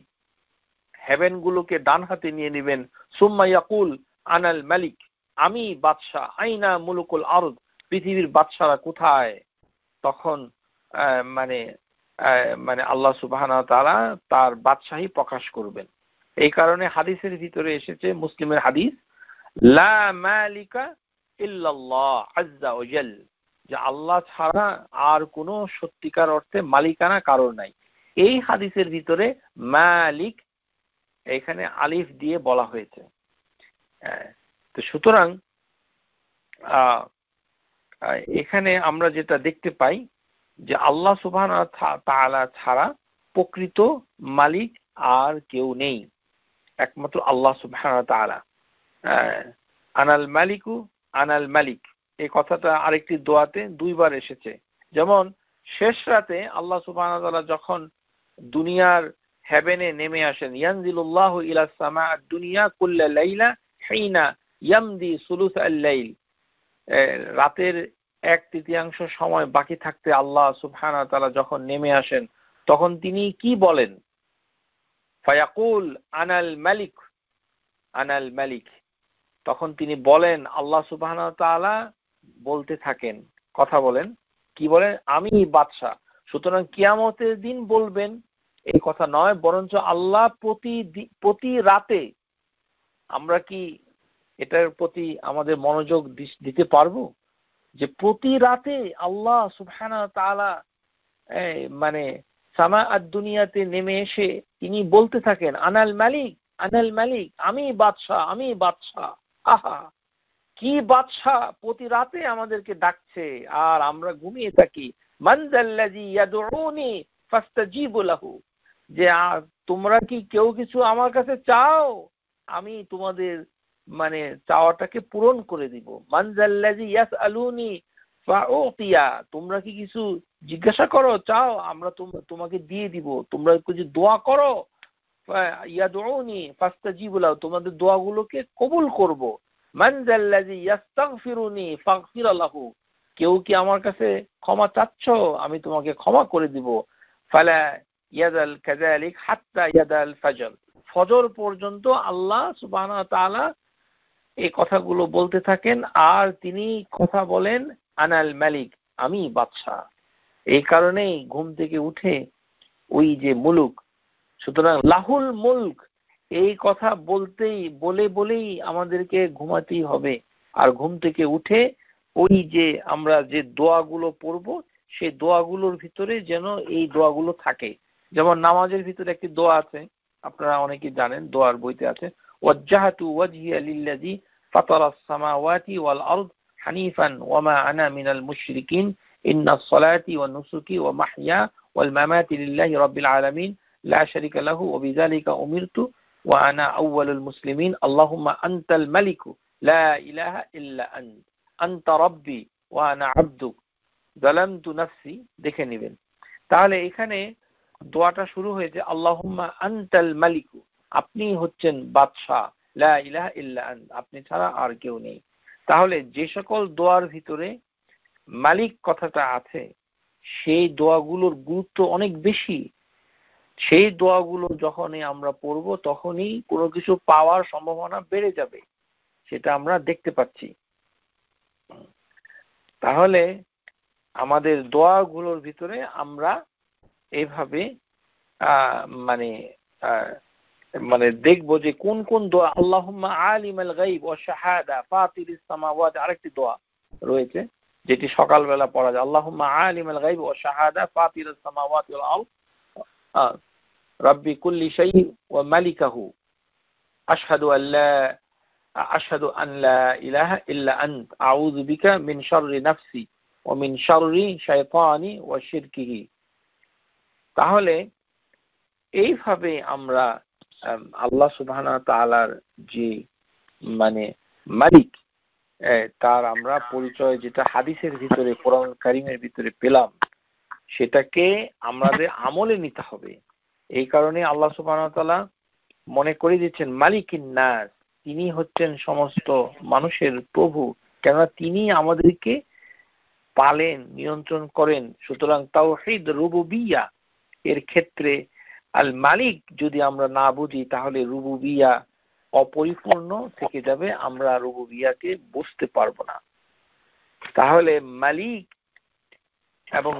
হেভেন গুলোকে ডান হাতে নিয়ে নেবেন, সুম্মা ইয়াকুল আনাল মালিক, আমি বাদশা, আইনা মুলুকুল আরদ, পৃথিবীর বাদশারা কোথায়? তখন মানে আল্লাহ সুবহানাহু ওয়া তাআলা তার বাদশাহী প্রকাশ করবেন। এই কারণে হাদিসের ভিতরে এসেছে, মুসলিমের হাদিস, লা মালিকা ইল্লাল্লাহ আযজা ওয়া জাল, যে আল্লাহ ছাড়া আর কোনো সত্যিকার অর্থে মালিকানা কারোর নাই। এই হাদিসের ভিতরে মালিক এখানে আলিফ দিয়ে বলা হয়েছে। তো সুতরাং এখানে আমরা যেটা দেখতে পাই যে আল্লাহ সুবহানাহু ওয়া তাআলা ছাড়া প্রকৃত মালিক আর কেউ নেই, একমাত্র আল্লাহ সুবহানাহু ওয়া তাআলা। আনাল মালিকু আনাল মালিক, এই কথাটা আরেকটি দোয়াতে দুইবার এসেছে। যেমন শেষ রাতে আল্লাহ সুবহানাহু ওয়া তাআলা যখন দুনিয়ার হেভেনে নেমে আসেন, ইয়ানজিলুল্লাহু ইলাস সামাআদ দুনিয়া কুল্লা লাইলা হিনা ইয়ামদি সুলুসাল লাইল, রাতের 1/3 সময় বাকি থাকতে আল্লাহ সুবহানাহু ওয়া তাআলা যখন নেমে আসেন তখন তিনি কি বলেন? ফায়াকুল আনাল মালিক আনাল মালিক, তখন তিনি বলেন, আল্লাহ সুবহানাহু ওয়া তাআলা বলতে থাকেন, কথা বলেন, কি বলেন? আমি বাদশা। সুতরাং কিয়ামতের দিন বলবেন এই কথা নয়, বরঞ্চ আল্লাহ প্রতি রাতে, আমরা কি এটার প্রতি আমাদের মনোযোগ দিতে পারবো যে প্রতি রাতে আল্লাহ সুবহানাহু ওয়া তাআলা সামাআদ দুনিয়াতে নেমে এসে তিনি বলতে থাকেন, আনাল মালিক আনাল মালিক, আমি বাদশা আমি বাদশা। আহা, কি বাদশা প্রতি রাতে আমাদেরকে ডাকছে আর আমরা ঘুমিয়ে থাকি। মান যাল্লাযী ইয়াদউনি ফাস্তাজিবু লাহু, যে তোমরা কি কেউ কিছু আমার কাছে চাও, আমি তোমাদের চাওয়াটাকে পূরণ করে দিব। মান যাল্লাযী ইয়াসআলুনি ফাউতিয়া, তোমরা কি কিছু জিজ্ঞাসা করো, চাও, আমরা তোমাকে দিয়ে দিব। তোমরা কিছু দোয়া করো, ইয়াদউনি ফাস্তাজিবু লাহু, তোমাদের দোয়াগুলোকে কবুল করব। মান যাল্লাযী ইস্তাগফিরুনি ফাগফির লাহু, কেউ কি আমার কাছে ক্ষমা চাচ্ছ, আমি তোমাকে ক্ষমা করে দিব। ফালা ইয়াজাল কাযালিক হাত্তা ইয়াদাল ফজর, ফজর পর্যন্ত আল্লাহ সুবহানাহু ওয়া তাআলা এই কথাগুলো বলতে থাকেন আর তিনি কথা বলেন আনাল মালিক, আমি বাদশা। এই কারণেই ঘুম থেকে উঠে ওই যে মুলুক, সুতরাং লাহুল মুলক এই কথা বলেই আমাদেরকে ঘুমাতেই হবে। আর ঘুম থেকে উঠে ওই যে আমরা যে দোয়াগুলো পড়বো সেই দোয়াগুলোর ভিতরে যেন এই দোয়াগুলো থাকে। যেমন নামাজের ভিতরে একটি দোয়া আছে, আপনারা অনেকেই জানেন, দোয়ার বইতে আছে, ওয়াজ্জাহাতু ওয়াজহিয়া লিল্লাযী ফাতারাস সামাওয়াতি ওয়াল আরদ হানিফান ওয়া মা আনা মিনাল মুশরিকিন ইন্নাস সালাতি ওয়া নুসুকি ওয়া মাহইয়া ওয়াল মামাতি লিল্লাহি রাব্বিল আলামিন লা শারীকা লাহু ওয়া বিযালিকা উমিরতু ওয়া আনা আউওয়ালুল মুসলিমিন আল্লাহুম্মা আনতাল মালিকু লা ইলাহা ইল্লা আনতা রাব্বি ওয়া আনা আবদুক যালামতু নাফসি। দেখে নেবেন। তাহলে এখানে দোয়াটা শুরু হয়েছে আল্লাহুম্মা আনতাল মালিকু, আপনি হচ্ছেন বাদশাহ, লা ইলাহা ইল্লা আন্ত, আপনি ছাড়া আর কেউ নেই। তাহলে যে সকল দোয়ার ভিতরে মালিক কথাটা আছে সেই দোয়াগুলোর গুরুত্ব অনেক বেশি। সেই দোয়াগুলো যখনই আমরা পড়ব তখনই কোনো কিছু পাওয়ার সম্ভাবনা বেড়ে যাবে, সেটা আমরা দেখতে পাচ্ছি। তাহলে আমাদের দোয়াগুলোর ভিতরে আমরা এইভাবে মানে দেখবো যে কোন কোন দোয়া। আল্লাহুম্মা আলিমাল গায়ব ওয়া শাহাদা ফাতিরিস সামাওয়াতি, আরেকটি দোয়া রয়েছে যেটি সকালবেলা পড়া যায়। আল্লাহুম্মা আলিমাল গায়ব ওয়া শাহাদা ফাতিরিস সামাওয়াতি ওয়াল আরদ রাব্বি কুল্লি শাই ওয়া মালিকাহু আশহাদু আন লা ইলাহা ইল্লা আন্ত আউযু বিকা মিন শাররি নাফসি ওয়া মিন শাররি শাইতানি ওয়া শিরকিহি। তাহলে এইভাবে আমরা আল্লাহ সুবহানাহু ওয়া তাআলার যে মালিক তার আমরা পরিচয় যেটা হাদিসের ভিতরে কোরআন কারীমের ভিতরে পেলাম সেটাকে আমাদের আমলে নিতে হবে। এই কারণে আল্লাহ সুবহানাহু ওয়া তাআলা মনে করে দিচ্ছেন মালিকিন নাস, তিনি হচ্ছেন সমস্ত মানুষের প্রভু, কেননা তিনি আমাদেরকে পালেন, নিয়ন্ত্রণ করেন। সুতরাং তাওহীদ রুবুবিয়্যা এর ক্ষেত্রে আল মালিক যদি আমরা না বুঝি তাহলে রুবুবিয়্যা অপরিপূর্ণ থেকে যাবে, আমরা রুবুবিয়্যাকে বুঝতে পারবো না। তাহলে মালিক এবং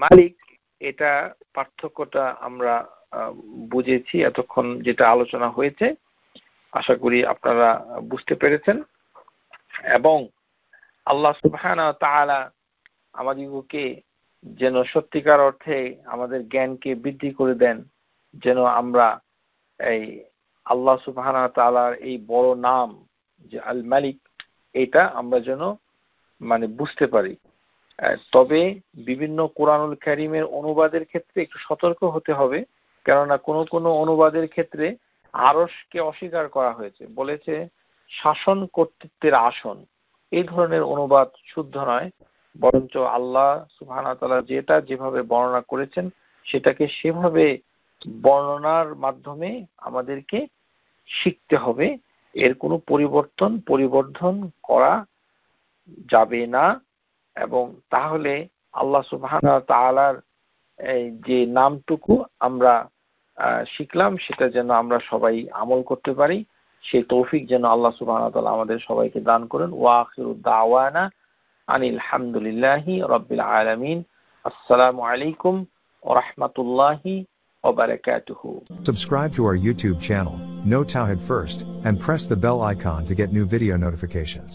মালিক এটা পার্থক্যটা আমরা বুঝেছি এতক্ষণ যেটা আলোচনা হয়েছে। আশা করি আপনারা বুঝতে পেরেছেন। এবং আল্লাহ সুবহানাহু ওয়া তাআলা আমাদেরকে যেন সত্যিকার অর্থে আমাদের জ্ঞানকে বৃদ্ধি করে দেন, যেন আমরা এই আল্লাহ সুবহানাহু ওয়া তাআলার এই বড় নাম যে আল মালিক এটা আমরা যেন বুঝতে পারি। তবে বিভিন্ন কোরআনুল কারীমের অনুবাদের ক্ষেত্রে একটু সতর্ক হতে হবে, কেননা কোনো অনুবাদের ক্ষেত্রে আরশকে অস্বীকার করা হয়েছে, বলেছে শাসন কর্তৃত্বের আসন। এই ধরনের অনুবাদ শুদ্ধ নয়, বরঞ্চ আল্লাহ সুবহানাহু ওয়া তাআলা যেটা যেভাবে বর্ণনা করেছেন সেটাকে সেভাবে বর্ণনার মাধ্যমে আমাদেরকে শিখতে হবে। এর কোনো পরিবর্ধন করা যাবে না। এবং তাহলে আল্লাহ সুবহানাহু ওয়া তাআলার যে নামটুকু আমরা শিখলাম সেটা যেন আমরা সবাই আমল করতে পারি, সেই তৌফিক যেন আল্লাহ সুবহানাহু ওয়া তাআলা আমাদের সবাইকে দান করেন। ওয়া আখিরু দাওয়ানা আনিল হামদুলিল্লাহি রাব্বিল আলামিন। আসসালামু আলাইকুম ওয়া রাহমাতুল্লাহি ওয়া বারাকাতুহু। Subscribe to our YouTube channel, Know Tawhid First, and press the bell icon to get new video notifications.